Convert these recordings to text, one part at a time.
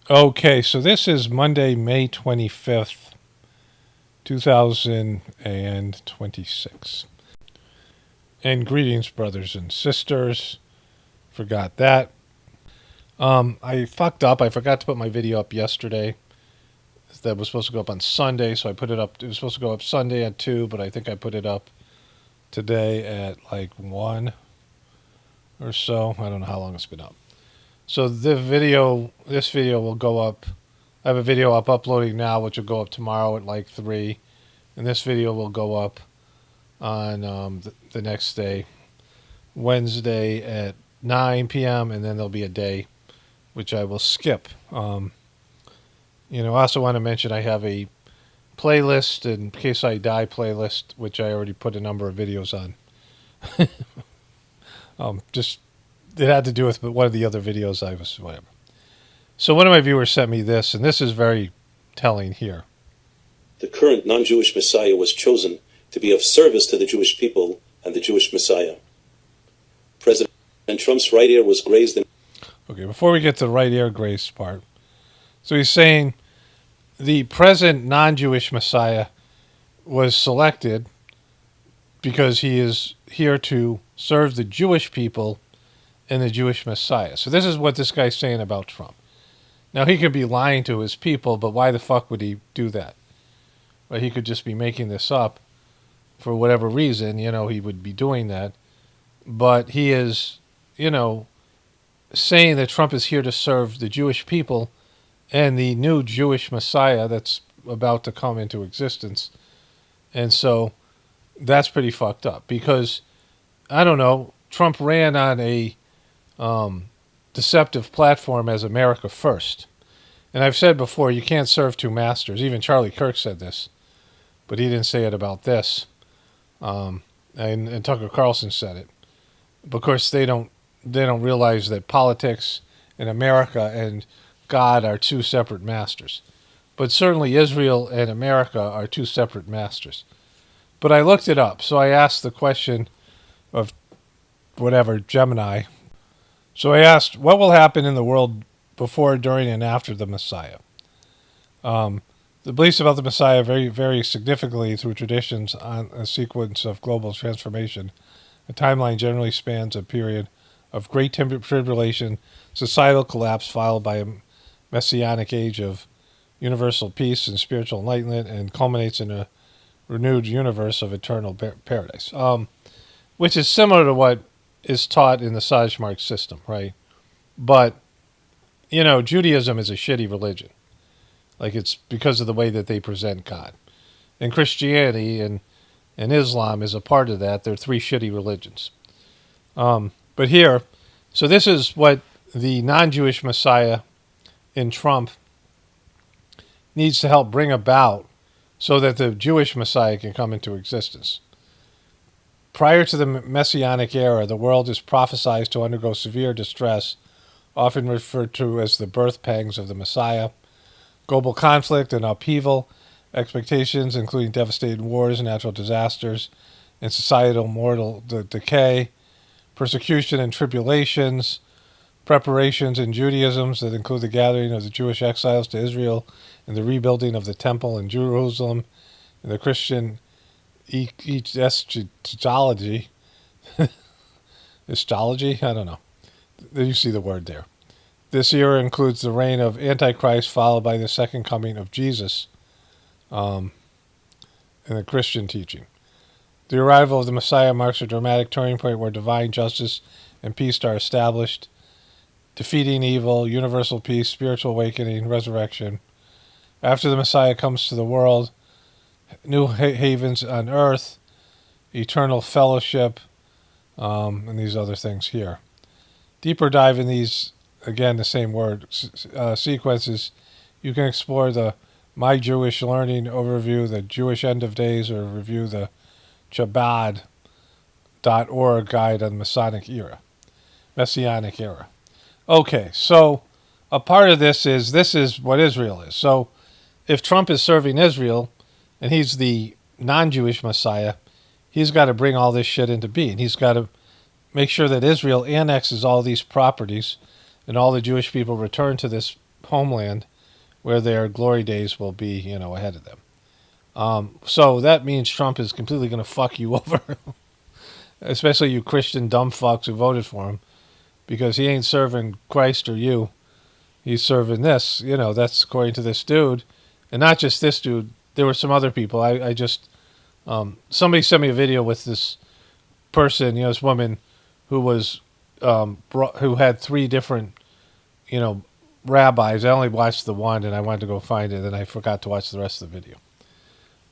Okay, so this is Monday, May 25th, 2026. And greetings, brothers and sisters. Forgot that. I fucked up. I forgot to put my video up yesterday. That was supposed to go up on Sunday, so I put it up. It was supposed to go up Sunday at 2, but I think I put it up today at like 1 or so. I don't know how long it's been up. So this video will go up. I have a video up uploading now, which will go up tomorrow at like 3. And this video will go up on the next day, Wednesday at 9 p.m. And then there'll be a day, which I will skip. I also want to mention I have a playlist, in case I die playlist, which I already put a number of videos on. Just it had to do with one of the other videos I was whatever. So one of my viewers sent me this, and this is very telling here. The current non-Jewish Messiah was chosen to be of service to the Jewish people and the Jewish Messiah. President Trump's right ear was grazed in... Okay, before we get to the right ear grace part. So he's saying the present non-Jewish Messiah was selected because he is here to serve the Jewish people and the Jewish Messiah. So this is what this guy's saying about Trump. Now, he could be lying to his people, but why the fuck would he do that? Well, he could just be making this up for whatever reason, he would be doing that. But he is, saying that Trump is here to serve the Jewish people and the new Jewish Messiah that's about to come into existence. And so that's pretty fucked up because, I don't know, Trump ran on a deceptive platform as America First. And I've said before, you can't serve two masters. Even Charlie Kirk said this, but he didn't say it about this. And Tucker Carlson said it. But of course, they don't realize that politics in America and God are two separate masters. But certainly Israel and America are two separate masters. But I looked it up. So I asked the question of whatever, Gemini. So I asked, what will happen in the world before, during, and after the Messiah? The beliefs about the Messiah vary very significantly through traditions on a sequence of global transformation. The timeline generally spans a period of great tribulation, societal collapse, followed by a messianic age of universal peace and spiritual enlightenment, and culminates in a renewed universe of eternal paradise, which is similar to what is taught in the Sajmark system, right? But, Judaism is a shitty religion. Like, it's because of the way that they present God. And Christianity and Islam is a part of that. They're three shitty religions. But here, so this is what the non-Jewish Messiah in Trump needs to help bring about so that the Jewish Messiah can come into existence. Prior to the Messianic era, the world is prophesied to undergo severe distress, often referred to as the birth pangs of the Messiah. Global conflict and upheaval, expectations including devastating wars, natural disasters, and societal mortal decay, persecution and tribulations, preparations in Judaism that include the gathering of the Jewish exiles to Israel and the rebuilding of the temple in Jerusalem, and the Christian eschatology. Astrology? I don't know. You see the word there. This era includes the reign of Antichrist, followed by the second coming of Jesus in the Christian teaching. The arrival of the Messiah marks a dramatic turning point where divine justice and peace are established, defeating evil, universal peace, spiritual awakening, resurrection. After the Messiah comes to the world, new havens on earth, eternal fellowship, and these other things here. Deeper dive in these, again, the same word, sequences. You can explore the My Jewish Learning overview, the Jewish End of Days, or review the Chabad.org guide on the Messianic era. Okay, so a part of this is what Israel is. So if Trump is serving Israel, and he's the non-Jewish Messiah, he's got to bring all this shit into being. He's got to make sure that Israel annexes all these properties and all the Jewish people return to this homeland where their glory days will be, ahead of them. So that means Trump is completely going to fuck you over, especially you Christian dumb fucks who voted for him, because he ain't serving Christ or you. He's serving this. That's according to this dude. And not just this dude. There were some other people. I just... somebody sent me a video with this person, this woman who was... who had 3 different, rabbis. I only watched the one, and I wanted to go find it, and I forgot to watch the rest of the video.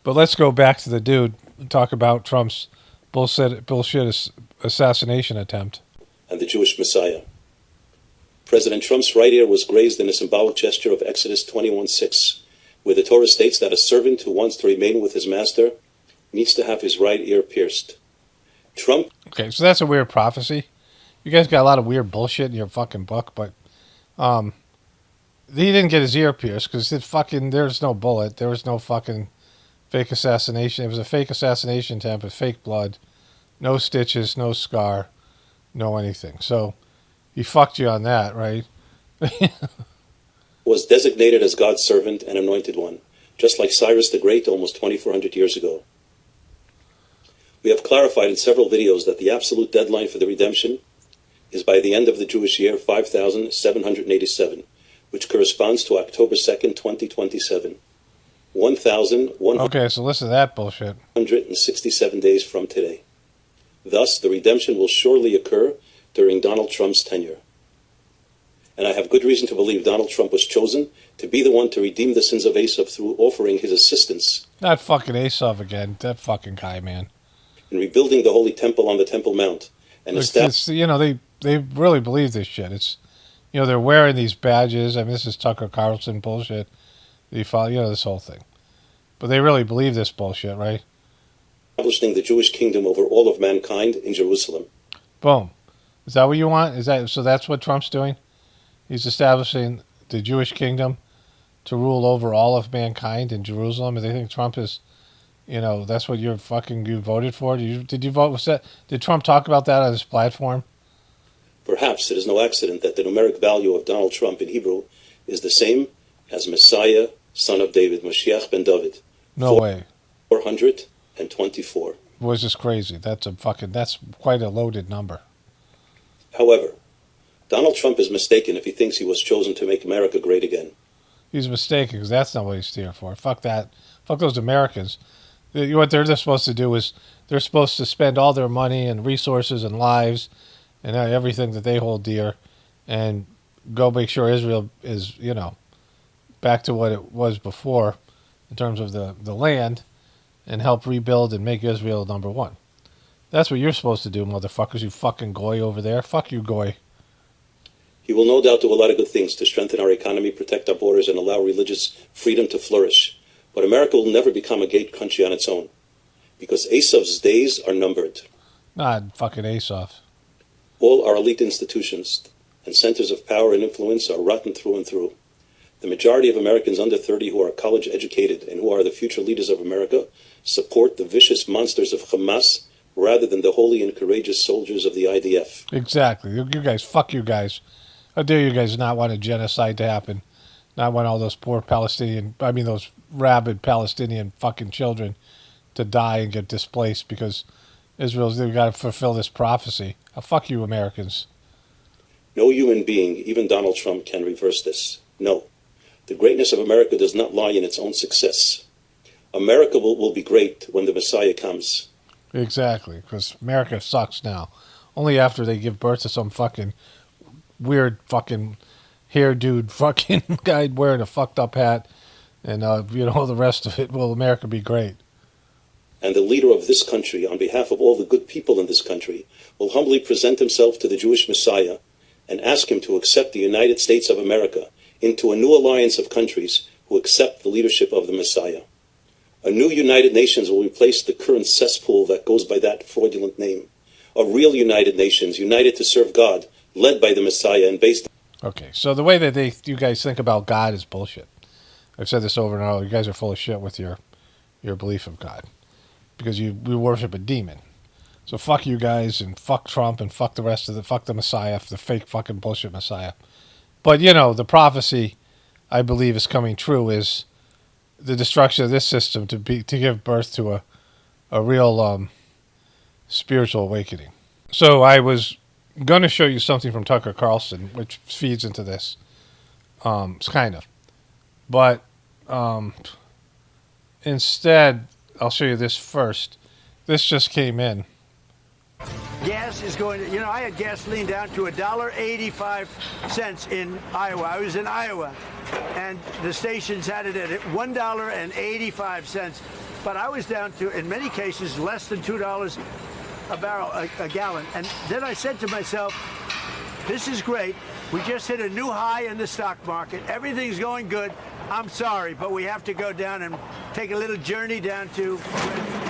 But let's go back to the dude and talk about Trump's bullshit assassination attempt. And the Jewish Messiah. President Trump's right ear was grazed in a symbolic gesture of Exodus 21:6, where the Torah states that a servant who wants to remain with his master needs to have his right ear pierced. Trump... Okay, so that's a weird prophecy. You guys got a lot of weird bullshit in your fucking book, but he didn't get his ear pierced because there's no bullet. There was no fucking fake assassination. It was a fake assassination attempt with fake blood. No stitches, no scar, no anything. So he fucked you on that, right? was designated as God's servant and anointed one, just like Cyrus the Great almost 2,400 years ago. We have clarified in several videos that the absolute deadline for the redemption is by the end of the Jewish year 5787, which corresponds to October 2nd, 2027. 1,167 Okay, so listen to that bullshit. days from today. Thus, the redemption will surely occur during Donald Trump's tenure. And I have good reason to believe Donald Trump was chosen to be the one to redeem the sins of Asaph through offering his assistance. Not fucking Asaph again. That fucking guy, man. In rebuilding the Holy Temple on the Temple Mount. And they really believe this shit. It's, they're wearing these badges. I mean, this is Tucker Carlson bullshit. They follow, this whole thing. But they really believe this bullshit, right? Establishing the Jewish kingdom over all of mankind in Jerusalem. Boom. Is that what you want? So that's what Trump's doing? He's establishing the Jewish kingdom to rule over all of mankind in Jerusalem. And they think Trump is, that's what you voted for? Did you vote? Did Trump talk about that on his platform? Perhaps it is no accident that the numeric value of Donald Trump in Hebrew is the same as Messiah, son of David, Mashiach ben David. No way. 424. Boy, this crazy. That's quite a loaded number. However, Donald Trump is mistaken if he thinks he was chosen to make America great again. He's mistaken because that's not what he's here for. Fuck that. Fuck those Americans. What they're just supposed to do is they're supposed to spend all their money and resources and lives and everything that they hold dear and go make sure Israel is, back to what it was before in terms of the land and help rebuild and make Israel number one. That's what you're supposed to do, motherfuckers, you fucking goy over there. Fuck you, goy. He will no doubt do a lot of good things to strengthen our economy, protect our borders, and allow religious freedom to flourish. But America will never become a great country on its own, because Asaph's days are numbered. Not fucking Asaph. All our elite institutions and centers of power and influence are rotten through and through. The majority of Americans under 30 who are college educated and who are the future leaders of America support the vicious monsters of Hamas rather than the holy and courageous soldiers of the IDF. Exactly. You guys, fuck you guys. How dare you guys not want a genocide to happen? Not want all those poor those rabid Palestinian fucking children to die and get displaced because they've got to fulfill this prophecy. Fuck you, Americans. No human being, even Donald Trump, can reverse this. No. The greatness of America does not lie in its own success. America will be great when the Messiah comes. Exactly, because America sucks now. Only after they give birth to some fucking weird fucking hair dude fucking guy wearing a fucked up hat and, the rest of it will America be great. And the leader of this country, on behalf of all the good people in this country, will humbly present himself to the Jewish Messiah and ask him to accept the United States of America into a new alliance of countries who accept the leadership of the Messiah. A new United Nations will replace the current cesspool that goes by that fraudulent name. A real United Nations, united to serve God, led by the Messiah and based... Okay, so the way that you guys think about God is bullshit. I've said this over and over. You guys are full of shit with your belief of God. Because we worship a demon. So fuck you guys and fuck Trump and fuck the rest of fuck the Messiah, the fake fucking bullshit Messiah. But, the prophecy I believe is coming true is the destruction of this system to give birth to a real spiritual awakening. So I was going to show you something from Tucker Carlson, which feeds into this. It's kind of. But instead, I'll show you this first. This just came in. Gas is going to, I had gasoline down to $1.85 in Iowa. I was in Iowa, and the stations had it at $1.85. But I was down to, in many cases, less than $2 a barrel, a gallon. And then I said to myself, this is great. We just hit a new high in the stock market. Everything's going good. I'm sorry, but we have to go down and take a little journey down to,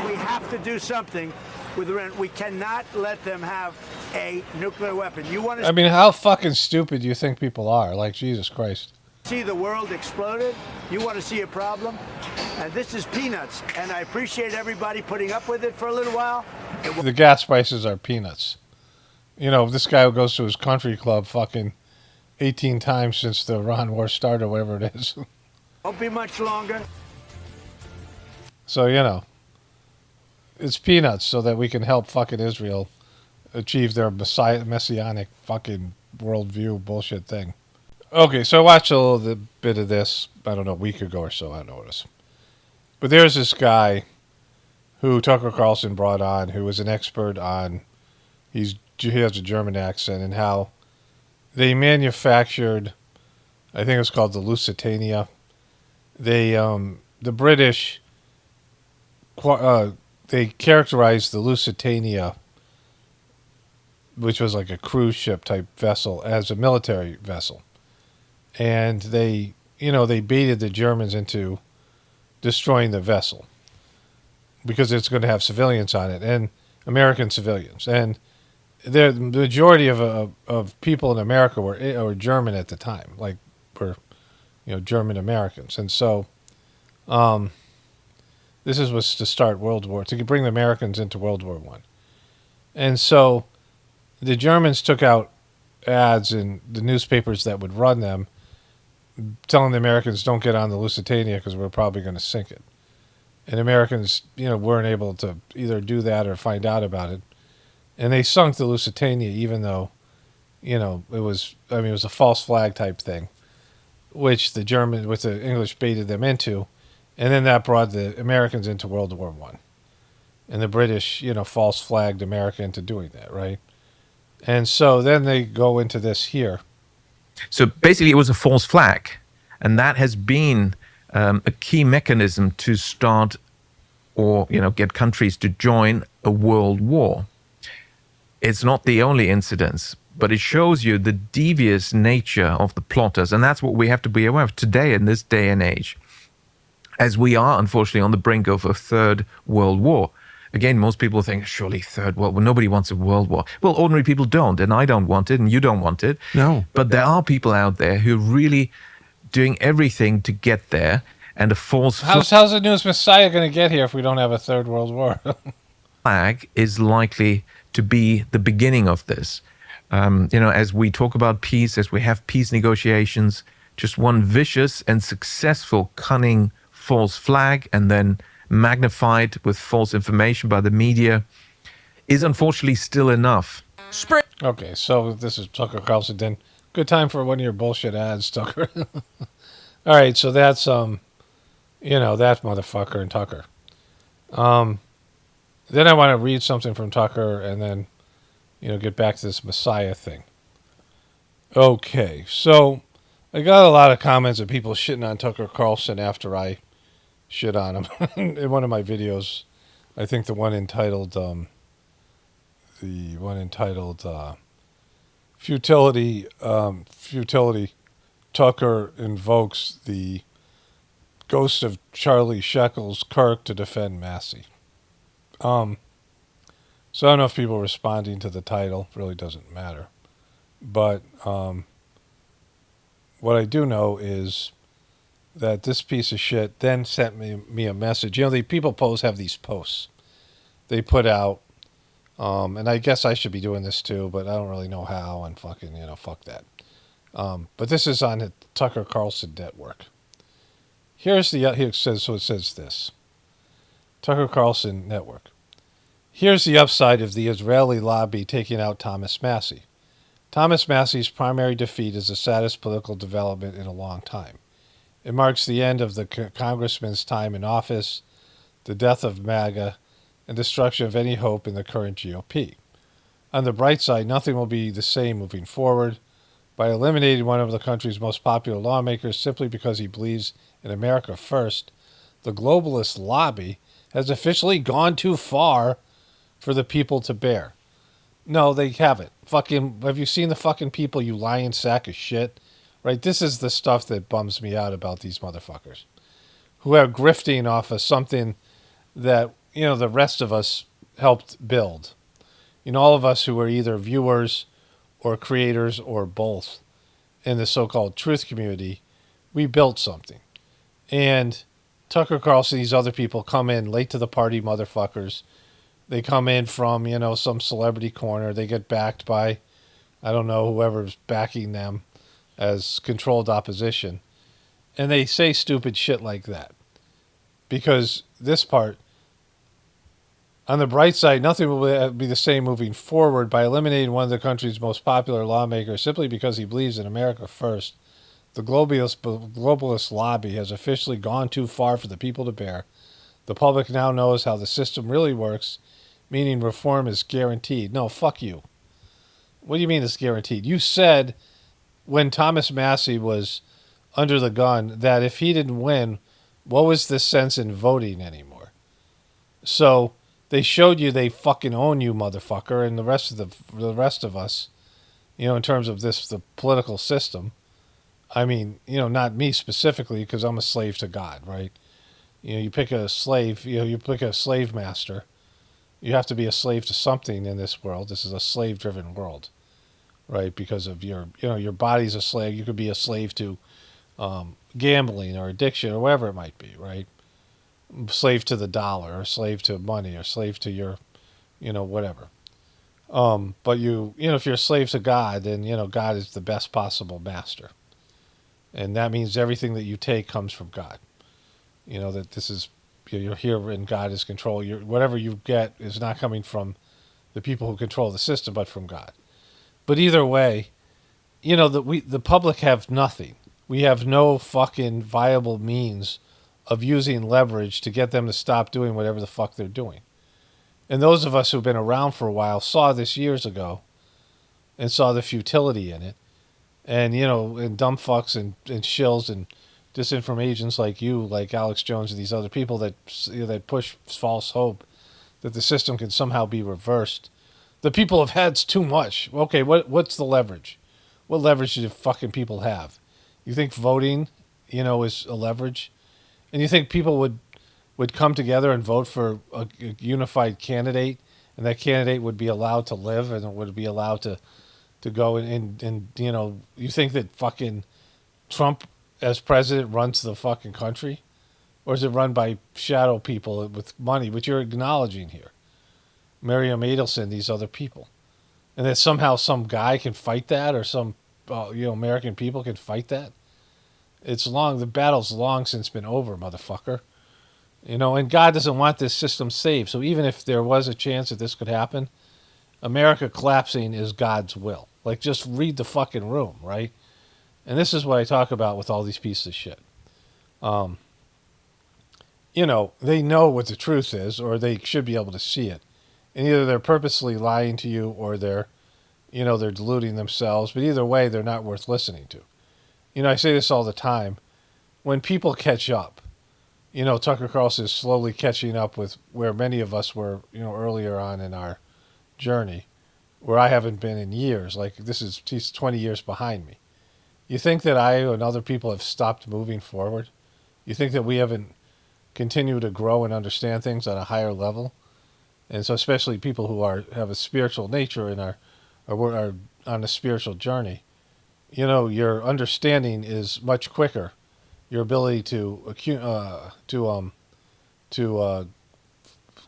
we have to do something with Iran. We cannot let them have a nuclear weapon. You want to? I mean, how fucking stupid do you think people are? Like, Jesus Christ. See the world exploded? You want to see a problem? And this is peanuts. And I appreciate everybody putting up with it for a little while. The gas prices are peanuts. This guy who goes to his country club fucking 18 times since the Iran war started, whatever it is. Won't be much longer. So, it's peanuts so that we can help fucking Israel achieve their messianic fucking worldview bullshit thing. Okay, so I watched a little bit of this, I don't know, a week ago or so, I don't know what it is. But there's this guy who Tucker Carlson brought on who was an expert on, he has a German accent, and how they manufactured, I think it's called the Lusitania. The British, they characterized the Lusitania, which was like a cruise ship type vessel, as a military vessel. And they baited the Germans into destroying the vessel because it's going to have civilians on it, and American civilians. And the majority of people in America were German at the time, like were German Americans. And so this was to start World War, to bring the Americans into World War I. And so the Germans took out ads in the newspapers that would run them, telling the Americans, don't get on the Lusitania because we're probably going to sink it. And Americans, weren't able to either do that or find out about it. And they sunk the Lusitania, even though, it was a false flag type thing, which the English baited them into. And then that brought the Americans into World War I. And the British, false flagged America into doing that, right? And so then they go into this here. So basically it was a false flag. And that has been a key mechanism to start or, get countries to join a world war. It's not the only incidence, but it shows you the devious nature of the plotters. And that's what we have to be aware of today in this day and age, as we are, unfortunately, on the brink of a third world war. Again, most people think, surely third world war. Nobody wants a world war. Well, ordinary people don't, and I don't want it, and you don't want it. No. But there are people out there who are really doing everything to get there, and a false How's the newest Messiah going to get here if we don't have a third world war? flag is likely to be the beginning of this. As we talk about peace, as we have peace negotiations, just one vicious and successful, cunning false flag, and then magnified with false information by the media, is unfortunately still enough. Okay, so this is Tucker Carlson. Then good time for one of your bullshit ads, Tucker. All right, so that's that motherfucker and Tucker. Then I want to read something from Tucker, and then get back to this Messiah thing. Okay, so I got a lot of comments of people shitting on Tucker Carlson after I shit on him in one of my videos. I think the one entitled futility. Tucker invokes the ghost of Charlie Shekels Kirk to defend Massey. So I don't know if people are responding to the title. It really doesn't matter. But what I do know is that this piece of shit then sent me a message. The People Post have these posts they put out, and I guess I should be doing this too, but I don't really know how, and fucking, fuck that. But this is on the Tucker Carlson network. Here's the it says this. Tucker Carlson network. Here's the upside of the Israeli lobby taking out Thomas Massie. Thomas Massie's primary defeat is the saddest political development in a long time. It marks the end of the congressman's time in office, the death of MAGA, and destruction of any hope in the current GOP. On the bright side, nothing will be the same moving forward. By eliminating one of the country's most popular lawmakers simply because he believes in America first, the globalist lobby has officially gone too far for the people to bear. No, they haven't. Fucking, have you seen the fucking people, you lying sack of shit? Right? This is the stuff that bums me out about these motherfuckers who are grifting off of something that, the rest of us helped build. All of us who are either viewers or creators or both in the so-called truth community, we built something. And Tucker Carlson, these other people come in late to the party motherfuckers. They come in from, some celebrity corner. They get backed by, I don't know, whoever's backing them as controlled opposition. And they say stupid shit like that. Because this part, on the bright side, nothing will be the same moving forward. By eliminating one of the country's most popular lawmakers simply because he believes in America first, the globalist lobby has officially gone too far for the people to bear. The public now knows how the system really works, meaning reform is guaranteed. No, fuck you. What do you mean it's guaranteed? You said when Thomas Massie was under the gun that if he didn't win, what was the sense in voting anymore? So they showed you they fucking own you, motherfucker, and the rest of us, in terms of the political system. I mean, not me specifically, because I'm a slave to God, right? You pick a slave, you pick a slave master. You have to be a slave to something in this world. This is a slave-driven world, right? Because of your body's a slave. You could be a slave to gambling or addiction or whatever it might be, right? Slave to the dollar, or slave to money, or slave to your, whatever. But if you're a slave to God, then God is the best possible master, and that means everything that you take comes from God. That this is you're here and God is control. Whatever you get is not coming from the people who control the system, but from God. But either way, the public have nothing. We have no fucking viable means of using leverage to get them to stop doing whatever the fuck they're doing. And those of us who've been around for a while saw this years ago and saw the futility in it. And, and dumb fucks and shills and disinform agents like you, like Alex Jones and these other people that push false hope that the system can somehow be reversed. The people have had too much. Okay, what's the leverage? What leverage do the fucking people have? You think voting, is a leverage? And you think people would come together and vote for a unified candidate, and that candidate would be allowed to live and would be allowed to go and you think that fucking Trump as president runs the fucking country? Or is it run by shadow people with money, which you're acknowledging here? Miriam Adelson, these other people. And that somehow some guy can fight that, or some American people can fight that? The battle's long since been over, motherfucker. And God doesn't want this system saved. So even if there was a chance that this could happen, America collapsing is God's will. Like, just read the fucking room, right? And this is what I talk about with all these pieces of shit. They know what the truth is, or they should be able to see it. And either they're purposely lying to you, or they're deluding themselves. But either way, they're not worth listening to. I say this all the time. When people catch up, Tucker Carlson is slowly catching up with where many of us were, earlier on in our journey, where I haven't been in years. Like, he's 20 years behind me. You think that I and other people have stopped moving forward? You think that we haven't continued to grow and understand things on a higher level? And so especially people who have a spiritual nature and are on a spiritual journey, your understanding is much quicker. Your ability to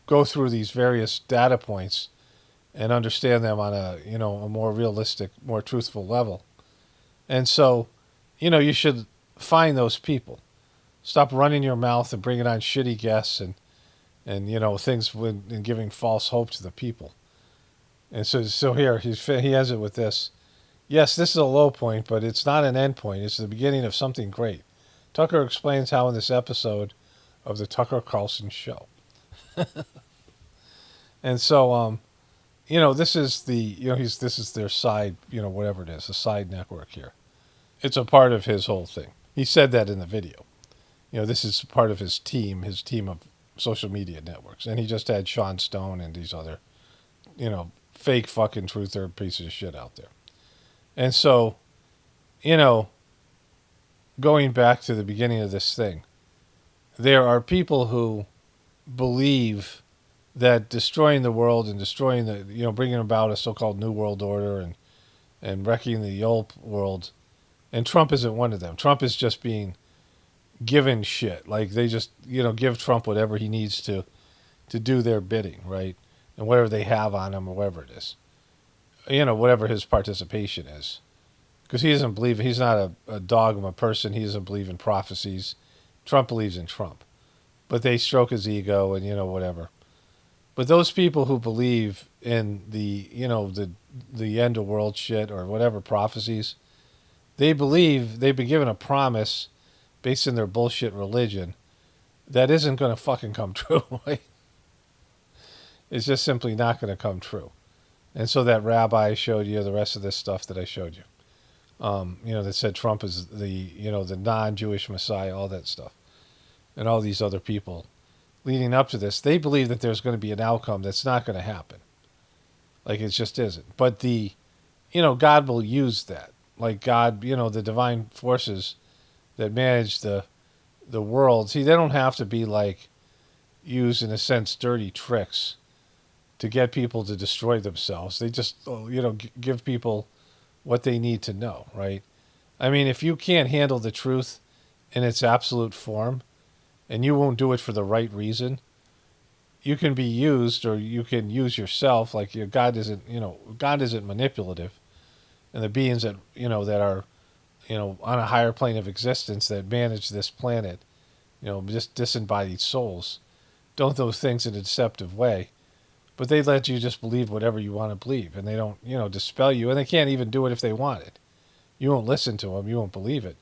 go through these various data points and understand them on a more realistic, more truthful level And so, you should find those people. Stop running your mouth and bringing on shitty guests and things and giving false hope to the people. And so here he ends it with this. Yes, this is a low point, but it's not an end point. It's the beginning of something great. Tucker explains how in this episode of the Tucker Carlson Show. And so, this is this is their side, whatever it is, a side network here. It's a part of his whole thing. He said that in the video. This is part of his team of social media networks. And he just had Sean Stone and these other, fake fucking truther pieces of shit out there. And so, going back to the beginning of this thing, there are people who believe that destroying the world and destroying bringing about a so-called new world order and wrecking the old world, and Trump isn't one of them. Trump is just being given shit. Like they just, give Trump whatever he needs to do their bidding, right? And whatever they have on him or whatever it is. Whatever his participation is. Because he doesn't believe, he's not a dogma person. He doesn't believe in prophecies. Trump believes in Trump. But they stroke his ego and, whatever. But those people who believe in the end of world shit or whatever prophecies, they believe they've been given a promise based in their bullshit religion that isn't going to fucking come true. It's just simply not going to come true. And so that rabbi showed you the rest of this stuff that I showed you. That said Trump is the non-Jewish Messiah, all that stuff. And all these other people leading up to this, they believe that there's going to be an outcome that's not going to happen. Like it just isn't. But God will use that. Like God, the divine forces that manage the world. See, they don't have to be like use, in a sense, dirty tricks to get people to destroy themselves. They just, give people what they need to know, right? I mean, if you can't handle the truth in its absolute form, and you won't do it for the right reason, you can be used, or you can use yourself. Like God isn't manipulative, and the beings that that are on a higher plane of existence that manage this planet, just disembodied souls, don't those things in a deceptive way. But they let you just believe whatever you want to believe, and they don't, dispel you, and they can't even do it if they want it. You won't listen to them, you won't believe it.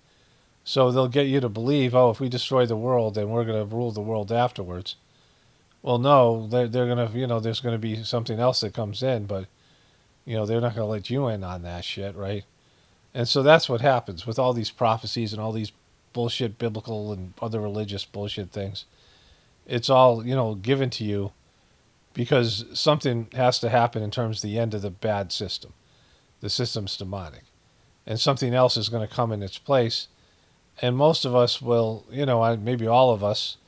So they'll get you to believe, if we destroy the world, then we're going to rule the world afterwards. Well, no, they're going to, there's going to be something else that comes in, but, they're not going to let you in on that shit, right? And so that's what happens with all these prophecies and all these bullshit biblical and other religious bullshit things. It's all, given to you because something has to happen in terms of the end of the bad system. The system's demonic. And something else is going to come in its place. And most of us will, maybe all of us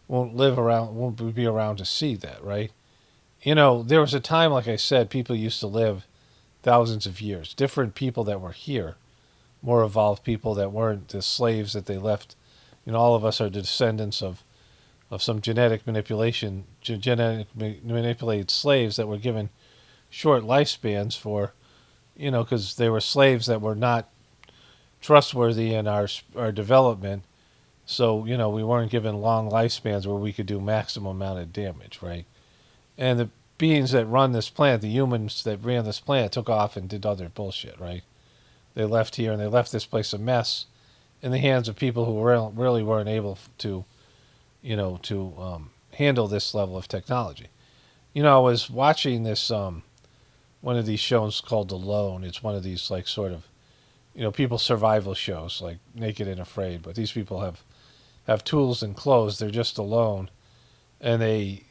won't be around to see that, right? There was a time, like I said, people used to live thousands of years. Different people that were here, more evolved people that weren't the slaves that they left. All of us are descendants of some genetic manipulated slaves that were given short lifespans for, because they were slaves that were not trustworthy in our development. So, we weren't given long lifespans where we could do maximum amount of damage, right? And the beings that run this planet, the humans that ran this planet, took off and did other bullshit, right? They left here and they left this place a mess in the hands of people who really weren't able to, handle this level of technology. I was watching this, one of these shows called Alone. It's one of these, like, sort of, people's survival shows, like Naked and Afraid. But these people have tools and clothes. They're just alone. And they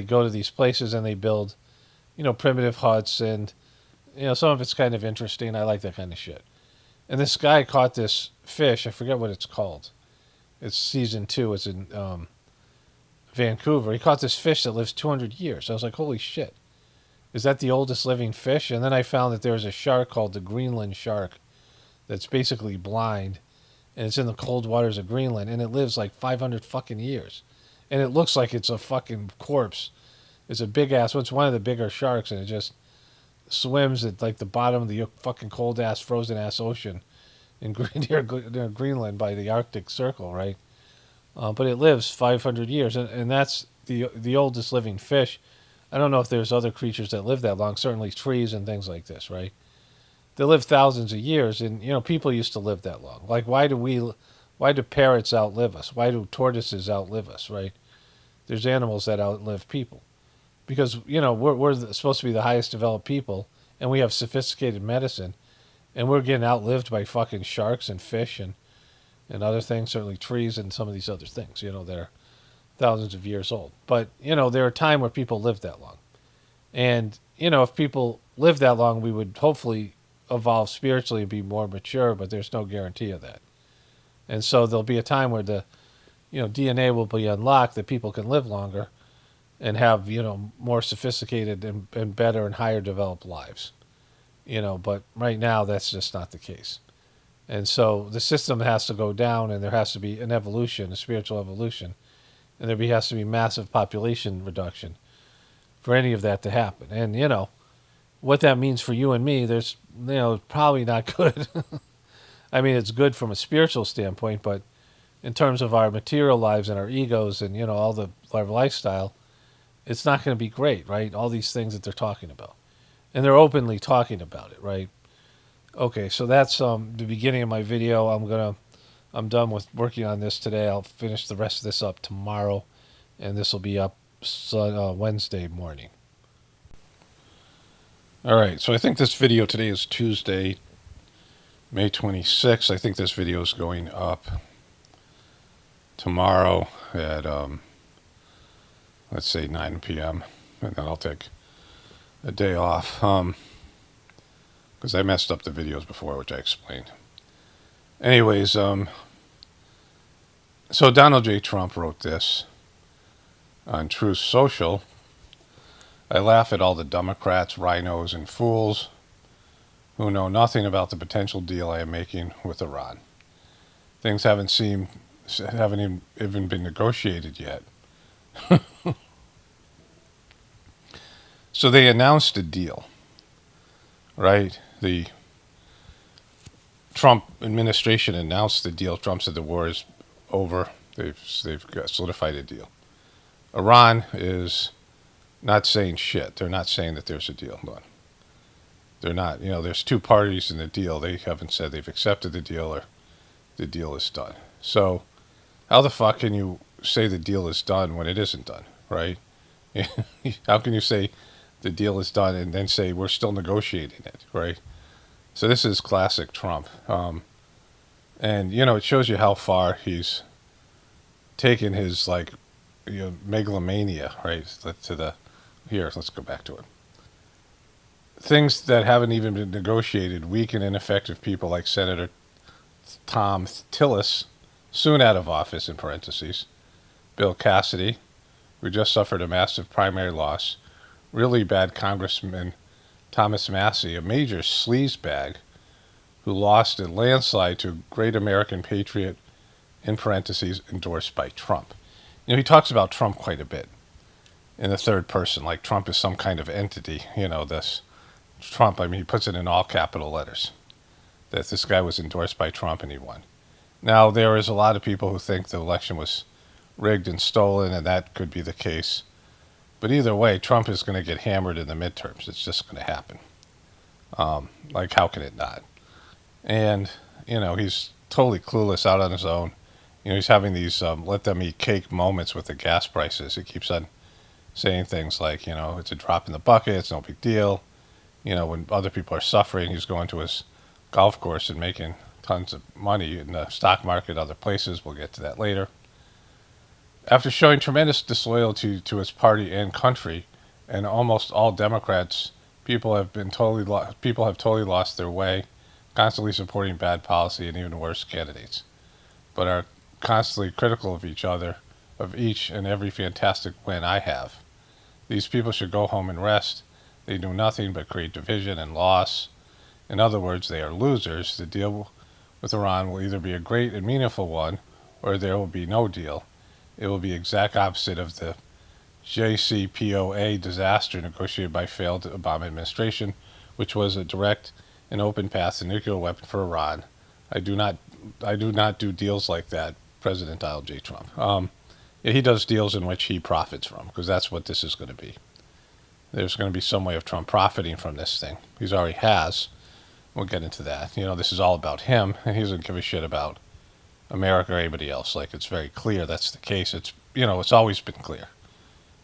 go to these places and they build, primitive huts. And, some of it's kind of interesting. I like that kind of shit. And this guy caught this fish. I forget what it's called. It's season 2. It's in Vancouver. He caught this fish that lives 200 years. I was like, holy shit. Is that the oldest living fish? And then I found that there's a shark called the Greenland shark that's basically blind. And it's in the cold waters of Greenland. And it lives like 500 fucking years. And it looks like it's a fucking corpse. It's a big ass. Well, it's one of the bigger sharks. And it just swims at like the bottom of the fucking cold ass, frozen ass ocean in near Greenland by the Arctic Circle, right? But it lives 500 years, and that's the oldest living fish. I don't know if there's other creatures that live that long. Certainly trees and things like this, right? They live thousands of years, and people used to live that long. Like, why do parrots outlive us? Why do tortoises outlive us? Right? There's animals that outlive people because we're supposed to be the highest developed people, and we have sophisticated medicine, and we're getting outlived by fucking sharks and fish and other things. Certainly trees and some of these other things. They're thousands of years old. But there are a time where people lived that long, and if people lived that long, we would hopefully evolve spiritually and be more mature. But there's no guarantee of that. And so there'll be a time where the DNA will be unlocked that people can live longer and have more sophisticated and better and higher developed lives. But right now that's just not the case. And so the system has to go down, and there has to be an evolution, a spiritual evolution, and there has to be massive population reduction for any of that to happen. And what that means for you and me, there's probably not good. I mean, it's good from a spiritual standpoint, but in terms of our material lives and our egos and our lifestyle, it's not going to be great, right? All these things that they're talking about, and they're openly talking about it, right? Okay, so that's the beginning of my video. I'm done with working on this today. I'll finish the rest of this up tomorrow, and this will be up Wednesday morning. All right, so I think this video today is Tuesday, May 26th. I think this video is going up tomorrow at, let's say 9 p.m. And then I'll take a day off because I messed up the videos before, which I explained. Anyways, so Donald J. Trump wrote this on Truth Social. I laugh at all the Democrats, rhinos, and fools who know nothing about the potential deal I am making with Iran. Things haven't even been negotiated yet. So they announced a deal, right? The Trump administration announced the deal. Trump said the war is over. They've solidified a deal. Iran is not saying shit. They're not saying that there's a deal done. They're not. There's two parties in the deal. They haven't said they've accepted the deal or the deal is done. So how the fuck can you say the deal is done when it isn't done, right? How can you say the deal is done and then say we're still negotiating it, right? So this is classic Trump. And, it shows you how far he's taken his, megalomania, right? Here, let's go back to it. Things that haven't even been negotiated, weak and ineffective people like Senator Tom Tillis, soon out of office, in parentheses, Bill Cassidy, who just suffered a massive primary loss, really bad Congressman Thomas Massey, a major sleazebag, who lost a landslide to great American patriot, in parentheses, endorsed by Trump. He talks about Trump quite a bit in the third person, like Trump is some kind of entity, this Trump, he puts it in all capital letters, that this guy was endorsed by Trump and he won. Now, there is a lot of people who think the election was rigged and stolen, and that could be the case. But either way, Trump is going to get hammered in the midterms. It's just going to happen. How can it not? And, he's totally clueless, out on his own. He's having these let them eat cake moments with the gas prices. He keeps on saying things like, it's a drop in the bucket, it's no big deal. When other people are suffering, he's going to his golf course and making tons of money in the stock market, other places. We'll get to that later. After showing tremendous disloyalty to his party and country, and almost all Democrats, people have totally lost their way, constantly supporting bad policy and even worse candidates, but are constantly critical of each other, of each and every fantastic win I have. These people should go home and rest. They do nothing but create division and loss. In other words, they are losers. The deal with Iran will either be a great and meaningful one, or there will be no deal. It will be exact opposite of the JCPOA disaster negotiated by failed Obama administration, which was a direct and open path to nuclear weapon for Iran I do not do deals like that, President Donald J. Trump. Yeah, he does deals in which he profits from, because that's what this is going to be. There's going to be some way of Trump profiting from this thing. He already has. We'll get into that. This is all about him, and he doesn't give a shit about America or anybody else. Like, it's very clear that's the case. It's always been clear.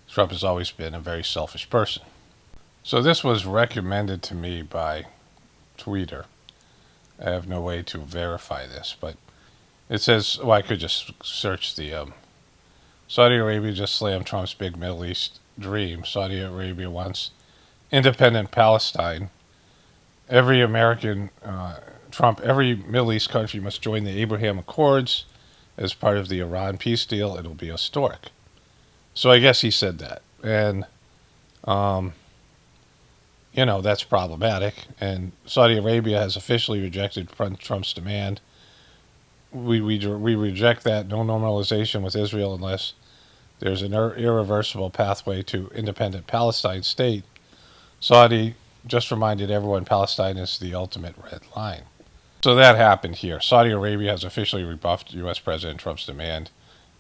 Trump has always been a very selfish person. So this was recommended to me by Twitter. I have no way to verify this, but it says, well, I could just search the Saudi Arabia just slammed Trump's big Middle East dream. Saudi Arabia wants independent Palestine. Every Middle East country must join the Abraham Accords as part of the Iran peace deal. It'll be historic. So I guess he said that. And, that's problematic. And Saudi Arabia has officially rejected Trump's demand. We reject that. No normalization with Israel unless there's an irreversible pathway to independent Palestine state. Saudi just reminded everyone Palestine is the ultimate red line. So that happened here. Saudi Arabia has officially rebuffed U.S. President Trump's demand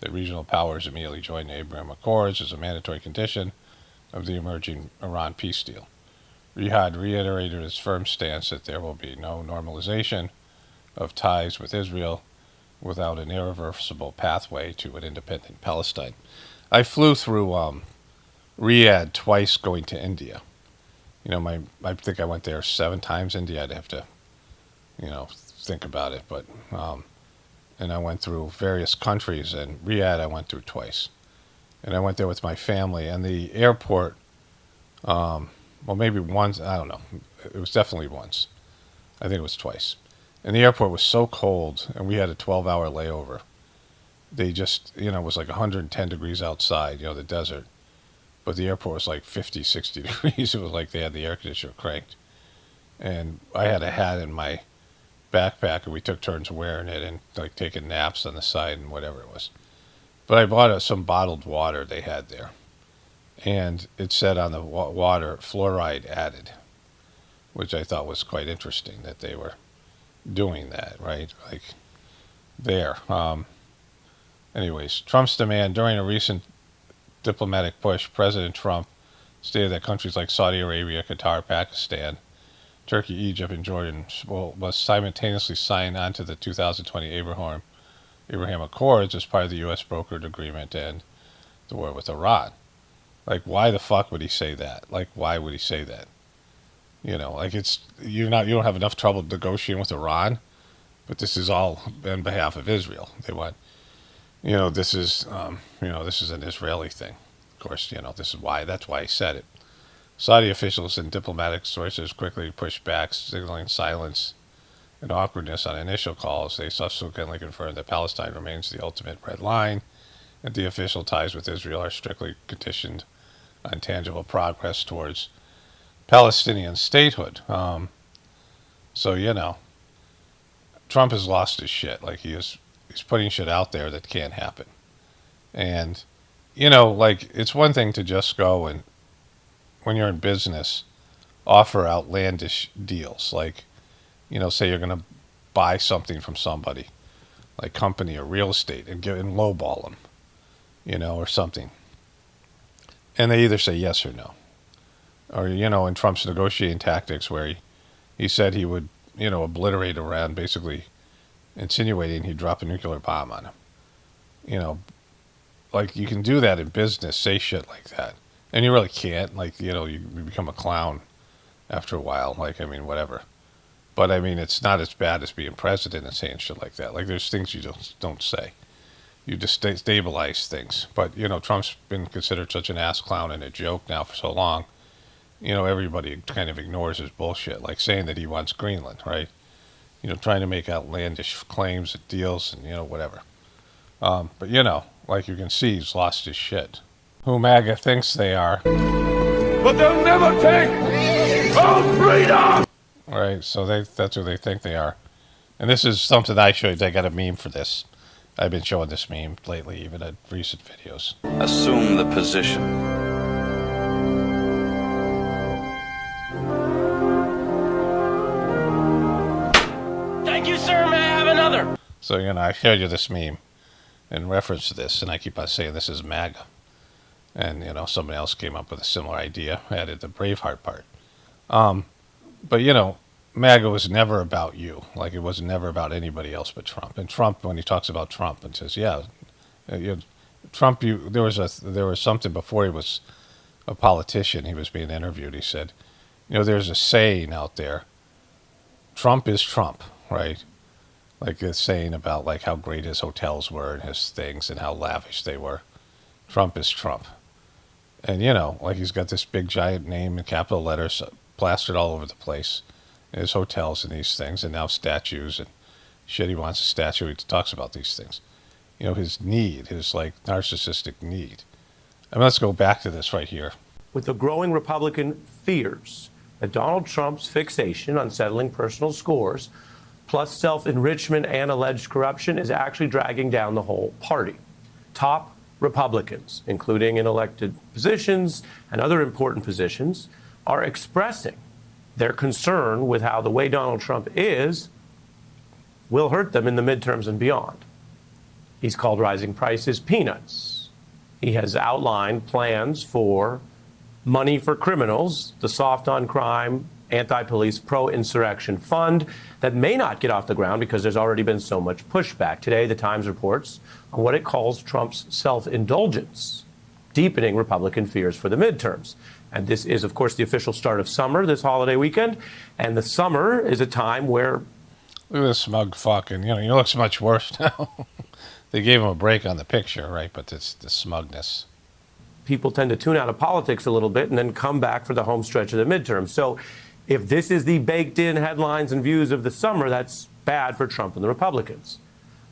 that regional powers immediately join the Abraham Accords as a mandatory condition of the emerging Iran peace deal. Riyadh reiterated its firm stance that there will be no normalization of ties with Israel without an irreversible pathway to an independent Palestine. I flew through Riyadh twice going to India. I think I went there 7 times. India, I'd have to, think about it. But and I went through various countries, and Riyadh I went through twice. And I went there with my family, and the airport, maybe once, I don't know. It was definitely once. I think it was twice. And the airport was so cold, and we had a 12-hour layover. They just, it was like 110 degrees outside, the desert. But the airport was like 50, 60 degrees. It was like they had the air conditioner cranked. And I had a hat in my backpack, and we took turns wearing it and like taking naps on the side and whatever it was. But I bought some bottled water they had there. And it said on the water, fluoride added, which I thought was quite interesting that they were doing that, right? Like, there. Anyways, Trump's demand during a recent diplomatic push, President Trump stated that countries like Saudi Arabia, Qatar, Pakistan, Turkey, Egypt, and Jordan must simultaneously sign on to the 2020 Abraham Accords as part of the U.S. brokered agreement and the war with Iran. Like, why the fuck would he say that? Like, why would he say that? It's you don't have enough trouble negotiating with Iran, but this is all on behalf of Israel. They want, this is an Israeli thing. Of course, that's why he said it. Saudi officials and diplomatic sources quickly pushed back, signaling silence and awkwardness on initial calls. They subsequently confirmed that Palestine remains the ultimate red line, and the official ties with Israel are strictly conditioned on tangible progress towards Palestinian statehood. Trump has lost his shit. Like, he's putting shit out there that can't happen. And, it's one thing to just go and, when you're in business, offer outlandish deals. Like, say you're going to buy something from somebody, like company or real estate, and lowball them, or something. And they either say yes or no. Or, in Trump's negotiating tactics where he said he would, obliterate Iran, basically insinuating he'd drop a nuclear bomb on him. Like, you can do that in business, say shit like that. And you really can't. Like, you become a clown after a while. Like, whatever. But, it's not as bad as being president and saying shit like that. Like, there's things you don't say. You just stabilize things. But, Trump's been considered such an ass clown and a joke now for so long. Everybody kind of ignores his bullshit. Like saying that he wants Greenland, right? Trying to make outlandish claims and deals and, whatever. But, like you can see, he's lost his shit. Who MAGA thinks they are. But they'll never take our freedom! All right, so that's who they think they are. And this is something I showed. I got a meme for this. I've been showing this meme lately, even in recent videos. Assume the position. Thank you, sir, ma'am. So, I showed you this meme in reference to this, and I keep on saying this is MAGA. And, somebody else came up with a similar idea, added the Braveheart part. But, MAGA was never about you. Like, it was never about anybody else but Trump. And Trump, when he talks about Trump and says, yeah, Trump, there was something before he was a politician, he was being interviewed. He said, there's a saying out there, Trump is Trump, right? Like a saying about like how great his hotels were and his things and how lavish they were. Trump is Trump. And, like he's got this big giant name in capital letters plastered all over the place. His hotels and these things, and now statues and shit. He wants a statue. He talks about these things. His need, his like narcissistic need. I mean, let's go back to this right here. With the growing Republican fears that Donald Trump's fixation on settling personal scores, plus self-enrichment and alleged corruption, is actually dragging down the whole party. Top Republicans, including in elected positions and other important positions, are expressing their concern with how the way Donald Trump is will hurt them in the midterms and beyond. He's called rising prices peanuts. He has outlined plans for money for criminals, the soft on crime, anti-police, pro-insurrection fund that may not get off the ground because there's already been so much pushback. Today, the Times reports on what it calls Trump's self-indulgence, deepening Republican fears for the midterms. And this is, of course, the official start of summer this holiday weekend. And the summer is a time where... Look at this smug fucking, he looks much worse now. They gave him a break on the picture, right? But it's the smugness. People tend to tune out of politics a little bit and then come back for the home stretch of the midterm. So if this is the baked-in headlines and views of the summer, that's bad for Trump and the Republicans.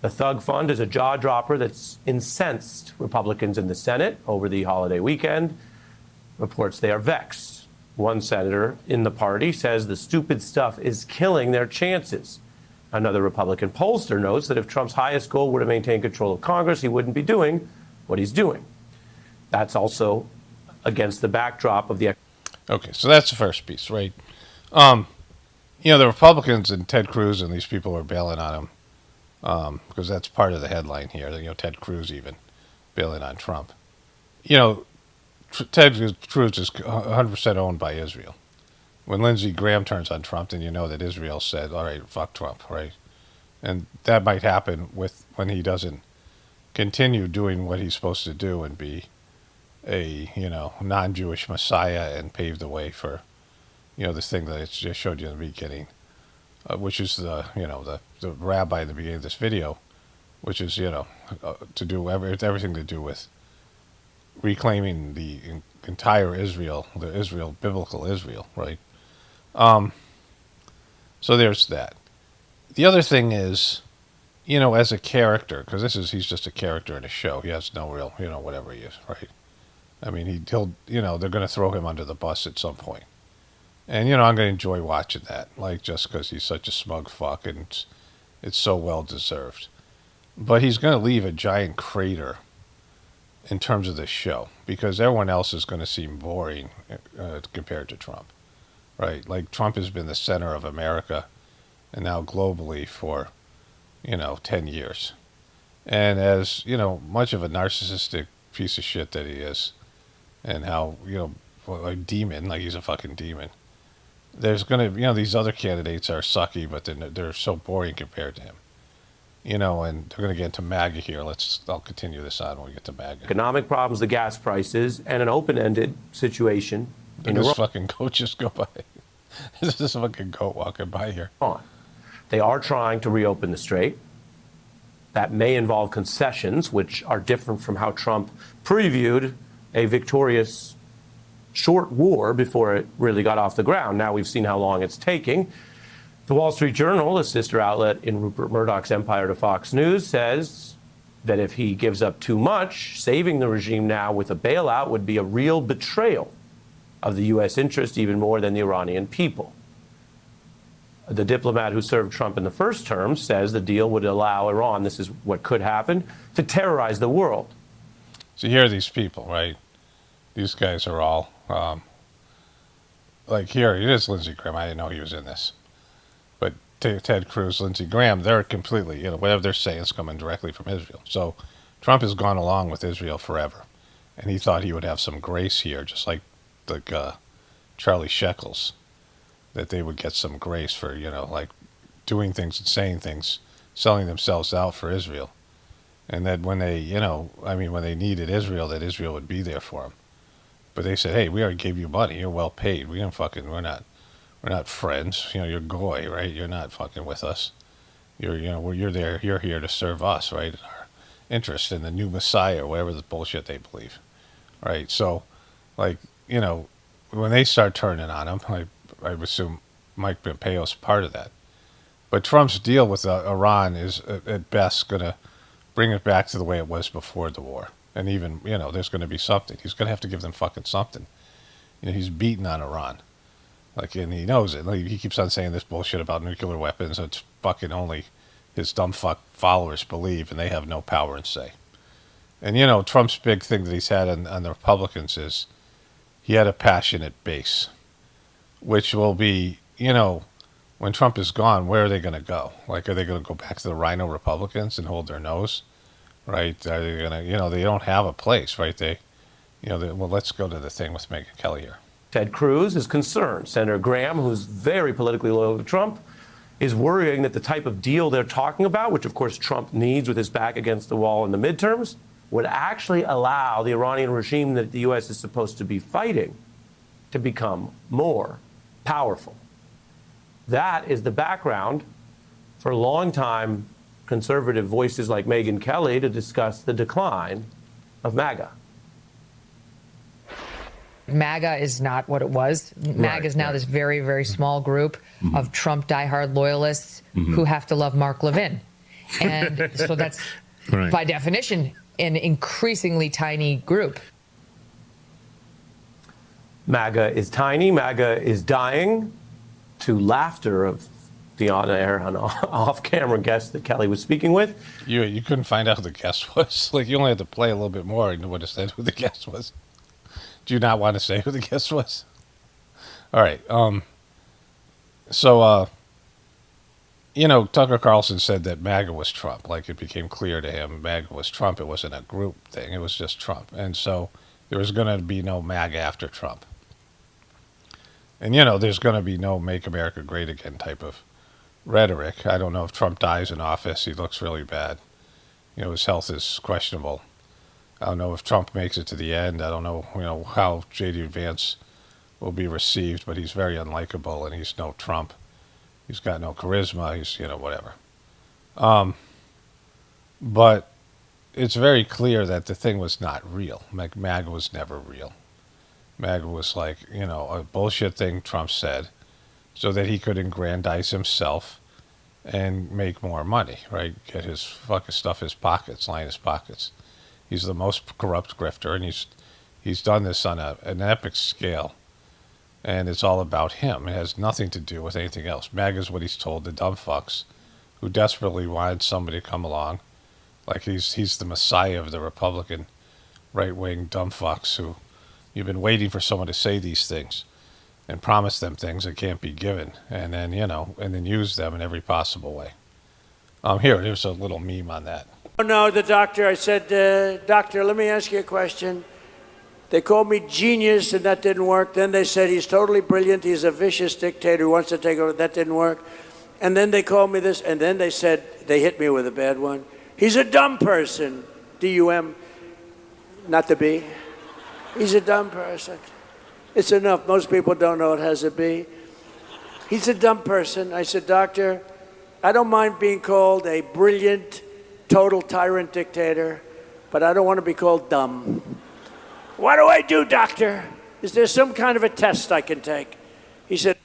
The Thug Fund is a jaw-dropper that's incensed Republicans in the Senate over the holiday weekend. Reports they are vexed. One senator in the party says the stupid stuff is killing their chances. Another Republican pollster notes that if Trump's highest goal were to maintain control of Congress, he wouldn't be doing what he's doing. That's also against the backdrop of the... Okay, so that's the first piece, right? The Republicans and Ted Cruz and these people are bailing on him because that's part of the headline here. Ted Cruz even bailing on Trump. Ted Cruz is 100% owned by Israel. When Lindsey Graham turns on Trump, then you know that Israel said, all right, fuck Trump, right? And that might happen when he doesn't continue doing what he's supposed to do and be a, non-Jewish Messiah and pave the way for, this thing that I just showed you in the beginning, which is the rabbi in the beginning of this video, which is, to do everything to do with reclaiming the entire Israel, the biblical Israel, right? So there's that. The other thing is, as a character, because he's just a character in a show. He has no real, whatever he is, right? I mean, he'll, they're going to throw him under the bus at some point. And, I'm going to enjoy watching that, like, just because he's such a smug fuck and it's so well-deserved. But he's going to leave a giant crater in terms of this show, because everyone else is going to seem boring compared to Trump, right? Like, Trump has been the center of America and now globally for, 10 years. And as, much of a narcissistic piece of shit that he is, and how, a demon, like he's a fucking demon, there's going to, these other candidates are sucky, but they're so boring compared to him. And they're going to get into MAGA here. I'll continue this on when we get to MAGA. Economic problems, the gas prices, and an open-ended situation. And this fucking goat just go by. This is a fucking goat walking by here. They are trying to reopen the strait. That may involve concessions, which are different from how Trump previewed a victorious short war before it really got off the ground. Now we've seen how long it's taking. The Wall Street Journal, a sister outlet in Rupert Murdoch's empire to Fox News, says that if he gives up too much, saving the regime now with a bailout would be a real betrayal of the U.S. interest, even more than the Iranian people. The diplomat who served Trump in the first term says the deal would allow Iran, this is what could happen, to terrorize the world. So here are these people, right? These guys are all, like here, it is Lindsey Graham. I didn't know he was in this. But Ted Cruz, Lindsey Graham, they're completely, whatever they're saying is coming directly from Israel. So Trump has gone along with Israel forever, and he thought he would have some grace here, just like Charlie Shekels, that they would get some grace for, like doing things and saying things, selling themselves out for Israel. And that when they, when they needed Israel, that Israel would be there for them. But they said, hey, we already gave you money. You're well paid. We're not friends. You're goy, right? You're not fucking with us. You're there. You're here to serve us, right? Our interest in the new Messiah, whatever the bullshit they believe, right? So, like, when they start turning on him, I assume Mike Pompeo's part of that. But Trump's deal with Iran is at best going to bring it back to the way it was before the war. And even, there's going to be something. He's going to have to give them fucking something. He's beaten on Iran. And he knows it. He keeps on saying this bullshit about nuclear weapons. It's fucking only his dumb fuck followers believe, and they have no power and say. And, Trump's big thing that he's had on the Republicans is he had a passionate base, which will be, when Trump is gone, where are they going to go? Like, are they going to go back to the Rhino Republicans and hold their nose? Right? Are they going to, they don't have a place, right? Well, let's go to the thing with Megyn Kelly here. Ted Cruz is concerned. Senator Graham, who's very politically loyal to Trump, is worrying that the type of deal they're talking about, which of course Trump needs with his back against the wall in the midterms, would actually allow the Iranian regime that the U.S. is supposed to be fighting to become more powerful. That is the background for longtime conservative voices like Megyn Kelly to discuss the decline of MAGA. MAGA is not what it was. MAGA is now this very, very small group of Trump diehard loyalists who have to love Mark Levin. And so that's, by definition, an increasingly tiny group. MAGA is tiny. MAGA is dying, to laughter of the on-air and off-camera guest that Kelly was speaking with. You couldn't find out who the guest was? Like, you only had to play a little bit more and you would have said who the guest was. Do you not want to say who the guest was? All right. Tucker Carlson said that MAGA was Trump. Like, it became clear to him MAGA was Trump. It wasn't a group thing. It was just Trump. And so there was going to be no MAGA after Trump. And, there's going to be no Make America Great Again type of rhetoric. I don't know if Trump dies in office. He looks really bad. His health is questionable. I don't know if Trump makes it to the end. I don't know, how J.D. Vance will be received, but he's very unlikable, and he's no Trump. He's got no charisma. He's, whatever. But it's very clear that the thing was not real. Like, MAGA was never real. MAGA was like, a bullshit thing Trump said so that he could aggrandize himself and make more money, right? Get his fucking stuff his pockets, line his pockets. He's the most corrupt grifter, and he's done this on an epic scale. And it's all about him. It has nothing to do with anything else. MAGA is what he's told the dumb fucks who desperately wanted somebody to come along. Like he's the messiah of the Republican right-wing dumb fucks who you've been waiting for someone to say these things and promise them things that can't be given. And then, and then use them in every possible way. Here's a little meme on that. Oh, no, the doctor, I said, doctor, let me ask you a question. They called me genius, and that didn't work. Then they said he's totally brilliant. He's a vicious dictator who wants to take over. That didn't work. And then they called me this, and then they said, they hit me with a bad one. He's a dumb person. D-U-M, not the B. He's a dumb person. It's enough. Most people don't know it has a B. He's a dumb person. I said, doctor, I don't mind being called a brilliant, total tyrant dictator, but I don't want to be called dumb. What do I do, doctor? Is there some kind of a test I can take? He said.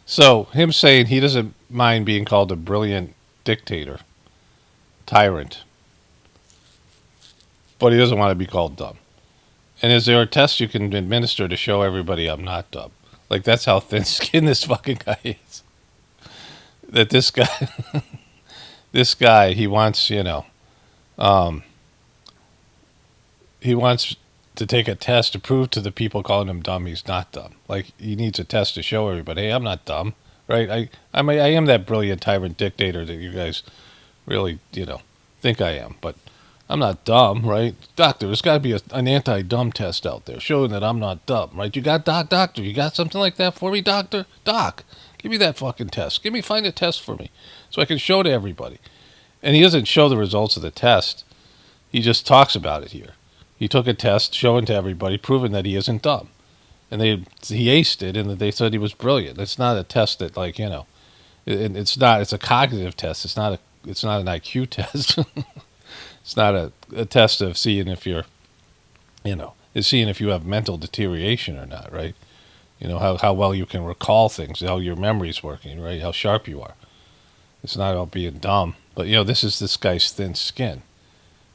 So him saying he doesn't mind being called a brilliant dictator, tyrant, but he doesn't want to be called dumb. And is there a test you can administer to show everybody I'm not dumb? Like, that's how thin-skinned this fucking guy is. That this guy, he wants, he wants to take a test to prove to the people calling him dumb he's not dumb. Like, he needs a test to show everybody, hey, I'm not dumb, right? I am that brilliant tyrant dictator that you guys really, think I am, but I'm not dumb, right? Doctor, there's got to be an anti-dumb test out there showing that I'm not dumb, right? You got doctor? You got something like that for me, doctor? Doc, give me that fucking test. Find a test for me so I can show to everybody. And he doesn't show the results of the test. He just talks about it here. He took a test, showing to everybody, proving that he isn't dumb. And he aced it, and they said he was brilliant. It's not a test that, it's a cognitive test. It's not an IQ test. It's not a test of seeing if you're, is seeing if you have mental deterioration or not, right? How well you can recall things, how your memory's working, right? How sharp you are. It's not about being dumb. But, this is this guy's thin skin.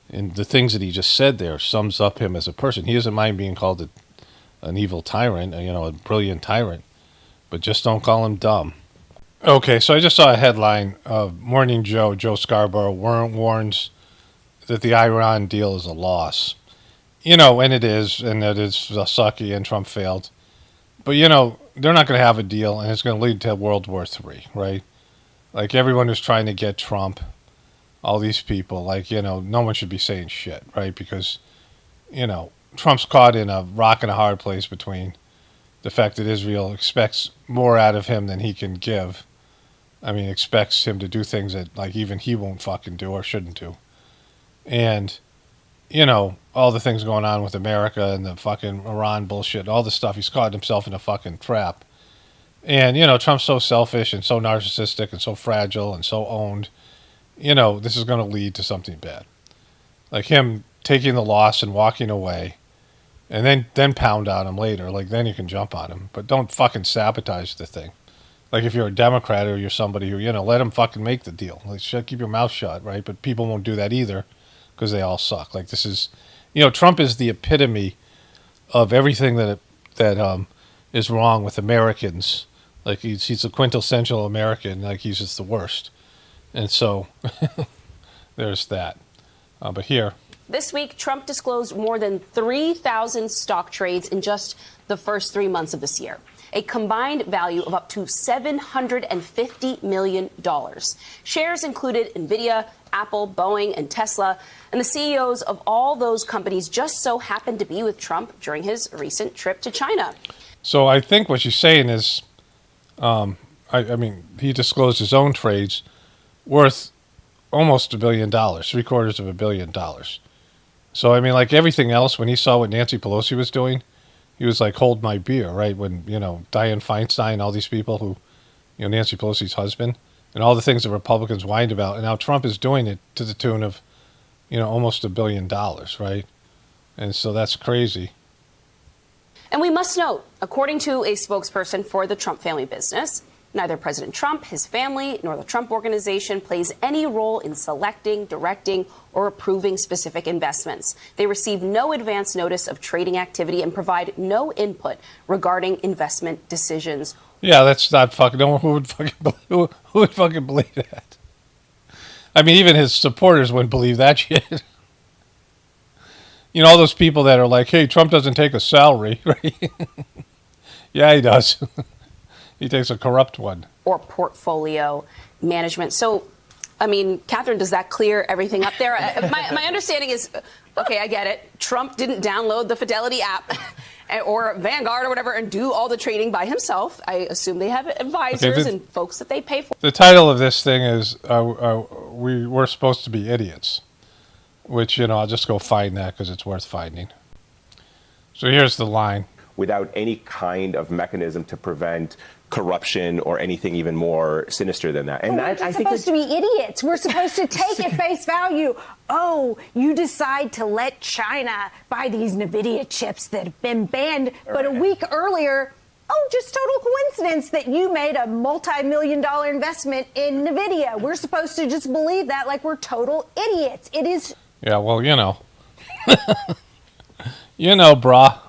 And the things that he just said there sums up him as a person. He doesn't mind being called an evil tyrant, a brilliant tyrant. But just don't call him dumb. Okay, so I just saw a headline of Morning Joe Scarborough warns that the Iran deal is a loss. And it is sucky, and Trump failed. But, they're not going to have a deal, and it's going to lead to World War III, right? Like, everyone who's trying to get Trump, all these people, no one should be saying shit, right? Because, Trump's caught in a rock and a hard place between the fact that Israel expects more out of him than he can give. I mean, expects him to do things that, even he won't fucking do or shouldn't do. And, all the things going on with America and the fucking Iran bullshit, all the stuff, he's caught himself in a fucking trap. And, Trump's so selfish and so narcissistic and so fragile and so owned. This is going to lead to something bad. Like him taking the loss and walking away and then pound on him later. Then you can jump on him. But don't fucking sabotage the thing. If you're a Democrat or you're somebody who, let him fucking make the deal. Keep your mouth shut, right? But people won't do that either because they all suck. This is, Trump is the epitome of everything that is wrong with Americans. He's a quintessential American. He's just the worst. And so there's that. But here. This week, Trump disclosed more than 3,000 stock trades in just the first 3 months of this year, a combined value of up to $750 million. Shares included NVIDIA, Apple, Boeing, and Tesla. And the CEOs of all those companies just so happened to be with Trump during his recent trip to China. So I think what she's saying is, he disclosed his own trades worth almost $1 billion, $750 million. So, everything else, when he saw what Nancy Pelosi was doing, he was like, hold my beer, right? When, Dianne Feinstein, all these people who, Nancy Pelosi's husband, and all the things the Republicans whined about. And now Trump is doing it to the tune of, almost $1 billion, right? And so that's crazy. And we must note, according to a spokesperson for the Trump family business, neither President Trump, his family, nor the Trump Organization plays any role in selecting, directing, or approving specific investments. They receive no advance notice of trading activity and provide no input regarding investment decisions. Yeah, that's not fucking. No one who would fucking believe that. Even his supporters wouldn't believe that shit. All those people that are like, hey, Trump doesn't take a salary, right? Yeah, he does. He takes a corrupt one. Or portfolio management. So, Catherine, does that clear everything up there? My understanding is, okay, I get it. Trump didn't download the Fidelity app or Vanguard or whatever and do all the trading by himself. I assume they have advisors and folks that they pay for. The title of this thing is, we're supposed to be idiots, which, I'll just go find that because it's worth finding. So here's the line. Without any kind of mechanism to prevent corruption or anything even more sinister than that. And we're supposed to be idiots. We're supposed to take at face value. Oh, you decide to let China buy these NVIDIA chips that have been banned, but a week earlier, just total coincidence that you made a multi-million-dollar investment in NVIDIA. We're supposed to just believe that like we're total idiots. It is. Yeah, well, brah.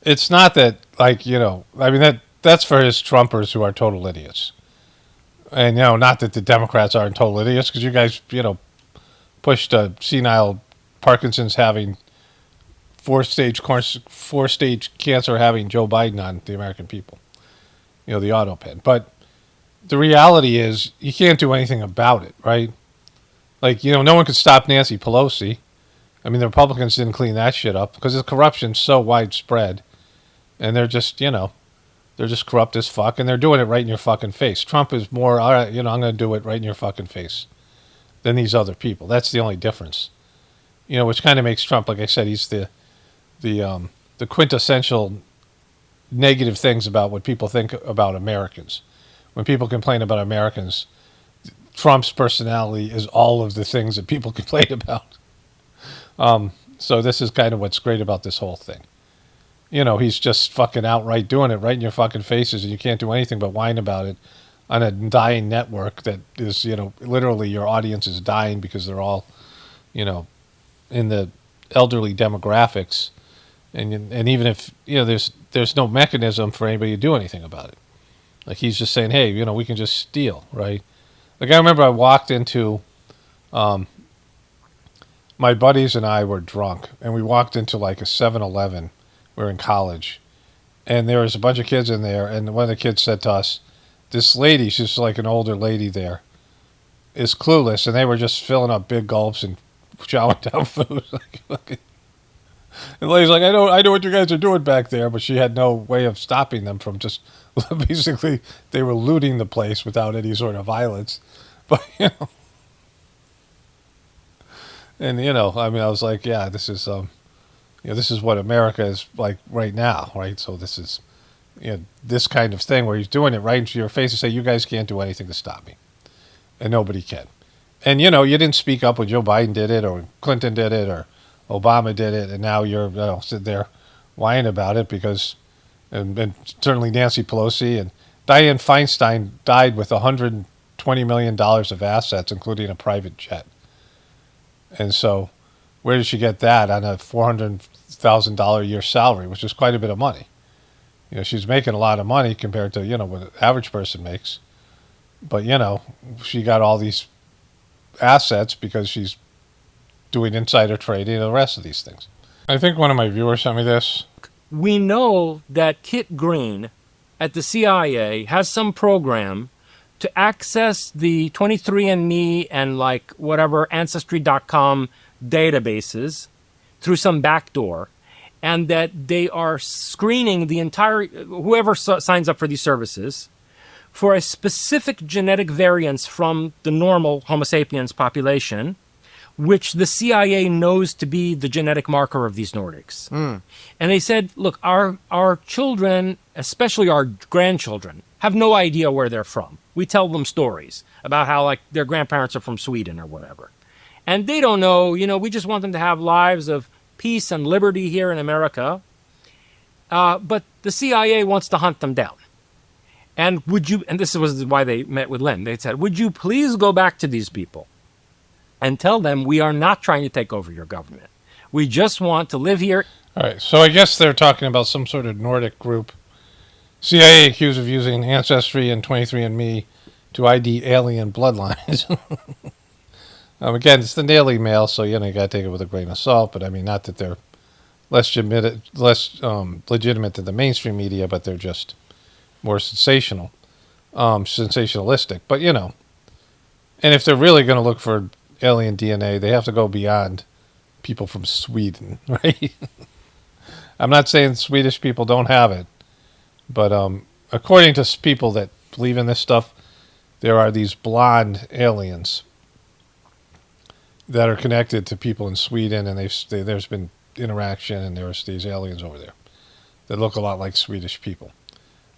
It's not that, that's for his Trumpers who are total idiots. And, not that the Democrats aren't total idiots, because you guys, pushed senile Parkinson's having four-stage cancer having Joe Biden on the American people. The auto pen. But the reality is you can't do anything about it, right? Like, no one could stop Nancy Pelosi. I mean, the Republicans didn't clean that shit up because the corruption's so widespread. And they're just, they're just corrupt as fuck. And they're doing it right in your fucking face. Trump is more, all right, I'm going to do it right in your fucking face than these other people. That's the only difference. Which kind of makes Trump, like I said, he's the quintessential negative things about what people think about Americans. When people complain about Americans, Trump's personality is all of the things that people complain about. So this is kind of what's great about this whole thing. He's just fucking outright doing it right in your fucking faces, and you can't do anything but whine about it on a dying network that is, literally your audience is dying because they're all, in the elderly demographics. And even if, there's no mechanism for anybody to do anything about it. Like, he's just saying, hey, we can just steal, right? Like, I remember I walked into, my buddies and I were drunk, and we walked into like a 7-Eleven. We were in college, and there was a bunch of kids in there, and one of the kids said to us, this lady, she's like an older lady there, is clueless, and they were just filling up big gulps and chowing down food. And the lady's like, I know what you guys are doing back there, but she had no way of stopping them from just, basically, they were looting the place without any sort of violence. But, and, I mean, I was like, yeah, this is, this is what America is like right now, right? So this is, this kind of thing where he's doing it right into your face and say, you guys can't do anything to stop me. And nobody can. And, you didn't speak up when Joe Biden did it or Clinton did it or Obama did it. And now you're sitting there whining about it because, and certainly Nancy Pelosi and Dianne Feinstein died with $120 million of assets, including a private jet. And so where did she get that on a $400,000 a year salary, which is quite a bit of money? She's making a lot of money compared to, what an average person makes. But, she got all these assets because she's doing insider trading and the rest of these things. I think one of my viewers sent me this. We know that Kit Green at the CIA has some program to access the 23andMe and like whatever Ancestry.com databases through some backdoor, and that they are screening the entire, whoever signs up for these services, for a specific genetic variance from the normal Homo sapiens population, which the CIA knows to be the genetic marker of these Nordics. And they said, look, our children, especially our grandchildren, have no idea where they're from. We tell them stories about how like their grandparents are from Sweden or whatever. And they don't know, we just want them to have lives of peace and liberty here in America. But the CIA wants to hunt them down. And this was why they met with Lynn. They said, would you please go back to these people and tell them we are not trying to take over your government. We just want to live here. All right. So I guess they're talking about some sort of Nordic group. CIA accused of using Ancestry and 23andMe to ID alien bloodlines. Again, it's the Daily Mail, so you got to take it with a grain of salt. But I mean, not that they're less legitimate than the mainstream media, but they're just more sensationalistic. But and if they're really going to look for alien DNA, they have to go beyond people from Sweden, right? I'm not saying Swedish people don't have it, but according to people that believe in this stuff, there are these blonde aliens that are connected to people in Sweden, and there's been interaction, and there's these aliens over there that look a lot like Swedish people.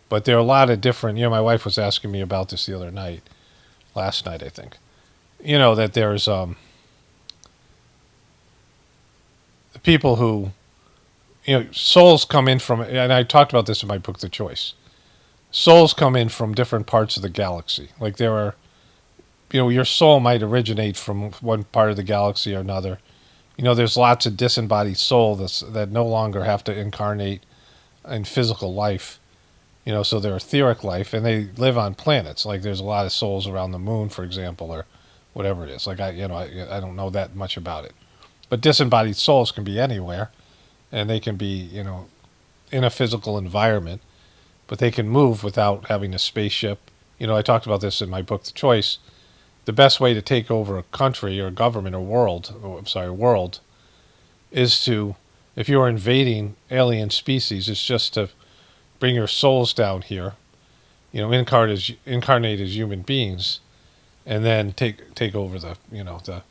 But there are a lot of different, my wife was asking me about this the other night, last night, I think, that there's people who, souls come in from, and I talked about this in my book, The Choice. Souls come in from different parts of the galaxy. Like there are, your soul might originate from one part of the galaxy or another. There's lots of disembodied souls that no longer have to incarnate in physical life. So they're etheric life, and they live on planets. Like there's a lot of souls around the moon, for example, or whatever it is. Like I don't know that much about it. But disembodied souls can be anywhere, and they can be, in a physical environment, but they can move without having a spaceship. I talked about this in my book, The Choice. The best way to take over a country or a government or world, is to, if you are invading alien species, it's just to bring your souls down here, incarnate as human beings, and then take over the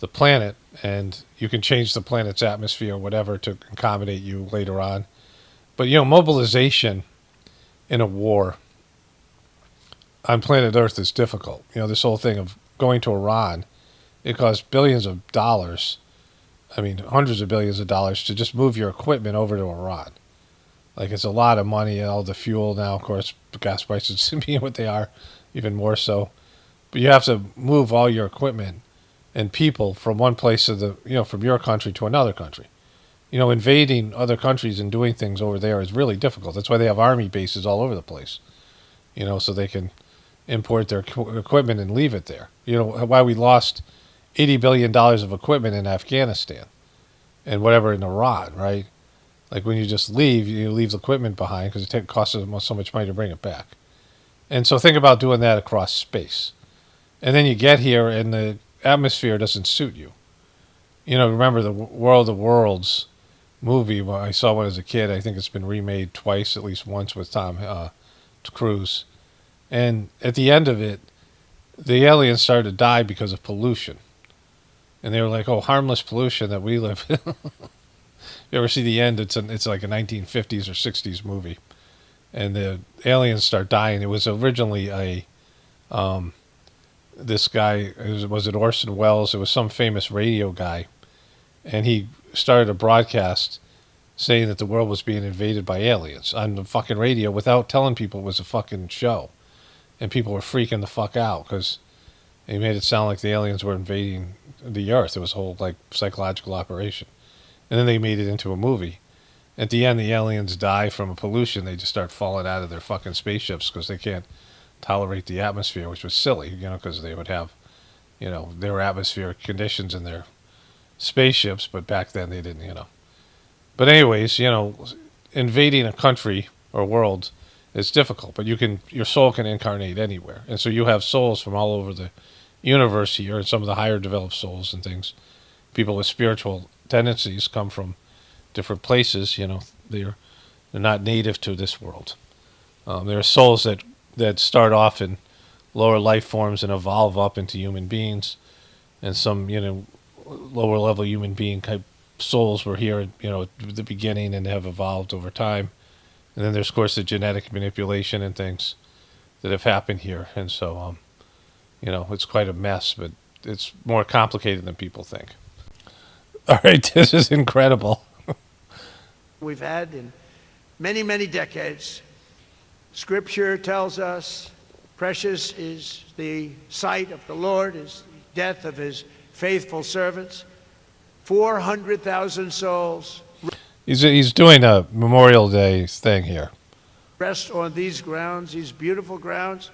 planet, and you can change the planet's atmosphere or whatever to accommodate you later on. But mobilization in a war on planet Earth is difficult. This whole thing of going to Iran, it costs billions of dollars, hundreds of billions of dollars to just move your equipment over to Iran. Like, it's a lot of money, and all the fuel now, of course, the gas prices being what they are, even more so. But you have to move all your equipment and people from one place from your country to another country. Invading other countries and doing things over there is really difficult. That's why they have army bases all over the place, so they can import their equipment and leave it there. Why we lost $80 billion of equipment in Afghanistan and whatever in Iran, right? Like, when you just leave, you leave the equipment behind because it costs so much money to bring it back. And so think about doing that across space. And then you get here and the atmosphere doesn't suit you. Remember the World of Worlds movie? Well, I saw one as a kid. I think it's been remade twice, at least once with Tom Cruise. And at the end of it, the aliens started to die because of pollution. And they were like, oh, harmless pollution that we live in. You ever see the end? It's like a 1950s or 60s movie. And the aliens start dying. It was originally this guy, was it Orson Welles? It was some famous radio guy. And he started a broadcast saying that the world was being invaded by aliens on the fucking radio without telling people it was a fucking show. And people were freaking the fuck out because he made it sound like the aliens were invading the Earth. It was a whole, psychological operation. And then they made it into a movie. At the end, the aliens die from pollution. They just start falling out of their fucking spaceships because they can't tolerate the atmosphere, which was silly, because they would have, their atmospheric conditions in their spaceships, but back then they didn't, But anyways, invading a country or world is difficult, but your soul can incarnate anywhere. And so you have souls from all over the universe here, and some of the higher developed souls and things. People with spiritual tendencies come from different places, they're not native to this world. There are souls that start off in lower life forms and evolve up into human beings, and some lower level human being type souls were here at the beginning and have evolved over time. And then there's, of course, the genetic manipulation and things that have happened here. And so it's quite a mess, but it's more complicated than people think. All right, this is incredible. We've had in many, many decades. Scripture tells us precious is the sight of the Lord, is the death of his faithful servants. 400,000 souls. He's doing a Memorial Day thing here. Rest on these grounds, these beautiful grounds,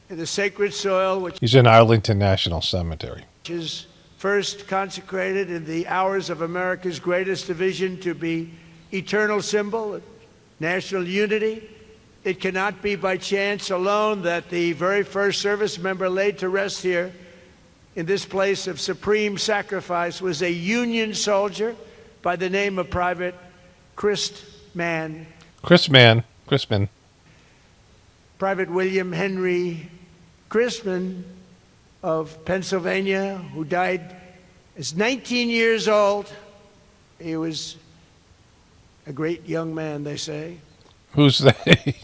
in the sacred soil, which he's in Arlington National Cemetery. Is first consecrated in the hours of America's greatest division to be eternal symbol of national unity. It cannot be by chance alone that the very first service member laid to rest here in this place of supreme sacrifice was a Union soldier by the name of Private Christman. Christman. Private William Henry Christman of Pennsylvania, who died as 19 years old. He was a great young man, they say. Who's they?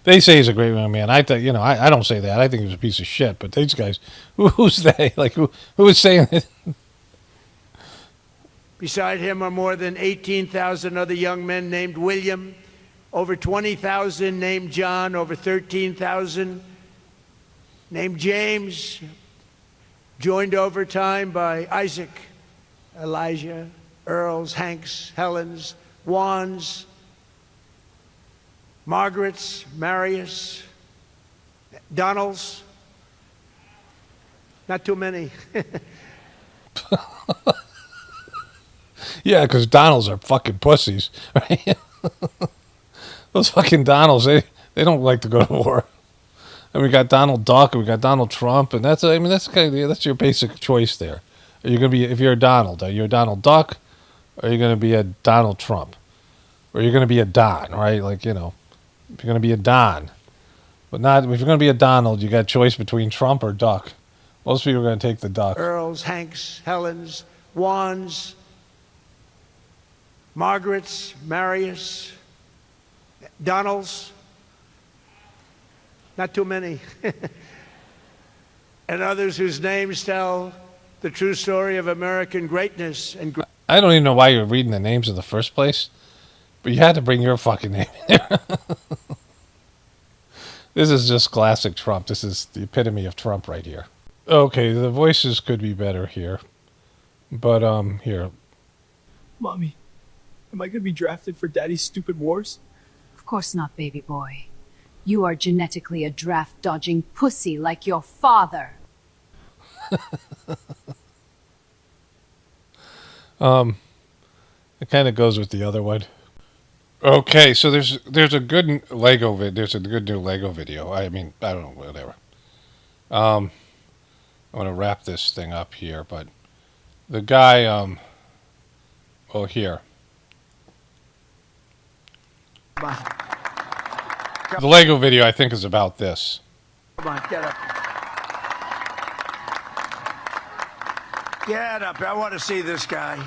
They say he's a great young man. I don't say that. I think he's a piece of shit. But these guys, who's they? Like, who is saying it? Beside him are more than 18,000 other young men named William, over 20,000 named John, over 13,000 named James, joined over time by Isaac, Elijah, Earls, Hanks, Helens, Wands, Margarets, Marius, Donalds. Not too many. Yeah, because Donalds are fucking pussies, right? Those fucking Donalds, they don't like to go to war. And we got Donald Duck, and we got Donald Trump, and that's that's your basic choice there. Are you gonna be, if you're a Donald, are you a Donald Duck, or are you gonna be a Donald Trump, or are you gonna be a Don, right? Like, you know, if you're gonna be a Don, but not if you're gonna be a Donald, you got choice between Trump or Duck. Most people are gonna take the Duck. Earls, Hanks, Helens, Wands, Margarets, Marius, Donalds. Not too many. And others whose names tell the true story of American greatness and I don't even know why you're reading the names in the first place, but you had to bring your fucking name in there. This is just classic Trump. This is the epitome of Trump right here. Okay, the voices could be better here, but here. Mommy, am I going to be drafted for Daddy's stupid wars? Of course not, baby boy. You are genetically a draft-dodging pussy like your father. It kind of goes with the other one. Okay, so there's a good Lego there's a good new Lego video. I mean, I don't know, whatever. I want to wrap this thing up here, but the guy well, here. The Lego video, I think, is about this. Come on, get up. Get up. I want to see this guy.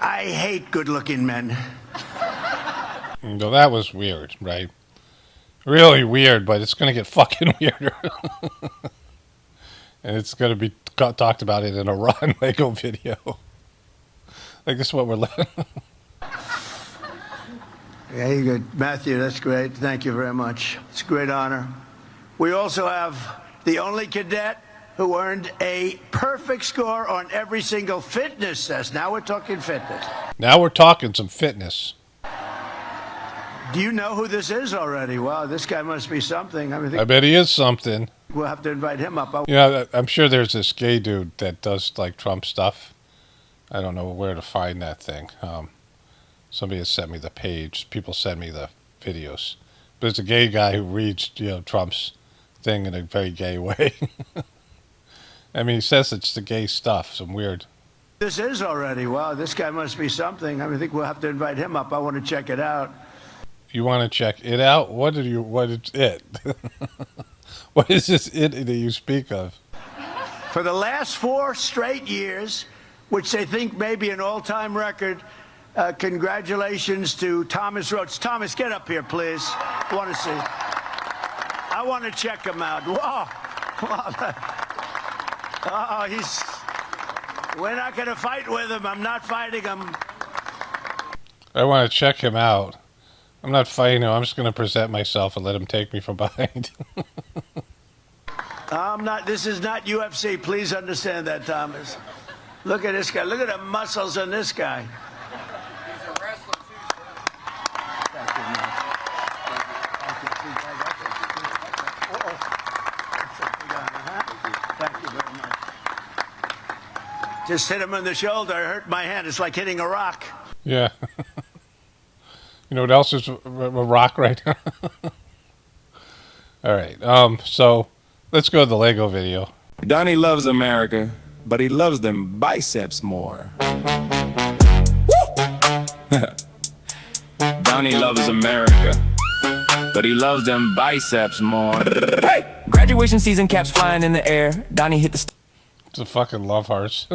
I hate good-looking men. No, that was weird, right? Really weird, but it's going to get fucking weirder. And it's going to be talked about it in a Ron Lego video. Like, this is what we're letting. Yeah, you good. Matthew, that's great. Thank you very much. It's a great honor. We also have the only cadet who earned a perfect score on every single fitness test. Now we're talking fitness. Now we're talking some fitness. Do you know who this is already? Wow, this guy must be something. I bet he is something. We'll have to invite him up. You know, I'm sure there's this gay dude that does, like, Trump stuff. I don't know where to find that thing. Somebody has sent me the page. People send me the videos. But it's a gay guy who reads, you know, Trump's thing in a very gay way. I mean, he says it's the gay stuff, some weird. This is already. Wow, this guy must be something. I think we'll have to invite him up. I want to check it out. You want to check it out? What is it? What is this it that you speak of? For the last 4 straight years, which they think may be an all-time record, congratulations to Thomas Rhodes. Thomas, get up here, please. I want to see. I want to check him out. Whoa. Oh, we're not going to fight with him. I'm not fighting him. I want to check him out. I'm not fighting him. I'm just going to present myself and let him take me from behind. I'm not. This is not UFC. Please understand that, Thomas. Look at this guy. Look at the muscles on this guy. He's a wrestler, too, Thank you very much. Just hit him in the shoulder. I hurt my hand. It's like hitting a rock. Yeah. You know what else is a rock right now? All right. So let's go to the Lego video. Donnie loves America, but he loves them biceps more. Donnie loves America, but he loves them biceps more. Hey! Graduation season, caps flying in the air. Donnie hit the... It's a fucking love hearts.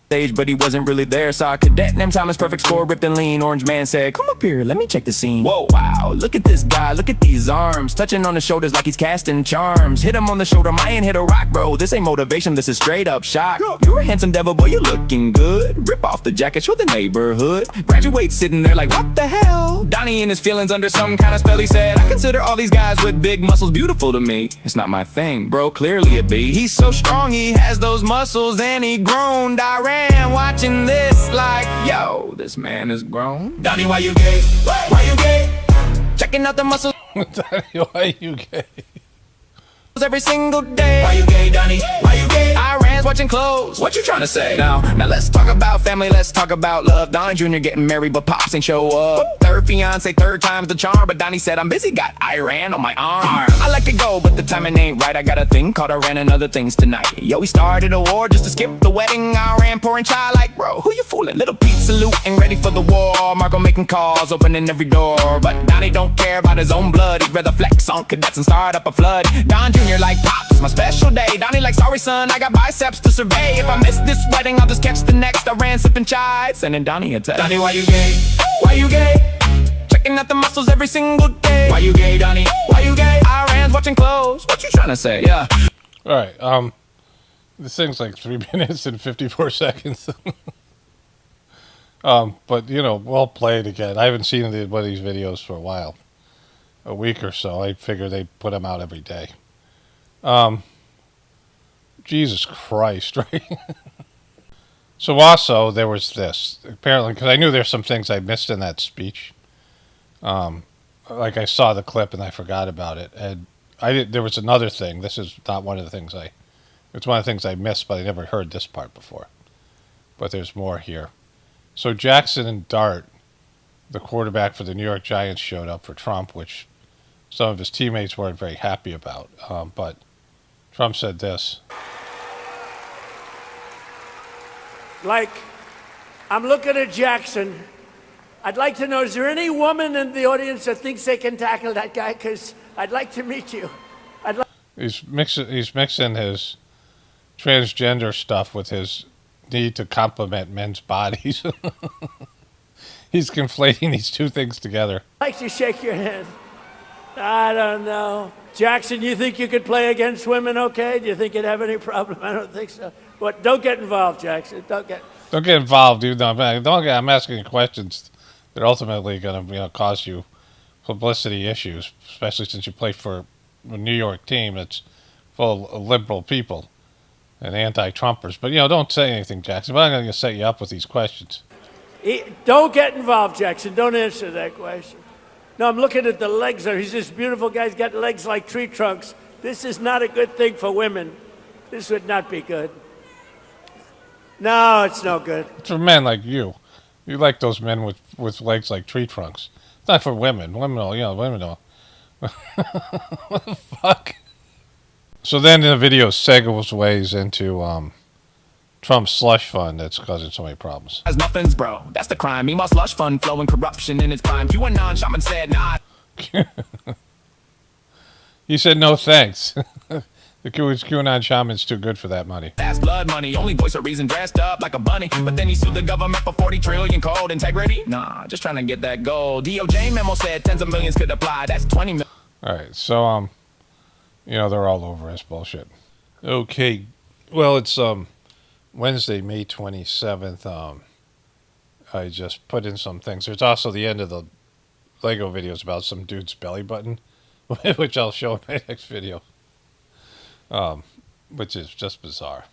stage, but he wasn't really there. Saw a cadet named Thomas, perfect score, ripped and lean. Orange man said, come up here, let me check the scene. Whoa, wow, look at this guy, look at these arms, touching on the shoulders like he's casting charms. Hit him on the shoulder, my ain't hit a rock, bro. This ain't motivation, this is straight up shock. You're a handsome devil, boy, you looking good. Rip off the jacket, show the neighborhood. Graduate sitting there like, what the hell? Donnie in his feelings under some kind of spell, he said, I consider all these guys with big muscles beautiful to me. It's not my thing, bro, clearly it be. He's so strong, he has those muscles, and he groaned. I ran watching this like, yo, this man is grown. Donnie, why you gay? Why you gay? Checking out the muscles. Donnie, why you gay? Every single day. Why you gay, Donnie? Why you gay? I ran watching clothes. What you trying to say? Now let's talk about family, let's talk about love. Donnie Jr. getting married, but Pops ain't show up. Third fiance, third time's the charm, but Donnie said, I'm busy, got Iran on my arm. I like to go, but the timing ain't right. I got a thing called Iran and other things tonight. Yo, we started a war just to skip the wedding. Iran pouring chai like, bro, who you fooling? Little Pete saluting, ready for the war. Marco making calls, opening every door. But Donnie don't care about his own blood. He'd rather flex on cadets and start up a flood. Don Jr. like, Pops, it's my special day. Donnie like, sorry son, I got biceps to survey. If I miss this wedding, I'll just catch the next. I ran sipping chai, sending Donnie a text. Donnie, why you gay? Why you gay? Checking out the muscles every single day. Why you gay, Donnie? Why you gay? I ran watching clothes. What you trying to say? Yeah. All right. This thing's like 3 minutes and 54 seconds. But you know, well played again. I haven't seen one of these videos for a while, a week or so. I figured they'd put them out every day. Jesus Christ, right? So also there was this, apparently, because I knew there's some things I missed in that speech. Like I saw the clip and I forgot about it, and there was another thing. This is not one of the things it's one of the things I missed, but I never heard this part before. But there's more here. So Jackson and Dart, the quarterback for the New York Giants, showed up for Trump, which some of his teammates weren't very happy about. But Trump said this. Like, I'm looking at Jackson. I'd like to know, is there any woman in the audience that thinks they can tackle that guy? Because I'd like to meet you. He's mixing his transgender stuff with his need to compliment men's bodies. He's conflating these two things together. I'd like to shake your hand. I don't know. Jackson, you think you could play against women okay? Do you think you'd have any problem? I don't think so. But don't get involved, Jackson. Don't get involved, dude. No, I'm asking you questions that are ultimately going to cause you publicity issues, especially since you play for a New York team that's full of liberal people and anti-Trumpers. But, don't say anything, Jackson. But I'm going to set you up with these questions. Don't get involved, Jackson. Don't answer that question. No, I'm looking at the legs. He's this beautiful guy. He's got legs like tree trunks. This is not a good thing for women. This would not be good. No, it's no good. It's for men like you. You like those men with legs like tree trunks. It's not for women. Women don't. Women don't. What the fuck? So then the video segues ways into Trump's slush fund that's causing so many problems. As muffins, bro. That's the crime. Meanwhile, slush fund flowing corruption in its prime. QAnon shaman said, nah. He said no thanks. The QAnon shaman's too good for that money. That's blood money. Only voice of reason dressed up like a bunny. But then he sued the government for 40 trillion cold integrity. Nah, just trying to get that gold. DOJ memo said tens of millions could apply. That's 20 million. All right, so they're all over his bullshit. Okay, well, it's Wednesday, May 27th. I just put in some things. There's also the end of the Lego videos about some dude's belly button, which I'll show in my next video. Which is just bizarre.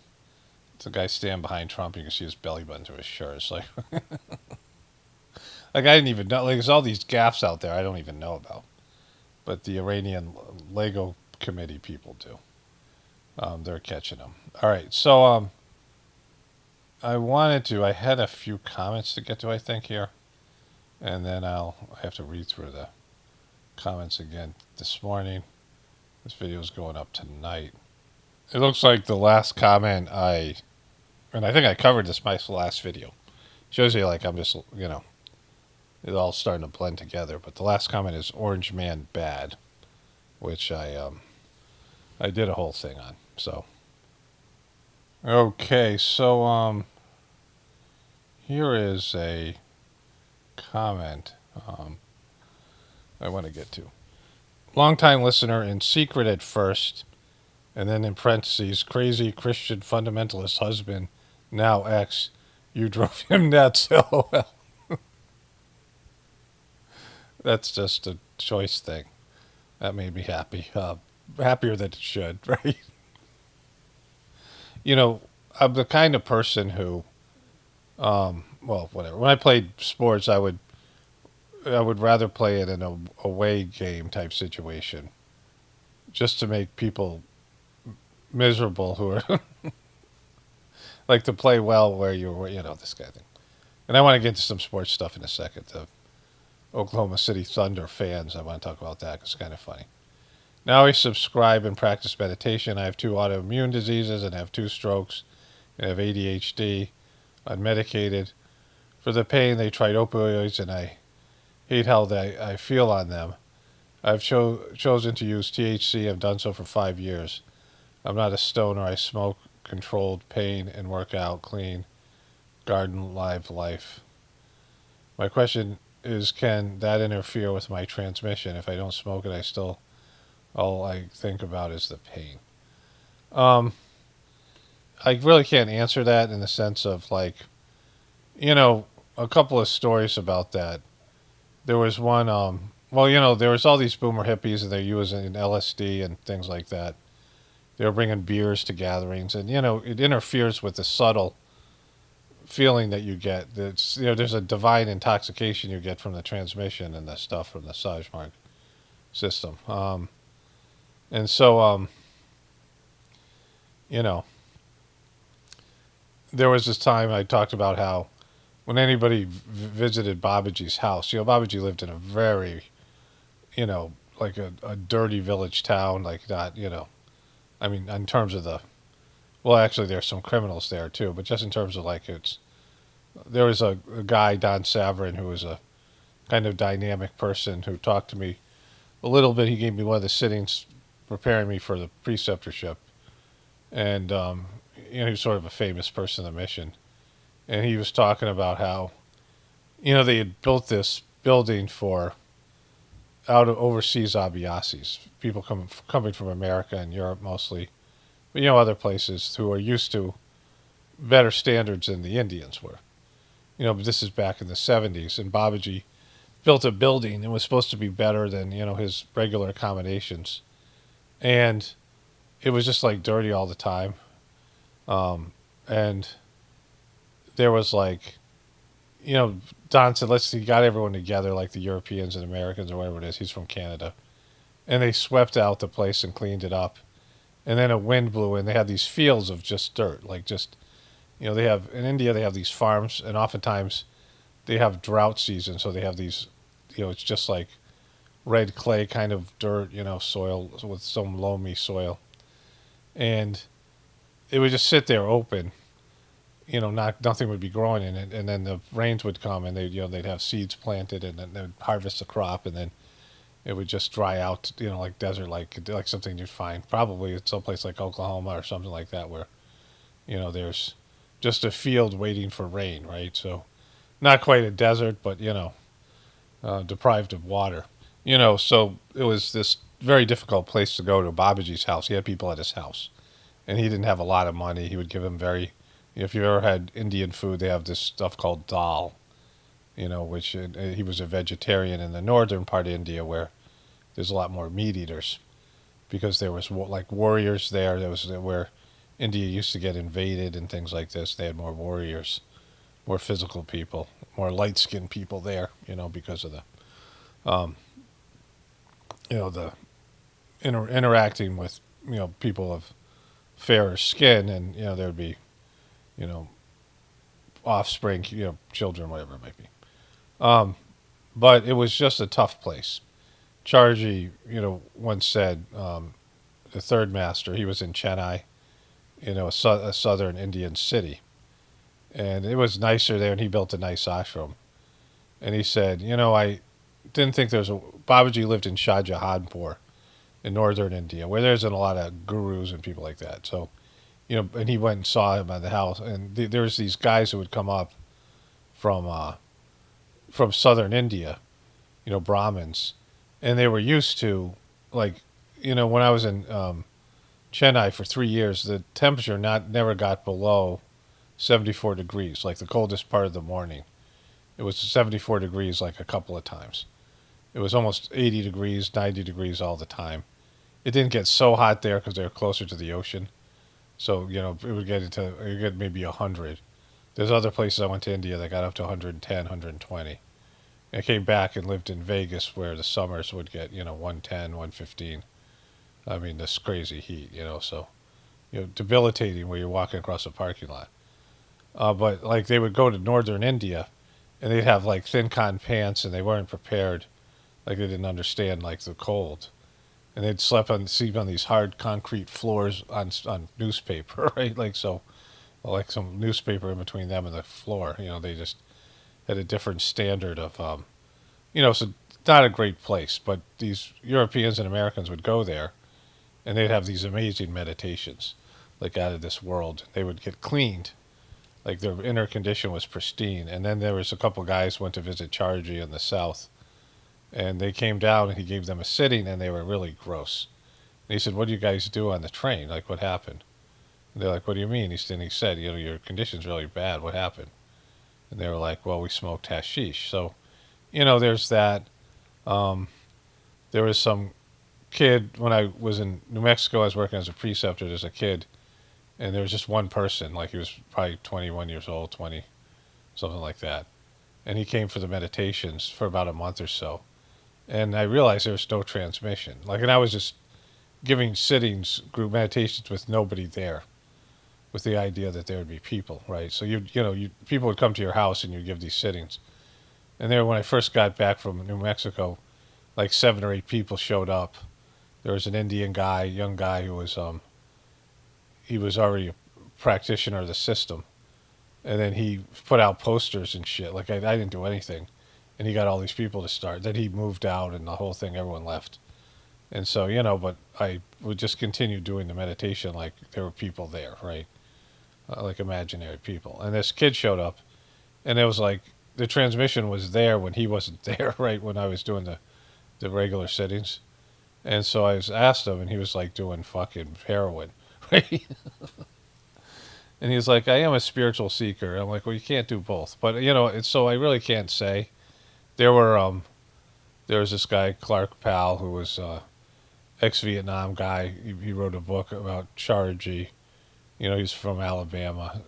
It's a guy standing behind Trump. You can see his belly button through his shirt. It's like, I didn't even know. Like, there's all these gaffes out there I don't even know about, but the Iranian Lego committee people do. They're catching them. All right, so I had a few comments to get to, I think, here, and then I have to read through the comments again this morning. This video is going up tonight. It looks like the last comment and I think I covered this in my last video. Shows you like I'm just, it's all starting to blend together. But the last comment is Orange Man Bad, which I did a whole thing on. So, okay, so here is a comment I want to get to. Longtime listener in secret at first, and then in parentheses, crazy Christian fundamentalist husband, now ex. You drove him nuts. LOL. That's just a choice thing. That made me happy. Happier than it should, right? You know, I'm the kind of person who, well, whatever. When I played sports, I would rather play it in a away game type situation, just to make people miserable who are like to play well where this kind of thing. And I want to get into some sports stuff in a second. The Oklahoma City Thunder fans, I want to talk about that because it's kind of funny. Now I subscribe and practice meditation. I have 2 autoimmune diseases and have 2 strokes. I have ADHD. I'm medicated. For the pain, they tried opioids, and I hate how I feel on them. I've chosen to use THC. I've done so for 5 years. I'm not a stoner. I smoke controlled pain and work out clean. Garden live life. My question is, can that interfere with my transmission? If I don't smoke it, all I think about is the pain. I really can't answer that in the sense of like, a couple of stories about that. There was one, there was all these boomer hippies and they're using LSD and things like that. They were bringing beers to gatherings, and it interferes with the subtle feeling that you get. That's there's a divine intoxication you get from the transmission and the stuff from the Sajmark system. And so there was this time I talked about how when anybody visited Babaji's house, Babaji lived in a very, like a dirty village town, like not, I mean, in terms of actually there's some criminals there too, but just in terms of like there was a guy, Don Saverin, who was a kind of dynamic person who talked to me a little bit. He gave me one of the sittings preparing me for the preceptorship. And, he was sort of a famous person in the mission. And he was talking about how, they had built this building for out of overseas Abhyasis, people coming from America and Europe mostly, but, other places who are used to better standards than the Indians were. But this is back in the 70s, and Babaji built a building and was supposed to be better than, his regular accommodations. And it was just like dirty all the time. And there was like, Don said, he got everyone together, like the Europeans and Americans or whatever it is. He's from Canada. And they swept out the place and cleaned it up. And then a wind blew in. They had these fields of just dirt, like just, they have, in India, they have these farms, and oftentimes they have drought season. So they have these, it's just like red clay kind of dirt, soil with some loamy soil. And it would just sit there open, nothing would be growing in it. And then the rains would come and they'd have seeds planted, and then they'd harvest the crop, and then it would just dry out, like desert, like something you'd find probably at someplace like Oklahoma or something like that, where, there's just a field waiting for rain, right? So not quite a desert, but, deprived of water, so it was this very difficult place to go to. Babaji's house. He had people at his house, and he didn't have a lot of money. He would give them if you ever had Indian food, they have this stuff called dal, which he was a vegetarian in the northern part of India where there's a lot more meat eaters because there was like warriors there. There was where India used to get invaded and things like this. They had more warriors, more physical people, more light-skinned people there, because of the, the interacting with, people of fairer skin, and, there would be, offspring, children, whatever it might be. But it was just a tough place. Charji, once said, the third master, he was in Chennai, a southern Indian city. And it was nicer there, and he built a nice ashram. And he said, I didn't think Babaji lived in Shahjahanpur in northern India, where there's a lot of gurus and people like that. So, and he went and saw him at the house, and there was these guys who would come up from southern India, Brahmins, and they were used to, like, when I was in Chennai for 3 years, the temperature never got below 74 degrees, like the coldest part of the morning. It was 74 degrees like a couple of times. It was almost 80 degrees, 90 degrees all the time. It didn't get so hot there because they were closer to the ocean. So, it would get maybe 100. There's other places I went to India that got up to 110, 120. I came back and lived in Vegas where the summers would get, 110, 115. I mean, this crazy heat, so, debilitating where you're walking across a parking lot. But, like, they would go to northern India, and they'd have, like, thin cotton pants, and they weren't prepared. Like, they didn't understand, like, the cold. And they'd sleep on these hard concrete floors on newspaper, right? Like, so, like some newspaper in between them and the floor. They just had a different standard of, so not a great place. But these Europeans and Americans would go there, and they'd have these amazing meditations, like out of this world. They would get cleaned, like their inner condition was pristine. And then there was a couple guys went to visit Charji in the south, and they came down and he gave them a sitting, and they were really gross. And he said, "What do you guys do on the train? Like, what happened?" And they're like, "What do you mean?" He said, "Your condition's really bad. What happened?" And they were like, "Well, we smoked hashish." So, there's that. There was some kid, when I was in New Mexico, I was working as a preceptor. There's a kid, and there was just one person, like he was probably 21 years old, 20, something like that. And he came for the meditations for about a month or so. And I realized there was no transmission. And I was just giving sittings, group meditations with nobody there, with the idea that there would be people, right? So people would come to your house and you'd give these sittings. And then when I first got back from New Mexico, like 7 or 8 people showed up. There was an Indian guy, young guy, who was he was already a practitioner of the system, and then he put out posters and shit. Like I didn't do anything, and he got all these people to start. Then he moved out, and the whole thing, everyone left. And so but I would just continue doing the meditation like there were people there, right? Like imaginary people. And this kid showed up, and it was like the transmission was there when he wasn't there, right? When I was doing the regular sittings. And so I asked him, and he was like doing fucking heroin, right? And he was like, "I am a spiritual seeker." I'm like, "Well, you can't do both." But so I really can't say. There was this guy Clark Powell, who was ex-Vietnam guy. He wrote a book about Charji. He's from Alabama.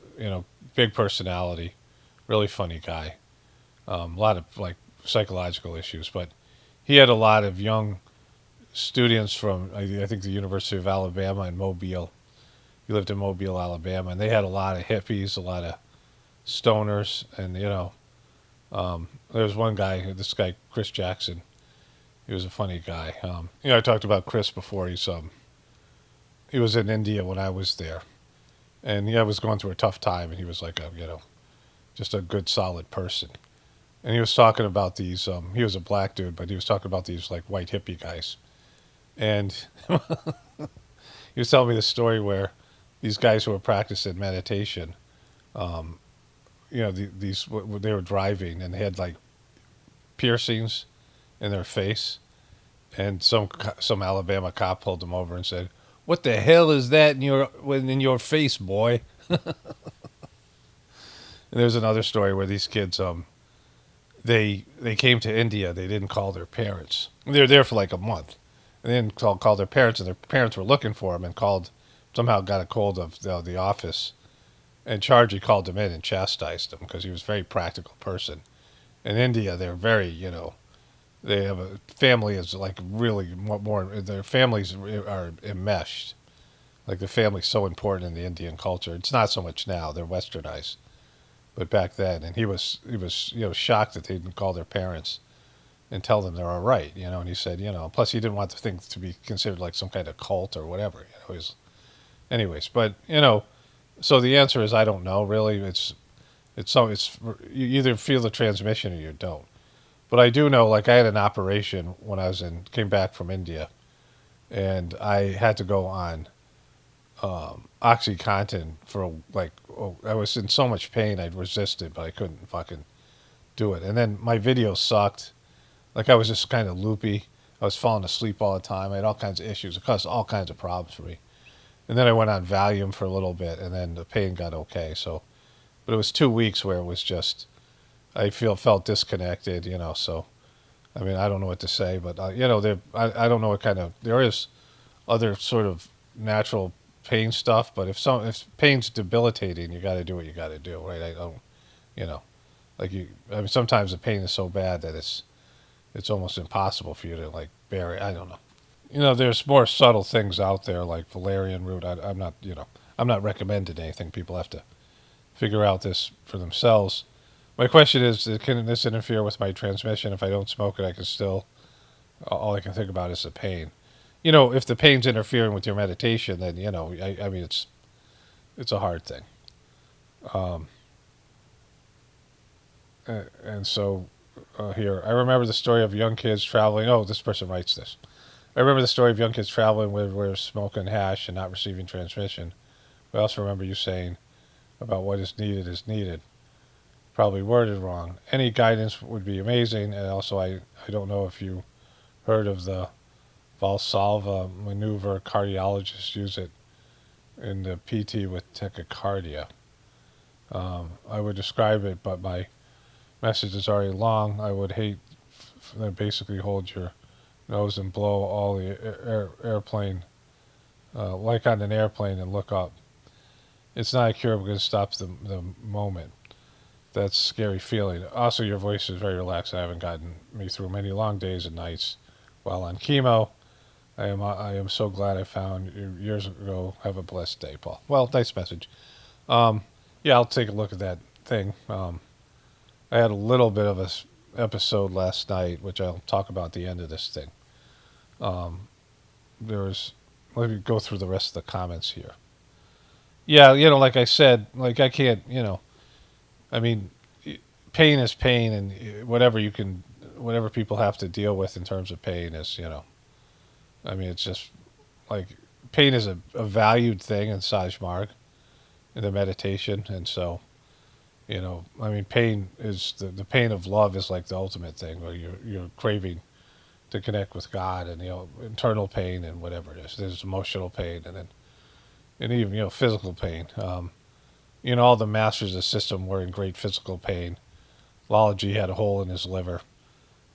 Big personality, really funny guy. A lot of like psychological issues, but he had a lot of young students from I think the University of Alabama in Mobile. He lived in Mobile, Alabama, and they had a lot of hippies, a lot of stoners, and there was one guy, this guy Chris Jackson. He was a funny guy. I talked about Chris before. He was in India when I was there, and I was going through a tough time, and he was like just a good, solid person. And he was talking about these. He was a black dude, but he was talking about these like white hippie guys. And he was telling me this story where these guys who were practicing meditation, they were driving and they had like piercings in their face, and some Alabama cop pulled them over and said, "What the hell is that in your face, boy?" And there's another story where these kids, they came to India. They didn't call their parents. They were there for like a month. And they didn't call their parents, and their parents were looking for them and somehow got a hold of the office. And Charji called them in and chastised them because he was a very practical person. In India, they're very, they have a family is like really more, their families are enmeshed. Like the family's so important in the Indian culture. It's not so much now, they're westernized. But back then, and he was shocked that they didn't call their parents and tell them they're all right, and he said, plus he didn't want the thing to be considered like some kind of cult or whatever, anyways, but, so the answer is, I don't know, really. You either feel the transmission or you don't. But I do know, like I had an operation when I came back from India, and I had to go on OxyContin for I was in so much pain, I'd resisted, but I couldn't fucking do it. And then my video sucked. Like, I was just kind of loopy. I was falling asleep all the time. I had all kinds of issues. It caused all kinds of problems for me. And then I went on Valium for a little bit, and then the pain got okay. So, but it was 2 weeks where it was just, I felt disconnected, so, I mean, I don't know what to say, but, I don't know what kind of, there is other sort of natural pain stuff, but if pain's debilitating, you got to do what you got to do, right? I don't, I mean, sometimes the pain is so bad that it's almost impossible for you to, like, bear it. I don't know. There's more subtle things out there, like valerian root. I'm not recommending anything. People have to figure out this for themselves. My question is, can this interfere with my transmission? If I don't smoke it, I can still, all I can think about is the pain. If the pain's interfering with your meditation, then, I mean, it's a hard thing. And so here, I remember the story of young kids traveling. Oh, this person writes this. I remember the story of young kids traveling where smoking hash and not receiving transmission. But I also remember you saying about what is needed. Probably worded wrong. Any guidance would be amazing. And also, I don't know if you heard of the Valsalva maneuver. Cardiologists use it in the PT with tachycardia. I would describe it, but my message is already long. I would hate to basically hold your nose and blow all the airplane, like on an airplane, and look up. It's not a cure because it stops the moment. That's a scary feeling. Also, your voice is very relaxed. I haven't gotten me through many long days and nights while on chemo. I am so glad I found you years ago. Have a blessed day, Paul. Well, nice message. Yeah, I'll take a look at that thing. I had a little bit of a episode last night, which I'll talk about at the end of this thing. Let me go through the rest of the comments here. Yeah, like I said, like I can't, I mean, pain is pain, and whatever people have to deal with in terms of pain is, I mean, it's just like pain is a valued thing in Sajmarg, in the meditation, and so, I mean, pain is the pain of love is like the ultimate thing, where you're craving to connect with God, and internal pain and whatever it is. There's emotional pain, and even physical pain. All the masters of the system were in great physical pain. Lalaji had a hole in his liver.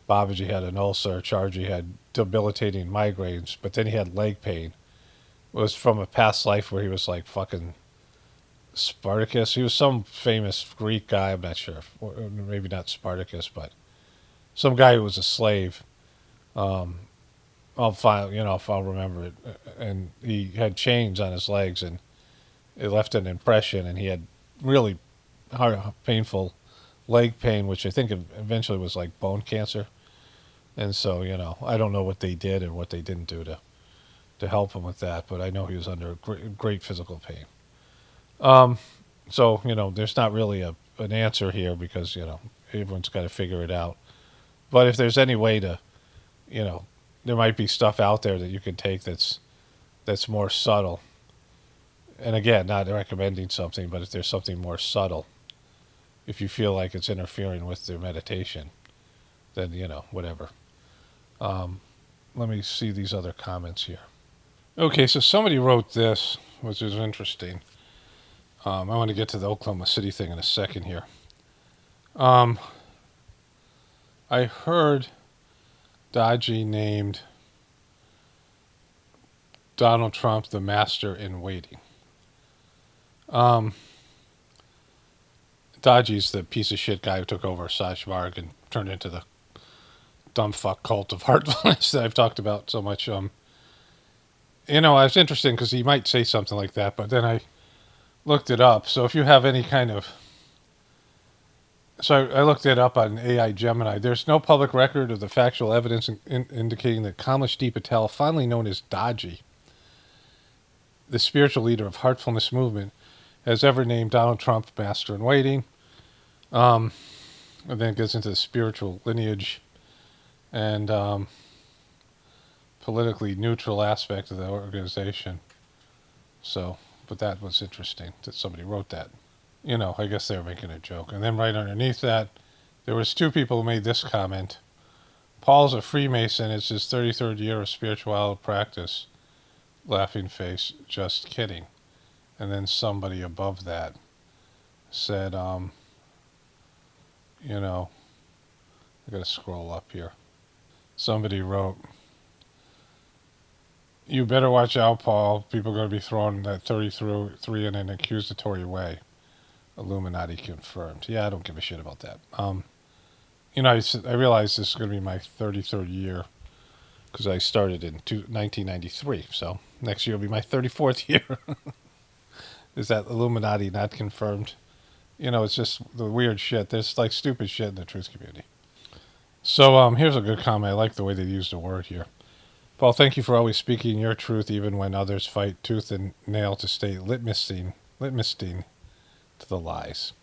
Babaji had an ulcer. Charji had debilitating migraines, but then he had leg pain. It was from a past life where he was like fucking Spartacus. He was some famous Greek guy. I'm not sure. Or maybe not Spartacus, but some guy who was a slave. I'll remember it. And he had chains on his legs, and it left an impression, and he had really hard, painful leg pain, which I think eventually was like bone cancer. And so, I don't know what they did or what they didn't do to help him with that, but I know he was under great physical pain. So, there's not really an answer here because, everyone's got to figure it out. But if there's any way to, there might be stuff out there that you can take that's more subtle. And again, not recommending something, but if there's something more subtle, if you feel like it's interfering with their meditation, then, whatever. Let me see these other comments here. Okay, so somebody wrote this, which is interesting. I want to get to the Oklahoma City thing in a second here. I heard Dodgy named Donald Trump the master in waiting. Dodgy's the piece of shit guy who took over Sajmarg and turned into the dumb fuck cult of heartfulness that I've talked about so much. It's interesting because he might say something like that, but then I looked it up. So if you have any kind of... So I looked it up on AI Gemini. There's no public record of the factual evidence indicating that Kamlashti Patel, fondly known as Dodgy, the spiritual leader of Heartfulness movement, has ever named Donald Trump master in waiting. And then it gets into the spiritual lineage and politically neutral aspect of the organization. So, but that was interesting that somebody wrote that. I guess they were making a joke. And then right underneath that, There was two people who made this comment. Paul's a Freemason. It's his 33rd year of spiritual practice. Laughing face. Just kidding. And then somebody above that said, you know, I gotta scroll up here. Somebody wrote, you better watch out, Paul. People are going to be throwing that 33 in an accusatory way. Illuminati confirmed. Yeah, I don't give a shit about that. You know, I realized this is going to be my 33rd year because I started in 1993. So next year will be my 34th year. Is that Illuminati not confirmed? You know, it's just the weird shit. There's like stupid shit in the truth community. So here's a good comment. I like the way they used the word here. Paul, thank you for always speaking your truth even when others fight tooth and nail to stay litmusstein to the lies.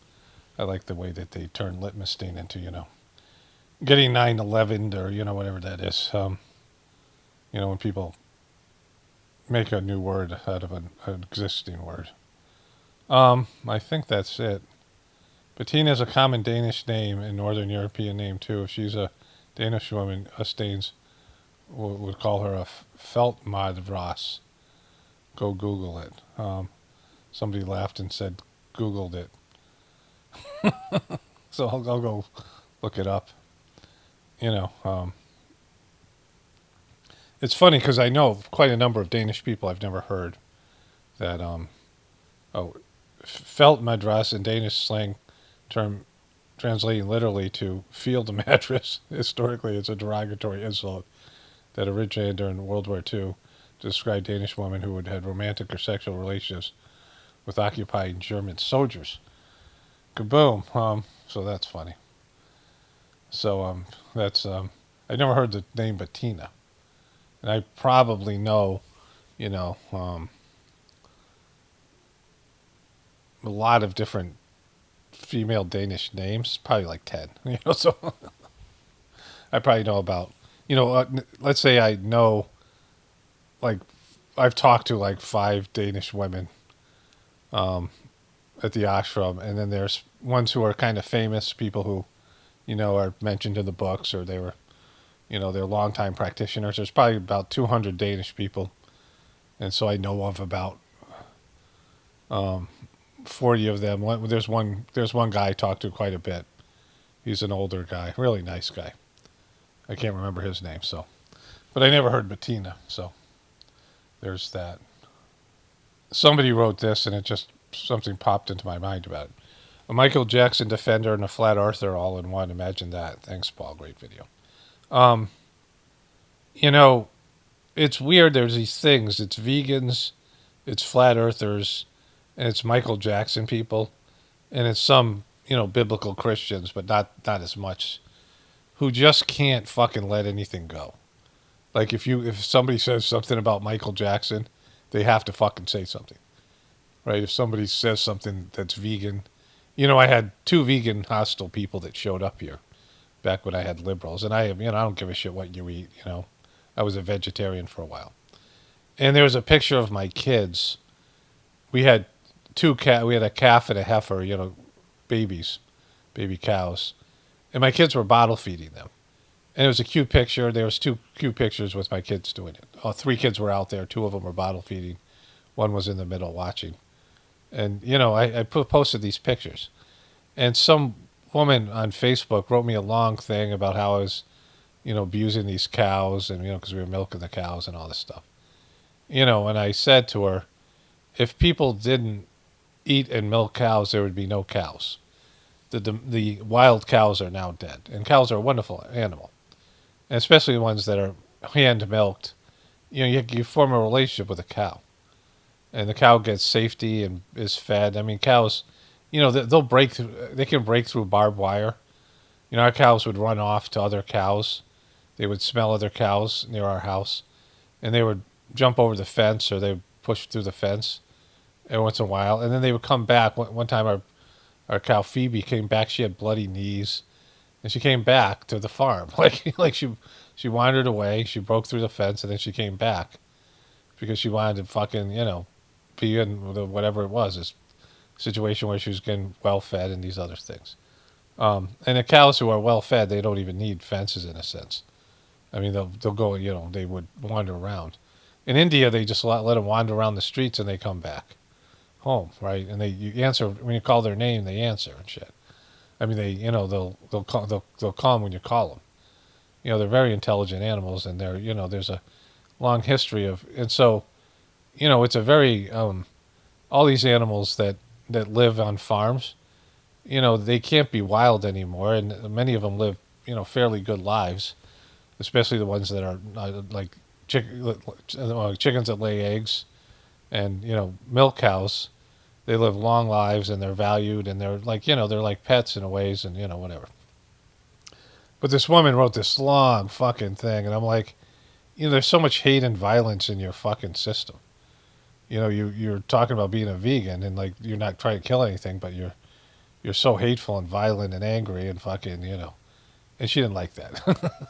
I like the way that they turn litmusstein into, you know, getting 9/11 or, you know, whatever that is. You know, when people make a new word out of an existing word. I think that's it. Bettina is a common Danish name and Northern European name too. If she's a Danish woman, us Danes would call her a Feldmadras. Go Google it. Somebody laughed and said, Googled it. So I'll go look it up. You know, it's funny because I know quite a number of Danish people I've never heard that, Feldmadras in Danish slang term translating literally to field mattress. Historically, it's a derogatory insult that originated during World War II to describe Danish women who had had romantic or sexual relations with occupying German soldiers. Kaboom. So that's funny. So that's I never heard the name Bettina, and I probably know, you know, a lot of different female Danish names, probably like 10. You know, so I probably know about, you know, let's say I know, like, I've talked to like 5 Danish women at the ashram, and then there's ones who are kind of famous, people who, you know, are mentioned in the books, or they were, you know, they're longtime practitioners. There's probably about 200 Danish people, and so I know of about 40 of them. There's one guy I talked to quite a bit. He's an older guy, really nice guy. I can't remember his name, so, but I never heard Bettina, so there's that. Somebody wrote this, and it just something popped into my mind about it. A Michael Jackson defender and a flat earther all in one. Imagine that. Thanks, Paul. Great video. You know, it's weird. There's these things. It's vegans, it's flat earthers, and it's Michael Jackson people, and it's some, you know, biblical Christians, but not as much, who just can't fucking let anything go. Like if somebody says something about Michael Jackson, they have to fucking say something, right? If somebody says something that's vegan, you know, I had 2 vegan hostile people that showed up here back when I had liberals, and I don't give a shit what you eat, you know. I was a vegetarian for a while. And there was a picture of my kids. We had we had a calf and a heifer, you know, baby cows. And my kids were bottle feeding them. And it was a cute picture. There was 2 cute pictures with my kids doing it. 3 kids were out there. 2 of them were bottle feeding. 1 was in the middle watching. And, you know, I posted these pictures. And some woman on Facebook wrote me a long thing about how I was, you know, abusing these cows and, you know, because we were milking the cows and all this stuff. You know, and I said to her, if people didn't eat and milk cows, there would be no cows. The wild cows are now dead. And cows are a wonderful animal. And especially the ones that are hand milked. You know, you form a relationship with a cow. And the cow gets safety and is fed. I mean, cows, you know, they can break through barbed wire. You know, our cows would run off to other cows. They would smell other cows near our house. And they would jump over the fence, or they would push through the fence every once in a while. And then they would come back. One time our cow Phoebe came back. She had bloody knees. And she came back to the farm. Like she wandered away. She broke through the fence, and then she came back because she wanted to fucking, you know, be in whatever it was, this situation where she was getting well fed and these other things. And the cows who are well fed, they don't even need fences in a sense. I mean, they'll go, they would wander around. In India, they just let them wander around the streets and they come back home, right? And you answer when you call their name, they answer and shit. I mean, they'll come when you call them. They're very intelligent animals, and there's a long history and so, it's a very all these animals that live on farms, they can't be wild anymore, and many of them live, fairly good lives, especially the ones that are like chickens that lay eggs, and milk cows. They live long lives, and they're valued, and they're like they're like pets in a ways, and whatever. But this woman wrote this long fucking thing, and I'm like, there's so much hate and violence in your fucking system. You're talking about being a vegan, and like you're not trying to kill anything, but you're so hateful and violent and angry and fucking, and she didn't like that.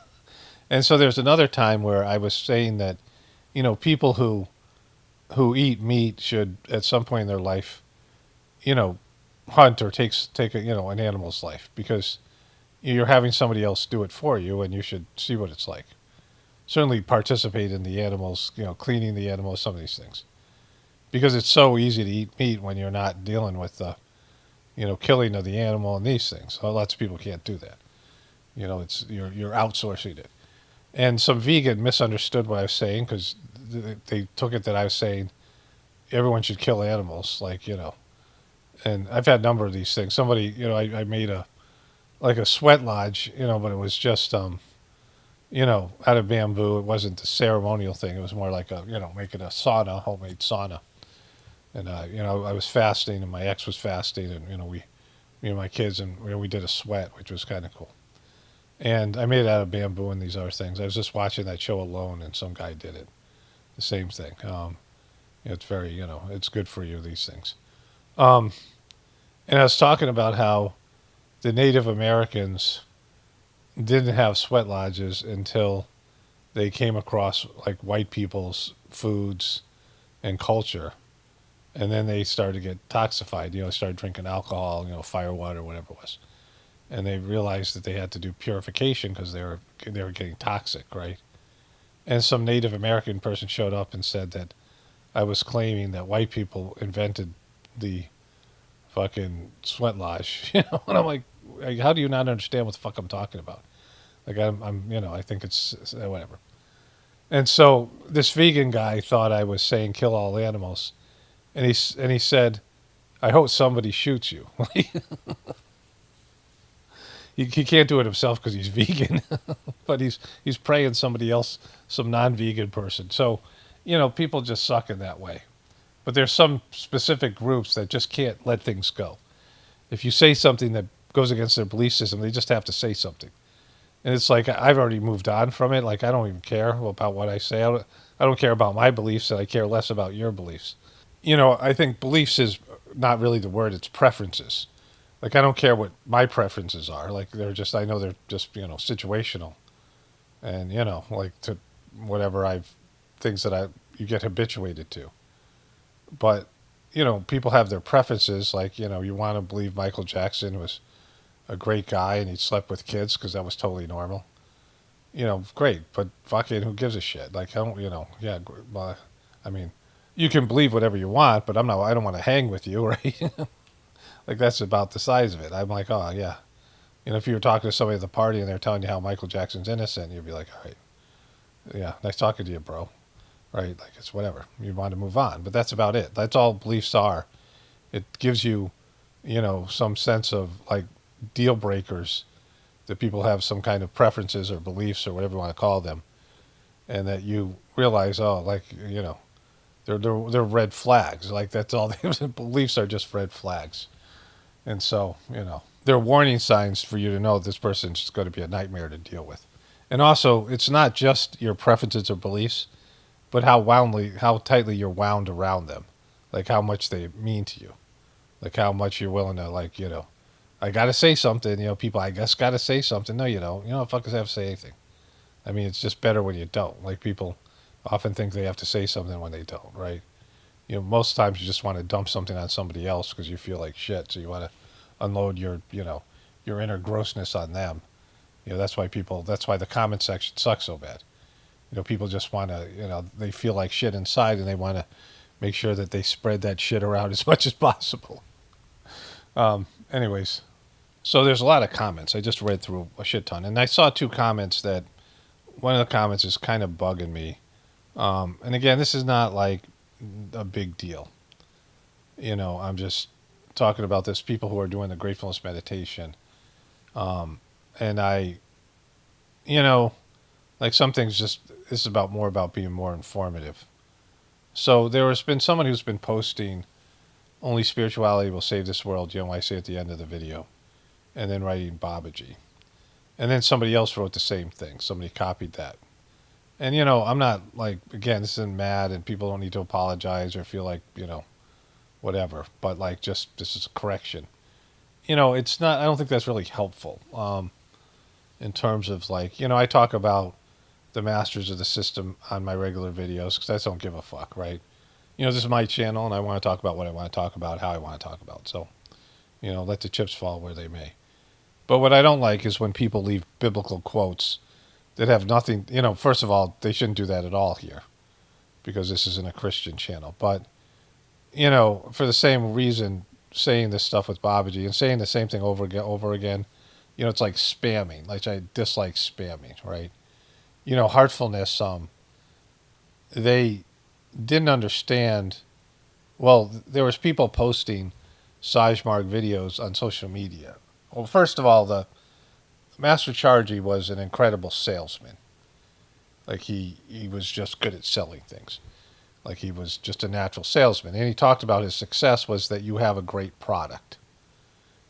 And so there's another time where I was saying that, people who eat meat should at some point in their life, hunt or take an animal's life, because you're having somebody else do it for you, and you should see what it's like. Certainly participate in the animals, cleaning the animals, some of these things, because it's so easy to eat meat when you're not dealing with the, killing of the animal and these things. Well, lots of people can't do that. It's you're outsourcing it. And some vegan misunderstood what I was saying, because they took it that I was saying everyone should kill animals, And I've had a number of these things. Somebody, I made a sweat lodge, but it was just, out of bamboo. It wasn't the ceremonial thing. It was more like making a sauna, homemade sauna. And, I was fasting, and my ex was fasting, and, me and my kids, and we did a sweat, which was kind of cool. And I made it out of bamboo and these other things. I was just watching that show Alone, and some guy did it. The same thing. It's very, it's good for you, these things. And I was talking about how the Native Americans didn't have sweat lodges until they came across like white people's foods and culture. And then they started to get toxified, started drinking alcohol, firewater, whatever it was. And they realized that they had to do purification because they were getting toxic, right? And some Native American person showed up and said that I was claiming that white people invented the fucking sweat lodge, and I'm like, how do you not understand what the fuck I'm talking about? Like I'm I think it's whatever. And so this vegan guy thought I was saying kill all animals, and he said, I hope somebody shoots you. He can't do it himself because he's vegan, but he's praying somebody else, some non-vegan person. So, people just suck in that way. But there's some specific groups that just can't let things go. If you say something that goes against their belief system, they just have to say something. And it's like I've already moved on from it. Like I don't even care about what I say. I don't care about my beliefs, and I care less about your beliefs. I think beliefs is not really the word. It's preferences. Like, I don't care what my preferences are. Like, I know they're just, situational. And, like to whatever things that you get habituated to. But, people have their preferences. Like, you want to believe Michael Jackson was a great guy and he slept with kids because that was totally normal. Great. But fucking who gives a shit? Like, I don't, yeah. Well, I mean, you can believe whatever you want, but I don't want to hang with you, right? Like, that's about the size of it. I'm like, oh, yeah. If you were talking to somebody at the party and they're telling you how Michael Jackson's innocent, you'd be like, all right, yeah, nice talking to you, bro. Right? Like, it's whatever. You want to move on. But that's about it. That's all beliefs are. It gives you, some sense of, like, deal breakers that people have some kind of preferences or beliefs or whatever you want to call them. And that you realize, oh, like, they're red flags. Like, that's all. Beliefs are just red flags. And so, they're warning signs for you to know this person's going to be a nightmare to deal with. And also, it's not just your preferences or beliefs, but how tightly you're wound around them. Like how much they mean to you. Like how much you're willing to, like, I got to say something. People, I guess, got to say something. No, you don't. You don't fuckers have to say anything. I mean, it's just better when you don't. Like, people often think they have to say something when they don't, right? Most times you just want to dump something on somebody else because you feel like shit. So you want to unload your your inner grossness on them. That's why the comment section sucks so bad. People just want to, they feel like shit inside and they want to make sure that they spread that shit around as much as possible. Anyways, so there's a lot of comments. I just read through a shit ton. And I saw 2 comments that one of the comments is kind of bugging me. And again, this is not like a big deal. I'm just talking about this, people who are doing the gratefulness meditation. And I, like some things this is more about being more informative. So there has been someone who's been posting, only spirituality will save this world, I say at the end of the video, and then writing Babaji. And then somebody else wrote the same thing. Somebody copied that. And, I'm not like, again, this isn't mad and people don't need to apologize or feel like, whatever. But like, just, this is a correction. It's not, I don't think that's really helpful. In terms of like, I talk about the masters of the system on my regular videos because I don't give a fuck, right? This is my channel and I want to talk about what I want to talk about, how I want to talk about. So, let the chips fall where they may. But what I don't like is when people leave biblical quotes that have nothing, first of all, they shouldn't do that at all here because this isn't a Christian channel. But, for the same reason, saying this stuff with Babaji and saying the same thing over again, it's like spamming. Like I dislike spamming, right? Heartfulness, they didn't understand. Well, there was people posting Sajmark videos on social media. Well, first of all, the Master Charji was an incredible salesman. Like he was just good at selling things. Like he was just a natural salesman. And he talked about his success was that you have a great product.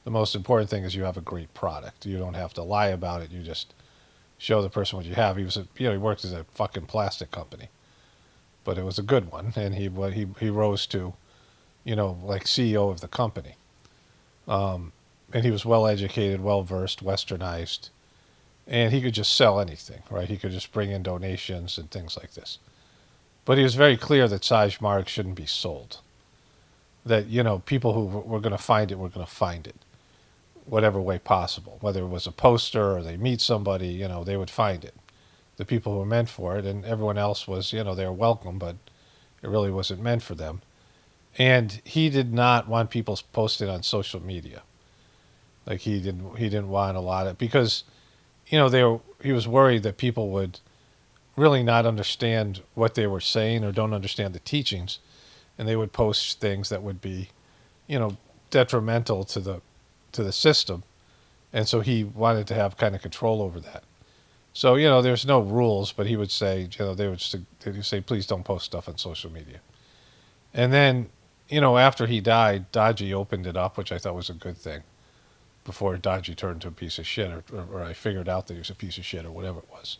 The most important thing is you have a great product. You don't have to lie about it. You just show the person what you have. He worked at a fucking plastic company, but it was a good one. And he rose to, like CEO of the company. And he was well educated, well versed, westernized, and he could just sell anything, right? He could just bring in donations and things like this. But he was very clear that Sajmark shouldn't be sold. That, people who were going to find it were going to find it, whatever way possible. Whether it was a poster or they meet somebody, they would find it. The people who were meant for it, and everyone else was, they were welcome, but it really wasn't meant for them. And he did not want people posting on social media. Like he didn't want a lot of, because, he was worried that people would really not understand what they were saying or don't understand the teachings, and they would post things that would be, detrimental to the system, and so he wanted to have kind of control over that. So there's no rules, but he would say, they would say, please don't post stuff on social media. And then, after he died, Daji opened it up, which I thought was a good thing. Before Daji turned into a piece of shit, or I figured out that he was a piece of shit, or whatever it was.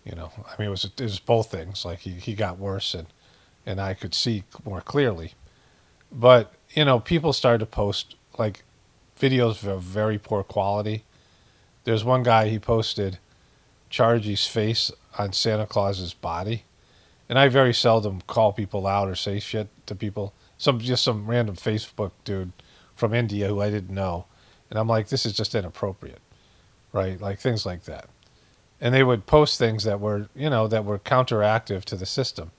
It was both things. Like he got worse, and I could see more clearly. But people started to post like videos of very poor quality. There's one guy, he posted Chargie's face on Santa Claus's body, and I very seldom call people out or say shit to people. Some random Facebook dude from India who I didn't know. And I'm like, this is just inappropriate, right? Like things like that. And they would post things that were, that were counteractive to the system.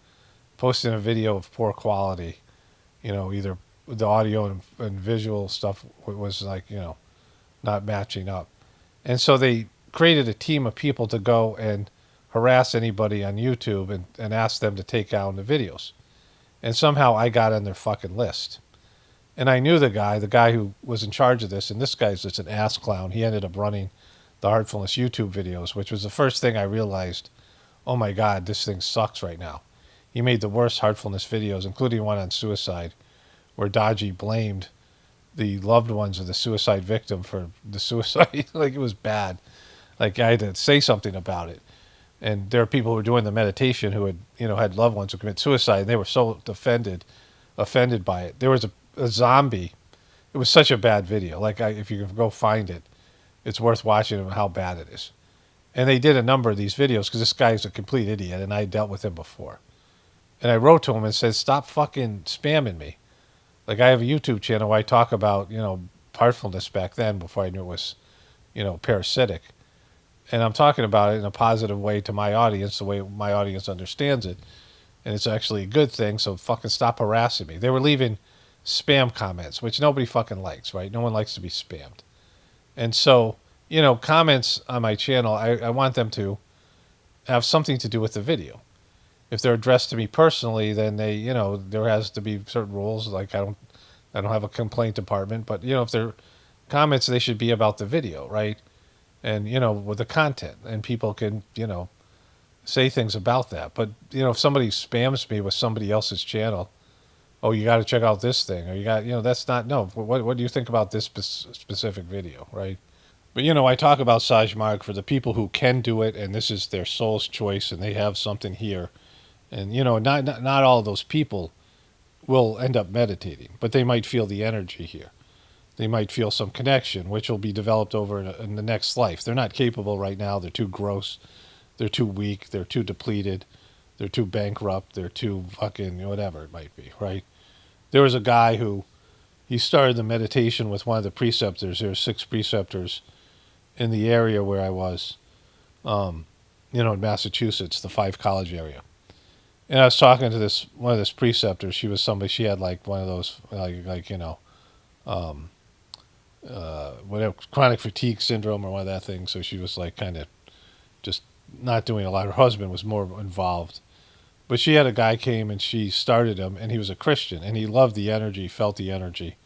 Posting a video of poor quality, either the audio and visual stuff was like, not matching up. And so they created a team of people to go and harass anybody on YouTube and ask them to take down the videos. And somehow I got on their fucking list. And I knew the guy who was in charge of this, and this guy's just an ass clown. He ended up running the Heartfulness YouTube videos, which was the first thing I realized, oh my God, this thing sucks right now. He made the worst Heartfulness videos, including one on suicide, where Daji blamed the loved ones of the suicide victim for the suicide. Like it was bad. Like I had to say something about it. And there are people who were doing the meditation who had, had loved ones who commit suicide, and they were so offended by it. There was a zombie. It was such a bad video. Like if you can go find it, it's worth watching how bad it is. And they did a number of these videos because this guy is a complete idiot, and I dealt with him before. And I wrote to him and said, stop fucking spamming me. Like I have a YouTube channel where I talk about, Heartfulness back then before I knew it was parasitic. And I'm talking about it in a positive way to my audience, the way my audience understands it. And it's actually a good thing, so fucking stop harassing me. They were leaving spam comments, which nobody fucking likes, right? No one likes to be spammed. And so, comments on my channel, I want them to have something to do with the video. If they're addressed to me personally, then they, there has to be certain rules. Like I don't have a complaint department, but if they're comments, they should be about the video, right? And with the content, and people can say things about that. But if somebody spams me with somebody else's channel, oh, you got to check out this thing, or you got that's not no. What do you think about this specific video, right? But I talk about Sajmarg for the people who can do it, and this is their soul's choice, and they have something here. And not all of those people will end up meditating, but they might feel the energy here. They might feel some connection, which will be developed over in the next life. They're not capable right now. They're too gross. They're too weak. They're too depleted. They're too bankrupt. They're too fucking whatever it might be, right? There was a guy who, he started the meditation with one of the preceptors. There were 6 preceptors in the area where I was, in Massachusetts, the 5 college area. And I was talking to one of this preceptors. She was somebody, she had like one of those, whatever, chronic fatigue syndrome or one of that thing. So she was like kind of just not doing a lot. Her husband was more involved. But she had a guy came and she started him, and he was a Christian, and he loved the energy, felt the energy.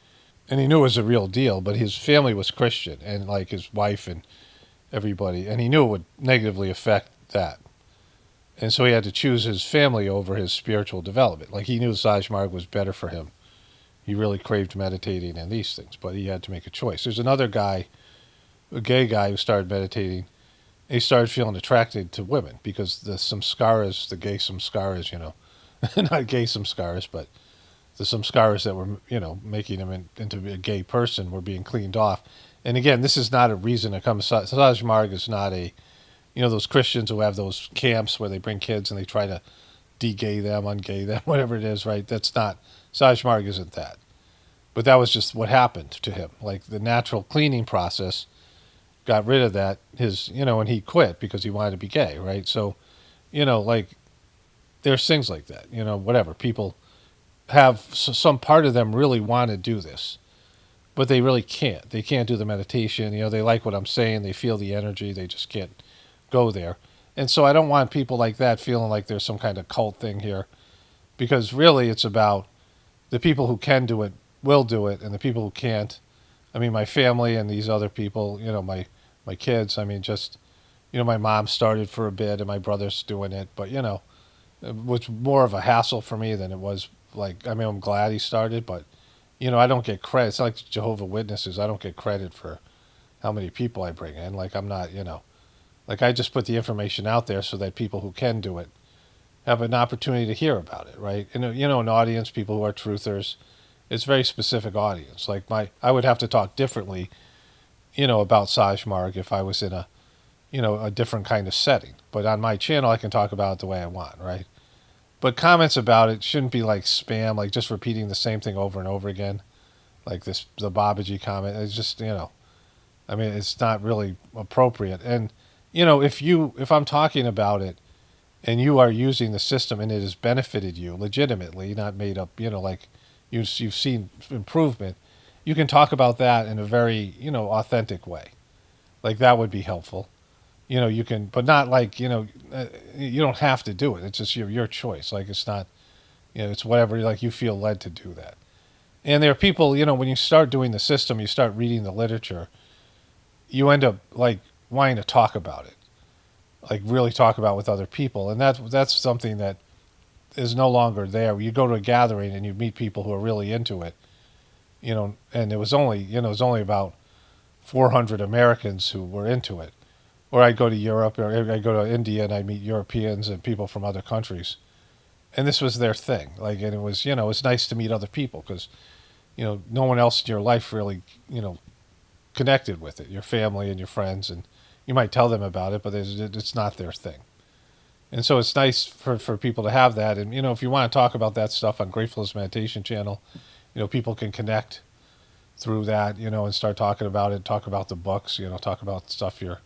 And he knew it was a real deal, but his family was Christian, and like his wife and everybody, and he knew it would negatively affect that. And so he had to choose his family over his spiritual development. Like he knew Sajmarg was better for him. He really craved meditating and these things, but he had to make a choice. There's another guy, a gay guy, who started meditating. He started feeling attracted to women because the samskaras, the gay samskaras, not gay samskaras, but the samskaras that were, making him into a gay person were being cleaned off. And again, this is not a reason to come. Sajmarg is not a, those Christians who have those camps where they bring kids and they try to de-gay them, ungay them, whatever it is, right? That's not, Sajmarg isn't that. But that was just what happened to him. Like the natural cleaning process got rid of that, and he quit because he wanted to be gay, right? So, like, there's things like that, whatever. People have, some part of them really want to do this, but they really can't. They can't do the meditation, they like what I'm saying, they feel the energy, they just can't go there. And so I don't want people like that feeling like there's some kind of cult thing here, because really it's about the people who can do it will do it, and the people who can't, I mean, my family and these other people, my kids, I mean, just, my mom started for a bit and my brother's doing it, but, it was more of a hassle for me than it was like, I mean, I'm glad he started, but, I don't get credit. It's like Jehovah's Witnesses. I don't get credit for how many people I bring in. Like, I'm not, like I just put the information out there so that people who can do it have an opportunity to hear about it, right? And, an audience, people who are truthers, it's a very specific audience. Like I would have to talk differently, about Sajmarg if I was in a, a different kind of setting. But on my channel, I can talk about it the way I want, right? But comments about it shouldn't be like spam, like just repeating the same thing over and over again. Like the Babaji comment. It's just, I mean, it's not really appropriate. And, if I'm talking about it and you are using the system and it has benefited you legitimately, not made up, like you've seen improvement, you can talk about that in a very, authentic way. Like that would be helpful. You can, but not like, you don't have to do it. It's just your choice. Like it's not, it's whatever, like you feel led to do that. And there are people, when you start doing the system, you start reading the literature, you end up like wanting to talk about it, like really talk about it with other people. And that's something that is no longer there. You go to a gathering and you meet people who are really into it, and it was only about 400 Americans who were into it. Or I'd go to Europe, or I'd go to India and I'd meet Europeans and people from other countries. And this was their thing. Like, and it was, it's nice to meet other people because, no one else in your life really, connected with it, your family and your friends. And you might tell them about it, but it's not their thing. And so it's nice for people to have that. And, if you want to talk about that stuff on Gratefullness Meditation channel, people can connect through that, and start talking about it, talk about the books, talk about stuff you're,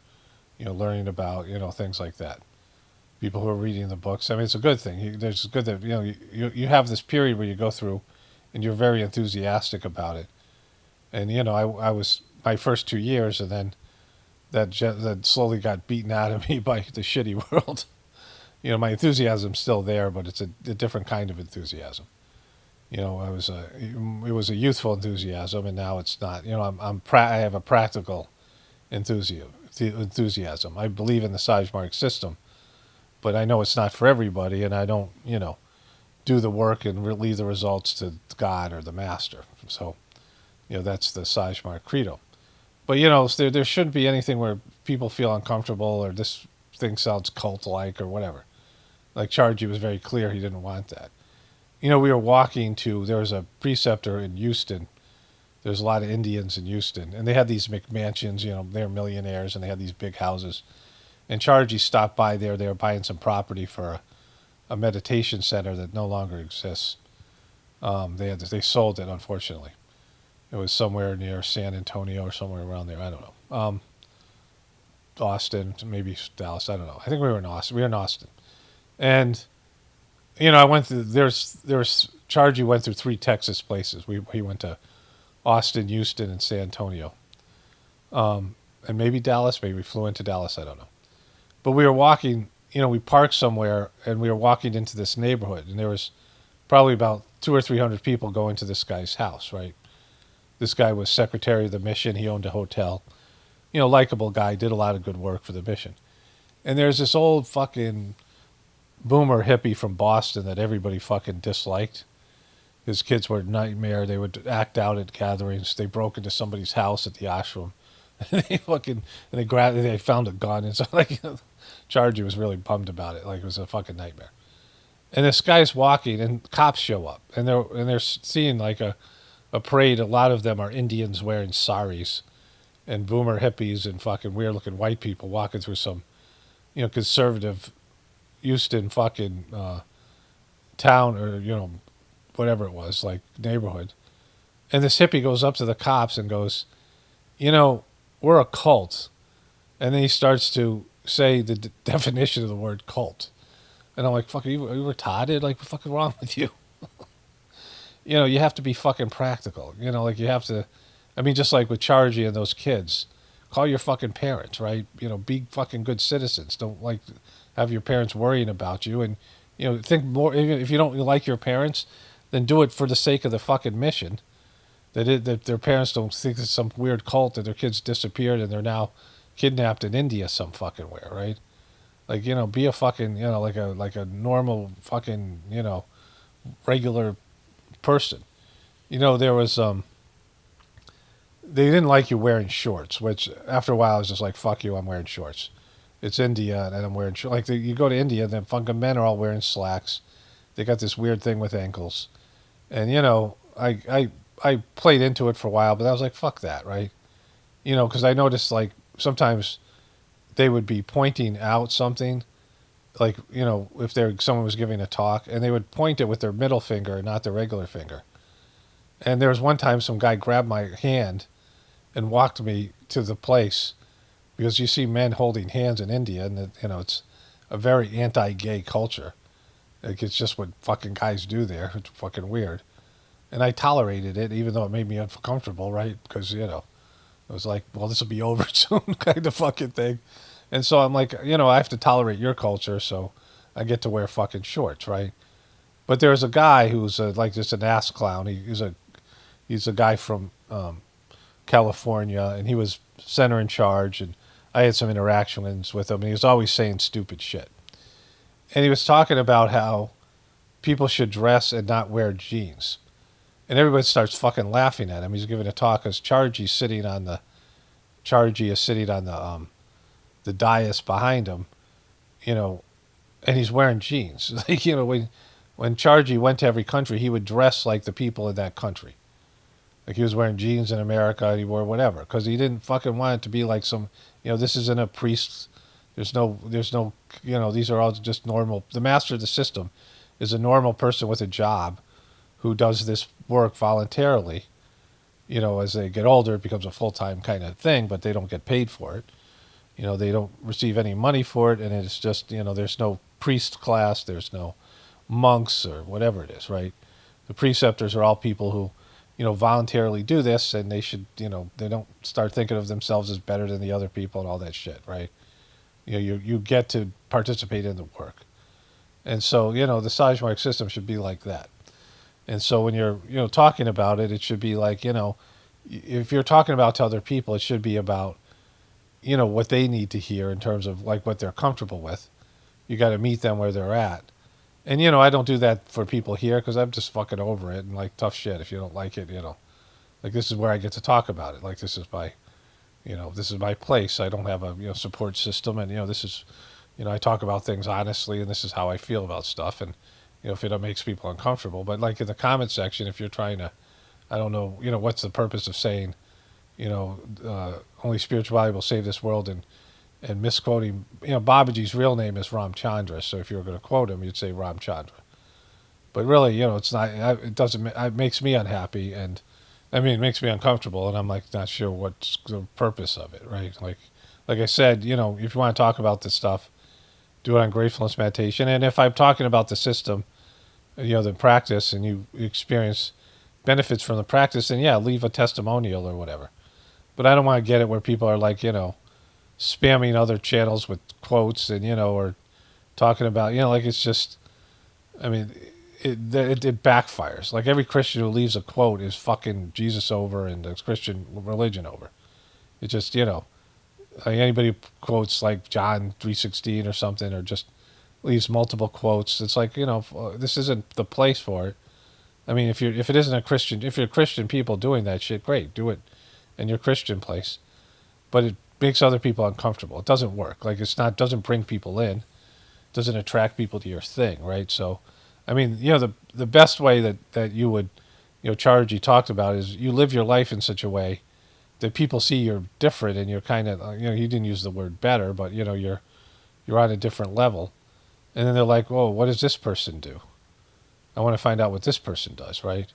learning about, things like that. People who are reading the books. I mean, it's a good thing. It's good that, you have this period where you go through and you're very enthusiastic about it. And, I was my first 2 years, and then that slowly got beaten out of me by the shitty world. My enthusiasm's still there, but it's a different kind of enthusiasm. It was a youthful enthusiasm, and now it's not. I have a practical enthusiasm. I believe in the Sajmark system, but I know it's not for everybody, and I don't, do the work and leave the results to God or the Master. So, that's the Sajmark credo. But, there shouldn't be anything where people feel uncomfortable or this thing sounds cult-like or whatever. Like Chargy was very clear he didn't want that. We were walking there was a preceptor in Houston. There's a lot of Indians in Houston, and they had these McMansions, they're millionaires, and they had these big houses. And Chargy stopped by there. They were buying some property for a meditation center that no longer exists. They sold it, unfortunately. It was somewhere near San Antonio or somewhere around there. I don't know. Austin, maybe Dallas. I don't know. I think we were in Austin. We were in Austin. And, I went through, Chargy went through 3 Texas places. He went to Austin, Houston, and San Antonio. And maybe Dallas. Maybe we flew into Dallas. I don't know. But we were walking, we parked somewhere, and we were walking into this neighborhood. And there was probably about 200 or 300 people going to this guy's house, right? This guy was secretary of the mission. He owned a hotel. Likable guy, did a lot of good work for the mission. And there's this old fucking boomer hippie from Boston that everybody fucking disliked. His kids were a nightmare. They would act out at gatherings. They broke into somebody's house at the ashram. They found a gun. And so, Chargy was really bummed about it. It was a fucking nightmare. And this guy's walking, and cops show up. And they're seeing a parade. A lot of them are Indians wearing saris, and boomer hippies and fucking weird-looking white people walking through some, conservative Houston fucking town or, whatever it was, neighborhood. And this hippie goes up to the cops and goes, we're a cult. And then he starts to say the definition of the word cult. And I'm like, fuck, are you retarded? What the fuck is wrong with you? You have to be fucking practical. You have to, just like with Chargy and those kids, call your fucking parents, right? Be fucking good citizens. Don't have your parents worrying about you. And, think more, if you don't like your parents, then do it for the sake of the fucking mission. That their parents don't think it's some weird cult that their kids disappeared and they're now kidnapped in India some fucking where, right? Be a fucking, like a normal fucking, regular person. There was, they didn't like you wearing shorts, which after a while I was just like, fuck you, I'm wearing shorts. It's India and I'm wearing shorts. You go to India and then fucking men are all wearing slacks. They got this weird thing with ankles. And, I played into it for a while, but I was like, fuck that, right? Because I noticed sometimes they would be pointing out something, if someone was giving a talk, and they would point it with their middle finger, not their regular finger. And there was one time some guy grabbed my hand and walked me to the place, because you see men holding hands in India, and it's a very anti-gay culture. It's just what fucking guys do there. It's fucking weird. And I tolerated it, even though it made me uncomfortable, right? Because, it was like, well, this will be over soon kind of fucking thing. And so I'm like, I have to tolerate your culture, so I get to wear fucking shorts, right? But there's a guy who's just an ass clown. He's a guy from California, and he was center in charge, and I had some interactions with him, and he was always saying stupid shit. And he was talking about how people should dress and not wear jeans. And everybody starts fucking laughing at him. He's giving a talk because Chargy is sitting on the dais behind him, and he's wearing jeans. When Chargy went to every country, he would dress like the people in that country. He was wearing jeans in America, and he wore whatever, because he didn't fucking want it to be like some, this isn't a priest. There's no, these are all just normal. The master of the system is a normal person with a job who does this work voluntarily as they get older, it becomes a full-time kind of thing, but they don't get paid for it. They don't receive any money for it, and it's just, there's no priest class, there's no monks or whatever it is, right? The preceptors are all people who, voluntarily do this, and they should, they don't start thinking of themselves as better than the other people and all that shit, right? You get to participate in the work. And so, the Sajmark system should be like that. And so when you're, talking about it, it should be like, if you're talking about to other people, it should be about, what they need to hear in terms of like what they're comfortable with. You got to meet them where they're at. And, I don't do that for people here because I'm just fucking over it and like tough shit. If you don't like it, like this is where I get to talk about it. Like this is my place. I don't have a, support system. And, this is, I talk about things honestly and this is how I feel about stuff. And, if it makes people uncomfortable. But like in the comment section, if you're trying to, I don't know, what's the purpose of saying, only spirituality will save this world and misquoting, Babaji's real name is Ramchandra. So if you were going to quote him, you'd say Ramchandra. But really, it's not, it makes me unhappy and it makes me uncomfortable. And I'm like, not sure what's the purpose of it, right? Like I said, if you want to talk about this stuff, do it on Gratefulness Meditation. And if I'm talking about the system, the practice, and you experience benefits from the practice, then yeah, leave a testimonial or whatever. But I don't want to get it where people are like, spamming other channels with quotes and, or talking about, like it's just, it backfires. Like every Christian who leaves a quote is fucking Jesus over and the Christian religion over. It just, like anybody who quotes like John 3:16 or something, or just leaves multiple quotes, it's like, this isn't the place for it. If it isn't a Christian, if you're Christian people doing that shit, great, do it in your Christian place. But it makes other people uncomfortable. It doesn't work. Like doesn't bring people in, doesn't attract people to your thing, right? So, the best way that you would, Charji talked about is you live your life in such a way that people see you're different and you're kind of, he didn't use the word better, but you're on a different level. And then they're like, "Oh, what does this person do? I want to find out what this person does," right?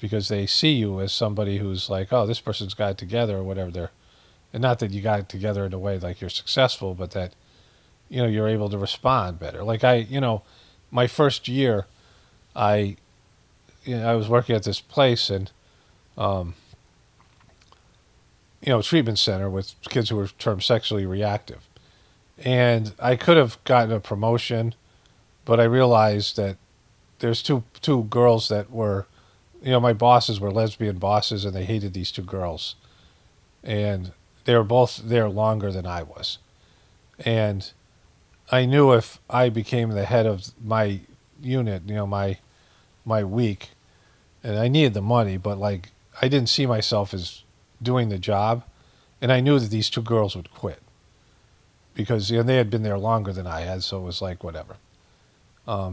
Because they see you as somebody who's like, "Oh, this person's got it together," or whatever. And not that you got it together in a way like you're successful, but that, you're able to respond better. Like my first year, I was working at this place and, treatment center with kids who were termed sexually reactive. And I could have gotten a promotion, but I realized that there's two girls that were, my bosses were lesbian bosses and they hated these two girls. And they were both there longer than I was. And I knew if I became the head of my unit, my week, and I needed the money, but like I didn't see myself as doing the job. And I knew that these two girls would quit. Because they had been there longer than I had, so it was like whatever.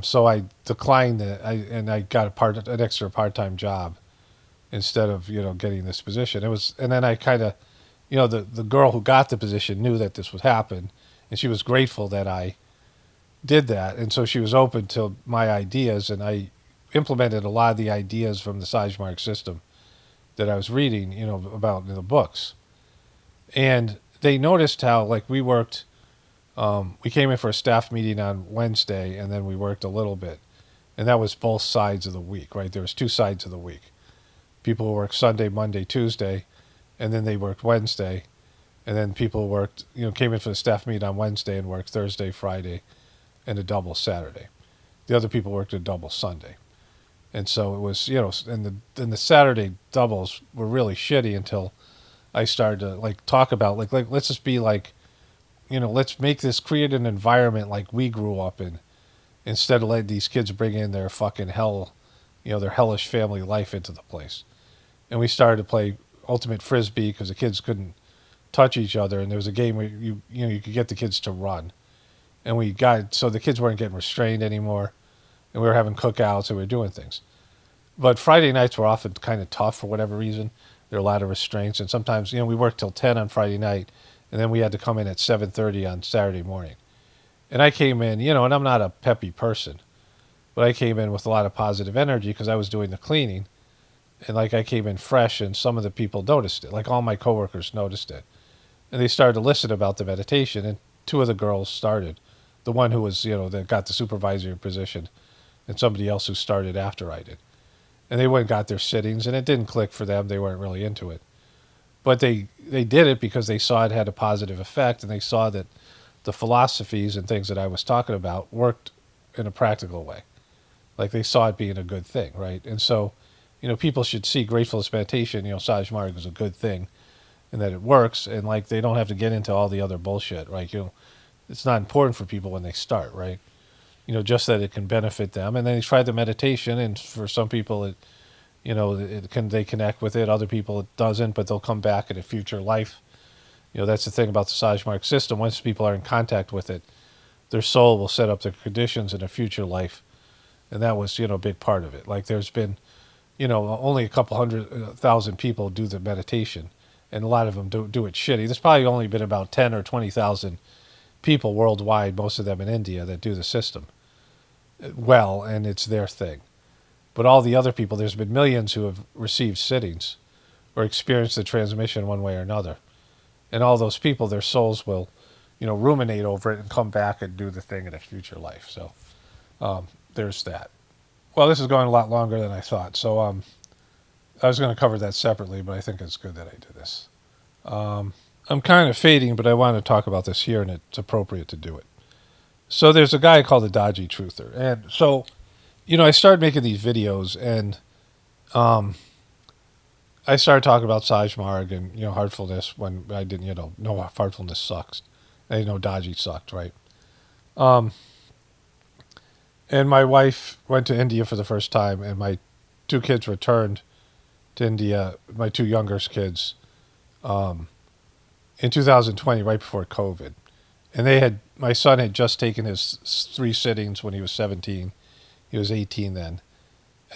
So I declined and I got an extra part-time job instead of getting this position. And then I kind of, the girl who got the position knew that this would happen, and she was grateful that I did that, and so she was open to my ideas, and I implemented a lot of the ideas from the Sajmark system that I was reading, about in the books, and they noticed how like we worked. We came in for a staff meeting on Wednesday, and then we worked a little bit. And that was both sides of the week, right? There was two sides of the week. People who worked Sunday, Monday, Tuesday, and then they worked Wednesday. And then people worked, came in for the staff meeting on Wednesday and worked Thursday, Friday, and a double Saturday. The other people worked a double Sunday. And so it was, and the Saturday doubles were really shitty until I started to like talk about like let's just be like, let's create an environment like we grew up in, instead of letting these kids bring in their fucking hell, their hellish family life into the place. And we started to play ultimate frisbee because the kids couldn't touch each other, and there was a game where you could get the kids to run, and so the kids weren't getting restrained anymore, and we were having cookouts and we were doing things. But Friday nights were often kind of tough for whatever reason. There were a lot of restraints, and sometimes we worked till 10 on Friday night. And then we had to come in at 7:30 on Saturday morning. And I came in, and I'm not a peppy person, but I came in with a lot of positive energy because I was doing the cleaning. And like I came in fresh, and some of the people noticed it. Like all my coworkers noticed it, and they started to listen about the meditation. And two of the girls started, the one who was that got the supervisory position, and somebody else who started after I did. And they went and got their sittings, and it didn't click for them. They weren't really into it, but they did it because they saw it had a positive effect, and they saw that the philosophies and things that I was talking about worked in a practical way. Like they saw it being a good thing, right? And so, people should see gratefulness meditation, Saj Marg is a good thing and that it works, and like they don't have to get into all the other bullshit, right? It's not important for people when they start, right? Just that it can benefit them. And then they try the meditation, and for some people they connect with it, other people it doesn't, but they'll come back in a future life. That's the thing about the Saj Marg system. Once people are in contact with it, their soul will set up their conditions in a future life. And that was, a big part of it. Like there's been, only a couple 100,000 people do the meditation, and a lot of them do it shitty. There's probably only been about 10 or 20,000 people worldwide, most of them in India, that do the system well, and it's their thing. But all the other people, there's been millions who have received sittings or experienced the transmission one way or another. And all those people, their souls will, ruminate over it and come back and do the thing in a future life. So there's that. Well, this is going a lot longer than I thought. So I was going to cover that separately, but I think it's good that I did this. I'm kind of fading, but I want to talk about this here, and it's appropriate to do it. So there's a guy called the Dodgy Truther. And so, I started making these videos, and I started talking about Saj Marg and, heartfulness when I didn't, know heartfulness sucks. I didn't know Dodgy sucked, right? And my wife went to India for the first time, and my two kids returned to India, my two youngest kids, in 2020, right before COVID. And my son had just taken his 3 sittings when he was 17. He was 18 then.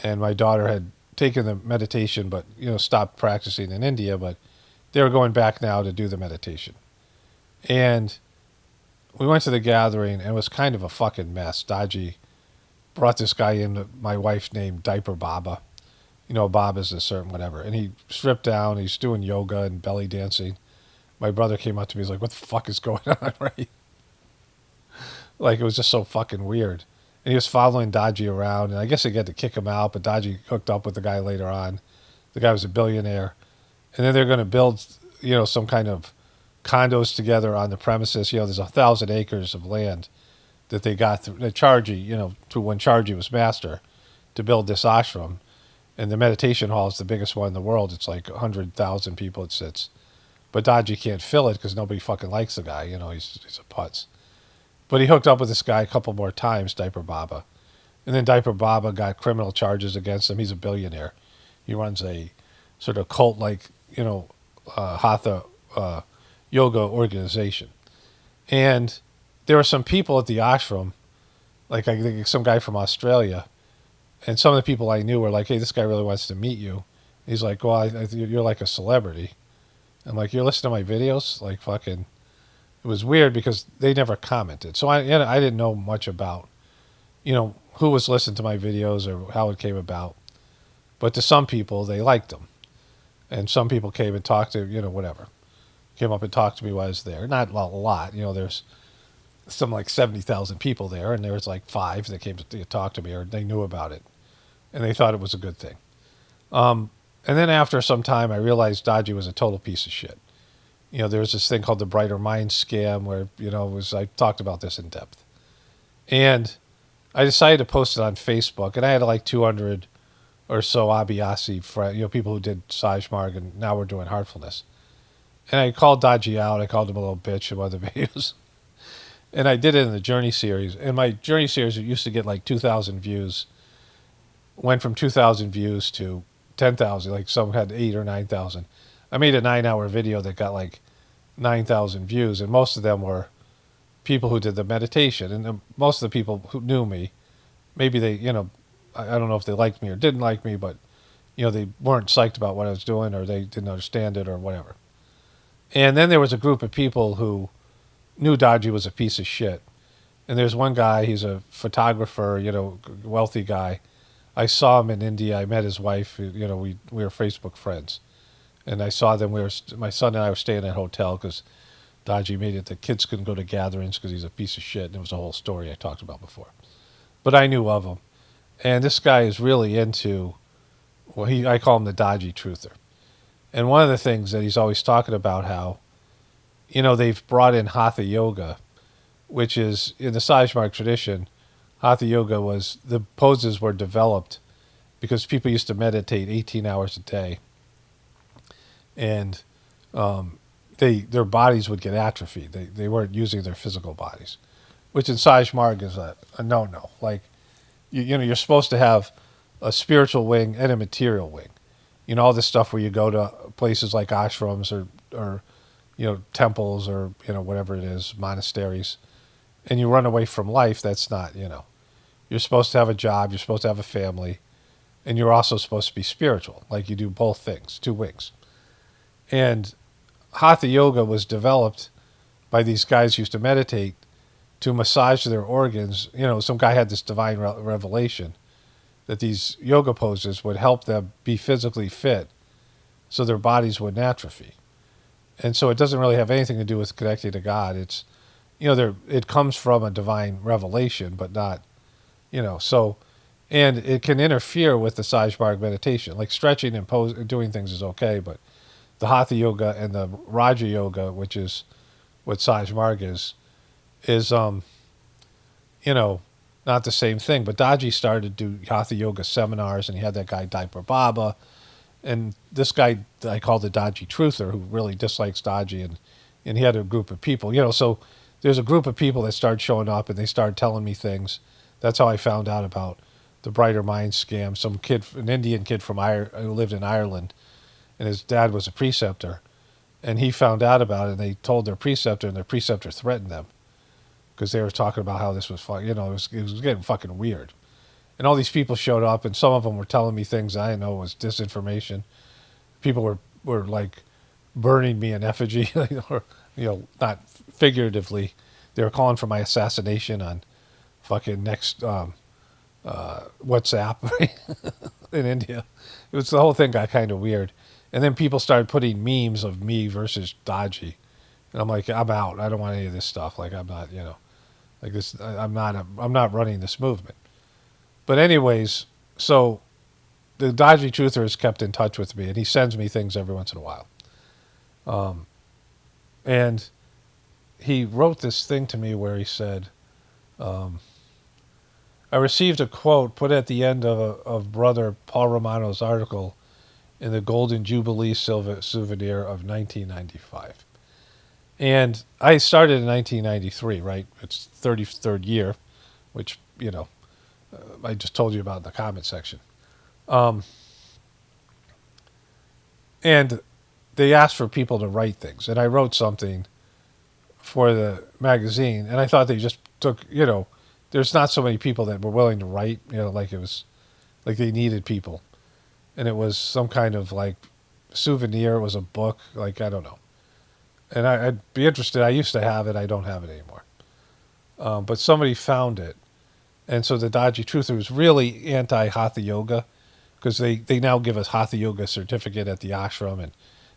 And my daughter had taken the meditation, but, stopped practicing in India, but they were going back now to do the meditation. And we went to the gathering, and it was kind of a fucking mess. Dodgy brought this guy in, my wife named Diaper Baba. Bob is a certain whatever. And he stripped down, he's doing yoga and belly dancing. My brother came up to me, he's like, what the fuck is going on, right? Like, it was just so fucking weird. And he was following Dodgy around, and I guess they had to kick him out, but Dodgy hooked up with the guy later on. The guy was a billionaire. And then they're going to build, some kind of condos together on the premises. There's 1,000 acres of land that they got through Charji, to when Charji was master, to build this ashram. And the meditation hall is the biggest one in the world. It's like 100,000 people it sits. But Dodgy can't fill it because nobody fucking likes the guy. He's a putz. But he hooked up with this guy a couple more times, Diaper Baba. And then Diaper Baba got criminal charges against him. He's a billionaire. He runs a sort of cult-like, Hatha yoga organization. And there were some people at the ashram, like I think some guy from Australia, and some of the people I knew were like, hey, this guy really wants to meet you. He's like, well, you're like a celebrity. I'm like, you're listening to my videos? Like, fucking, it was weird because they never commented. So I didn't know much about, who was listening to my videos or how it came about. But to some people, they liked them. And some people came and talked to, whatever. Came up and talked to me while I was there. Not a lot. There's some like 70,000 people there, and there was like 5 that came to talk to me, or they knew about it. And they thought it was a good thing. And then after some time, I realized Dodgy was a total piece of shit. There was this thing called the Brighter Minds scam where, I talked about this in depth. And I decided to post it on Facebook, and I had like 200 or so Abhyasi friends, people who did Saj Marg, and now we're doing Heartfulness. And I called Dodgy out. I called him a little bitch in one of the videos. And I did it in the Journey series. And my Journey series, it used to get like 2,000 views. Went from 2,000 views to 10,000. Like some had 8 or 9,000. I made a 9-hour video that got like 9,000 views. And most of them were people who did the meditation. And most of the people who knew me, maybe they, I don't know if they liked me or didn't like me, but, they weren't psyched about what I was doing, or they didn't understand it, or whatever. And then there was a group of people who knew Dodgy was a piece of shit. And there's one guy, he's a photographer, wealthy guy I saw him in India. I met his wife. We were Facebook friends, and I saw them. My son and I were staying at a hotel because Dodgy made it that kids couldn't go to gatherings because he's a piece of shit, and it was a whole story I talked about before. But I knew of him, and this guy is really into. Well, I call him the Dodgy truther, and one of the things that he's always talking about how, they've brought in Hatha Yoga, which is in the Sajmark tradition. Hatha Yoga the poses were developed because people used to meditate 18 hours a day, and their bodies would get atrophied. They weren't using their physical bodies, which in Sajmark is a no-no. Like, you're supposed to have a spiritual wing and a material wing. All this stuff where you go to places like ashrams or temples or, whatever it is, monasteries, and you run away from life. That's not, You're supposed to have a job, you're supposed to have a family, and you're also supposed to be spiritual. Like, you do both things, two wings. And Hatha Yoga was developed by these guys who used to meditate to massage their organs. Some guy had this divine revelation that these yoga poses would help them be physically fit so their bodies wouldn't atrophy. And so it doesn't really have anything to do with connecting to God. It's, it comes from a divine revelation, but not, and it can interfere with the Sajmark meditation. Like stretching and doing things is okay, but the Hatha Yoga and the Raja Yoga, which is what Sajmark is not the same thing. But Daji started to do Hatha Yoga seminars, and he had that guy Diaper Baba, and this guy I call the Daji Truther, who really dislikes Daji, and he had a group of people. So there's a group of people that started showing up, and they started telling me things. That's how I found out about the Brighter Mind scam. Some kid, an Indian kid from who lived in Ireland, and his dad was a preceptor, and he found out about it, and they told their preceptor, and their preceptor threatened them because they were talking about how this was it was getting fucking weird. And all these people showed up, and some of them were telling me things I didn't know was disinformation. People were like burning me in effigy, or not figuratively. They were calling for my assassination on fucking next WhatsApp in India. The whole thing got kind of weird. And then people started putting memes of me versus Dodgy. And I'm like, I'm out. I don't want any of this stuff. Like, I'm not, like this. I'm not running this movement. But anyways, so the Dodgy Truther has kept in touch with me, and he sends me things every once in a while. And he wrote this thing to me where he said, I received a quote put at the end of Brother Paul Romano's article in the Golden Jubilee Souvenir of 1995. And I started in 1993, right? It's 33rd year, which, I just told you about in the comment section. And they asked for people to write things. And I wrote something for the magazine, and I thought they just took, there's not so many people that were willing to write, like it was, like they needed people. And it was some kind of like souvenir. It was a book, like, I don't know. And I'd be interested. I used to have it. I don't have it anymore. But somebody found it. And so the Dodgy Truther was really anti-Hatha Yoga because they now give us Hatha Yoga certificate at the ashram, and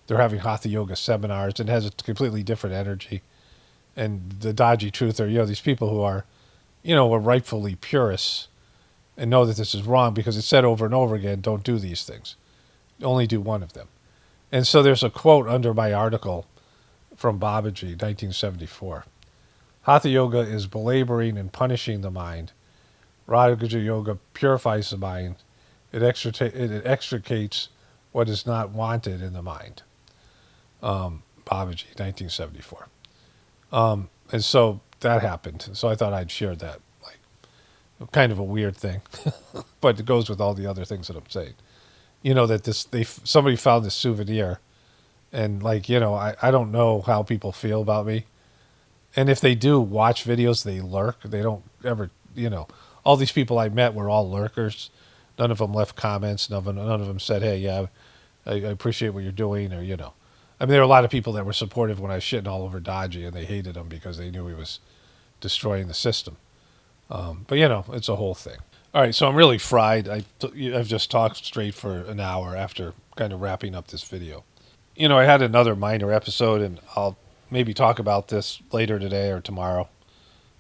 they're having Hatha Yoga seminars, and it has a completely different energy. And the Dodgy Truther, these people who are, were rightfully purists and know that this is wrong because it's said over and over again, don't do these things. Only do one of them. And so there's a quote under my article from Babaji, 1974. Hatha Yoga is belaboring and punishing the mind. Raja Yoga purifies the mind. It extricates what is not wanted in the mind. Babaji, 1974. And so that happened. So I thought I'd share that. Like, kind of a weird thing. But it goes with all the other things that I'm saying. That somebody found this souvenir, and like, I don't know how people feel about me. And if they do watch videos, they lurk. They don't ever, all these people I met were all lurkers. None of them left comments. None of them said, hey, yeah, I appreciate what you're doing, or, I mean, there were a lot of people that were supportive when I was shitting all over Dodgy, and they hated him because they knew he was destroying the system. But, it's a whole thing. All right, so I'm really fried. I've just talked straight for an hour after kind of wrapping up this video. You know, I had another minor episode, and I'll maybe talk about this later today or tomorrow.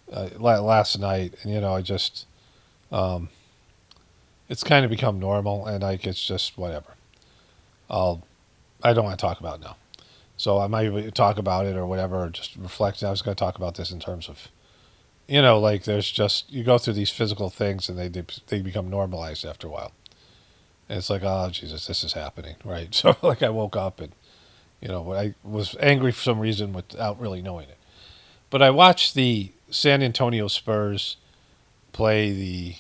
Last night, and I just, it's kind of become normal, and it's just whatever. I don't want to talk about it now. So I might talk about it or whatever, or just reflect. I was going to talk about this in terms of, like there's just, you go through these physical things and they become normalized after a while. And it's like, oh, Jesus, this is happening, right? So like I woke up and, I was angry for some reason without really knowing it. But I watched the San Antonio Spurs play the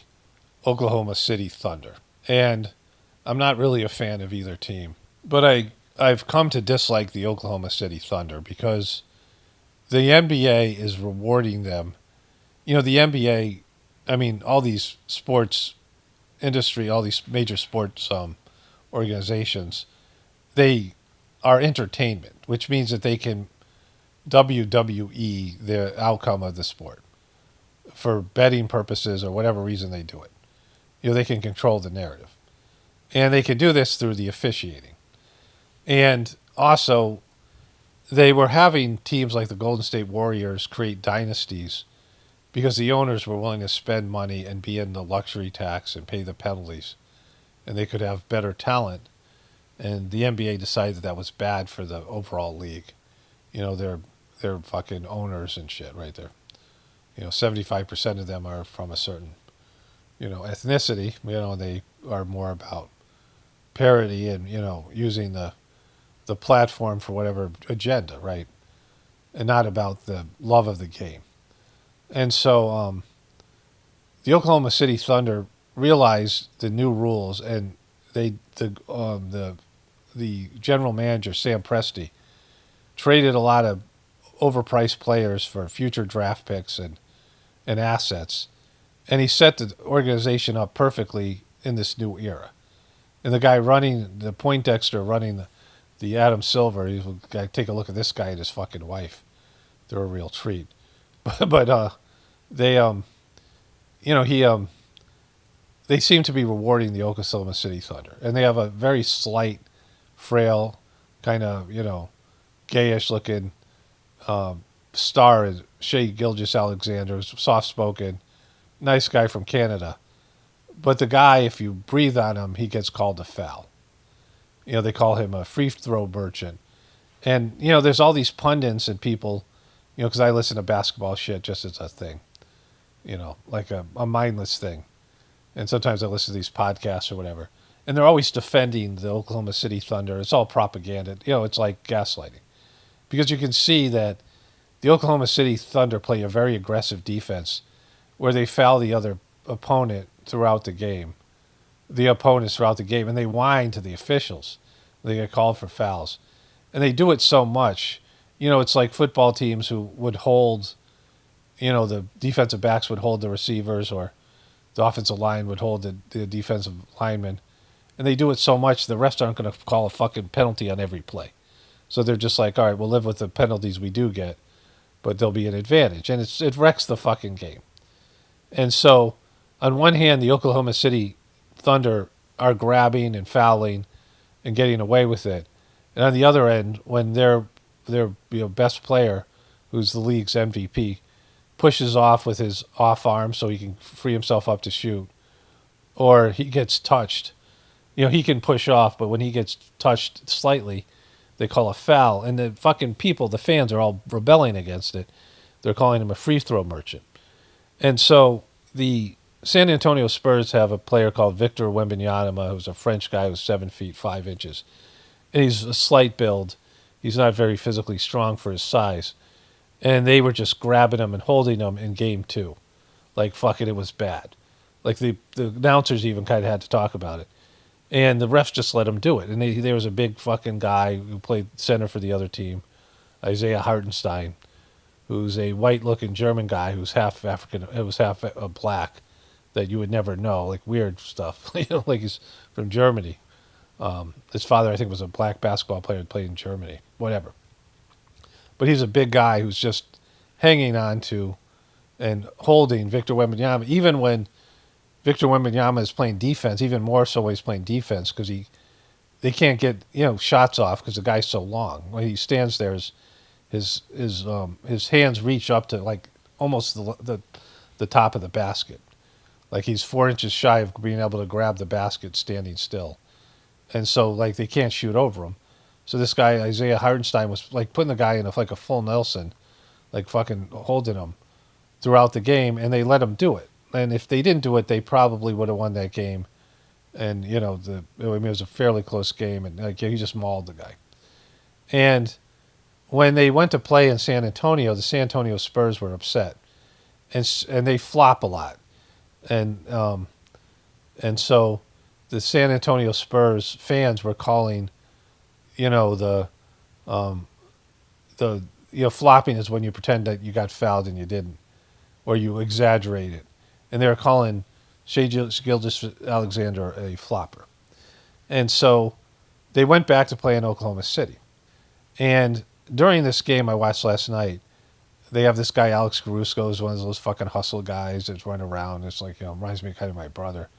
Oklahoma City Thunder. And I'm not really a fan of either team. But I've come to dislike the Oklahoma City Thunder because the NBA is rewarding them. The NBA, I mean, all these sports industry, all these major sports organizations, they are entertainment, which means that they can WWE the outcome of the sport for betting purposes or whatever reason they do it. They can control the narrative. And they can do this through the officiating. And also, they were having teams like the Golden State Warriors create dynasties because the owners were willing to spend money and be in the luxury tax and pay the penalties. And they could have better talent. And the NBA decided that was bad for the overall league. They're fucking owners and shit right there. 75% of them are from a certain, ethnicity. They are more about parity and, using the platform for whatever agenda, right? And not about the love of the game. And so the Oklahoma City Thunder realized the new rules, and the general manager, Sam Presti, traded a lot of overpriced players for future draft picks and assets. And he set the organization up perfectly in this new era. And the guy running, the Poindexter running the Adam Silver, take a look at this guy and his fucking wife. They're a real treat. But they they seem to be rewarding the Oklahoma City Thunder. And they have a very slight, frail, kind of, gayish looking star, Shea Gilgeous-Alexander, who's soft-spoken, nice guy from Canada. But the guy, if you breathe on him, he gets called a foul. They call him a free throw merchant. And, there's all these pundits and people, because I listen to basketball shit just as a thing, like a mindless thing. And sometimes I listen to these podcasts or whatever. And they're always defending the Oklahoma City Thunder. It's all propaganda. It's like gaslighting. Because you can see that the Oklahoma City Thunder play a very aggressive defense where they foul the other opponent throughout the game. The opponents throughout the game. And they whine to the officials. They get called for fouls. And they do it so much. It's like football teams who would hold, the defensive backs would hold the receivers, or the offensive line would hold the defensive linemen. And they do it so much, the refs aren't going to call a fucking penalty on every play. So they're just like, all right, we'll live with the penalties we do get, but there'll be an advantage. And it wrecks the fucking game. And so, on one hand, the Oklahoma City Thunder are grabbing and fouling and getting away with it. And on the other end, when their best player, who's the league's MVP, pushes off with his off arm so he can free himself up to shoot, or he gets touched, he can push off, but when he gets touched slightly, they call a foul. And the fucking people, the fans, are all rebelling against it. They're calling him a free throw merchant. And so the San Antonio Spurs have a player called Victor Wembanyama, who's a French guy who's 7 feet 5 inches. And he's a slight build. He's not very physically strong for his size. And they were just grabbing him and holding him in game 2. Like, fucking, it was bad. Like, the announcers even kind of had to talk about it. And the refs just let him do it. And there was a big fucking guy who played center for the other team, Isaiah Hartenstein, who's a white-looking German guy who's half African, it was half black, that you would never know, like weird stuff. Like he's from Germany. His father, I think, was a black basketball player who played in Germany. Whatever. But he's a big guy who's just hanging on to and holding Victor Wembanyama, even when Victor Wembanyama is playing defense, even more so when he's playing defense because they can't get shots off because the guy's so long. When he stands there, his hands reach up to like almost the top of the basket, like he's 4 inches shy of being able to grab the basket standing still, and so like they can't shoot over him. So this guy Isaiah Hartenstein was like putting the guy in like a full Nelson, like fucking holding him throughout the game, and they let him do it. And if they didn't do it, they probably would have won that game. And it was a fairly close game, and like he just mauled the guy. And when they went to play in San Antonio, the San Antonio Spurs were upset, and they flop a lot, and so the San Antonio Spurs fans were calling, flopping is when you pretend that you got fouled and you didn't, or you exaggerate it, and they were calling Shai Gilgeous-Alexander a flopper. And so they went back to play in Oklahoma City. And during this game I watched last night, they have this guy, Alex Caruso, who's one of those fucking hustle guys that's running around. It's like, reminds me kind of my brother.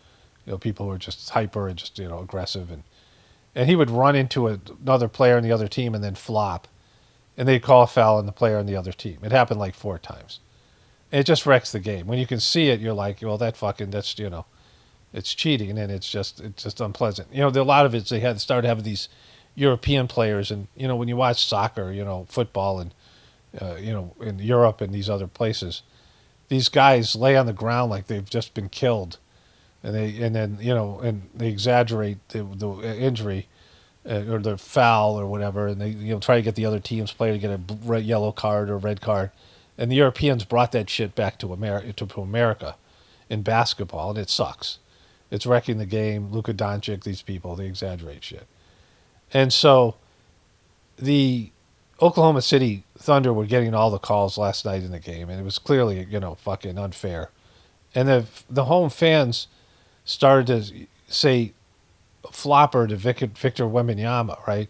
People who are just hyper and just, aggressive. And he would run into another player on the other team and then flop. And they'd call a foul on the player on the other team. It happened like 4 times. It just wrecks the game. When you can see it, you're like, well, that's it's cheating, and it's just unpleasant. A lot of it, they started having these European players, and when you watch soccer, football, and in Europe and these other places, these guys lay on the ground like they've just been killed, and they exaggerate the injury or the foul or whatever, and they try to get the other team's player to get a yellow card or red card. And the Europeans brought that shit back to America in basketball, and it sucks. It's wrecking the game. Luka Doncic, these people, they exaggerate shit. And so the Oklahoma City Thunder were getting all the calls last night in the game, and it was clearly, fucking unfair. And the home fans started to say flopper to Victor Wembanyama, right?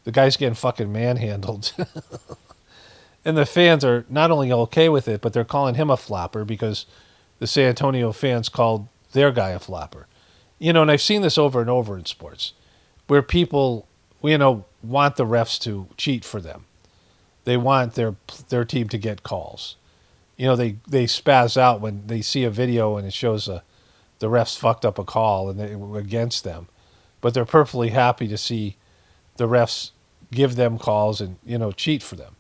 The guy's getting fucking manhandled. And the fans are not only okay with it, but they're calling him a flopper because the San Antonio fans called their guy a flopper. And I've seen this over and over in sports where people, want the refs to cheat for them. They want their team to get calls. They spaz out when they see a video and it shows the refs fucked up a call and they were against them. But they're perfectly happy to see the refs give them calls and, cheat for them.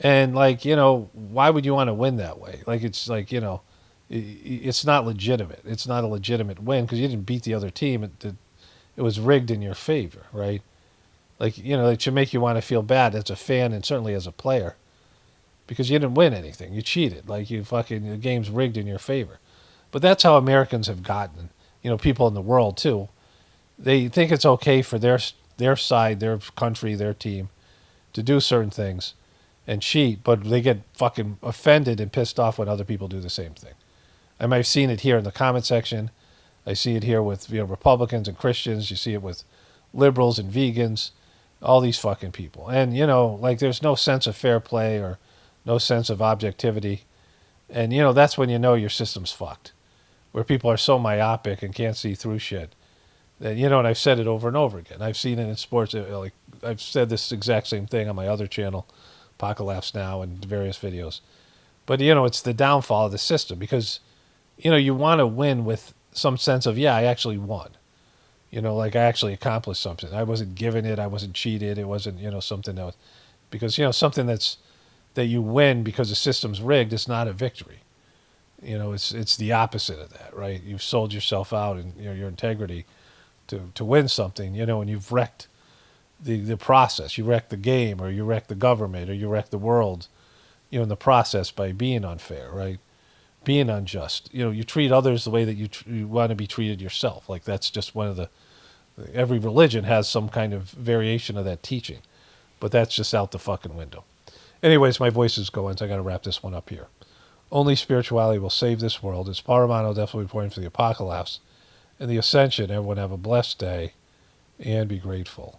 And why would you want to win that way? It's it's not legitimate. It's not a legitimate win because you didn't beat the other team. It was rigged in your favor, right? It should make you want to feel bad as a fan and certainly as a player because you didn't win anything. You cheated. The game's rigged in your favor. But that's how Americans have gotten, people in the world too. They think it's okay for their side, their country, their team to do certain things and cheat, but they get fucking offended and pissed off when other people do the same thing. I've seen it here in the comment section. I see it here with Republicans and Christians. You see it with liberals and vegans, all these fucking people. And, there's no sense of fair play or no sense of objectivity. And, that's when your system's fucked, where people are so myopic and can't see through shit. And, and I've said it over and over again. I've seen it in sports. I've said this exact same thing on my other channel, Apocalypse Now, and various videos. But, it's the downfall of the system because, you want to win with some sense of, I actually won. I actually accomplished something. I wasn't given it. I wasn't cheated. It wasn't, something that was, because, something that you win because the system's rigged is not a victory. It's the opposite of that, right? You've sold yourself out and your integrity to win something, and you've wrecked the process. You wreck the game, or you wreck the government, or you wreck the world, in the process by being unfair, right? Being unjust. You treat others the way that you want to be treated yourself. That's just one of every religion has some kind of variation of that teaching, but that's just out the fucking window. Anyways, my voice is going, so I got to wrap this one up here. Only spirituality will save this world. It's Paramano definitely reporting for the Apocalypse and the Ascension. Everyone have a blessed day and be grateful.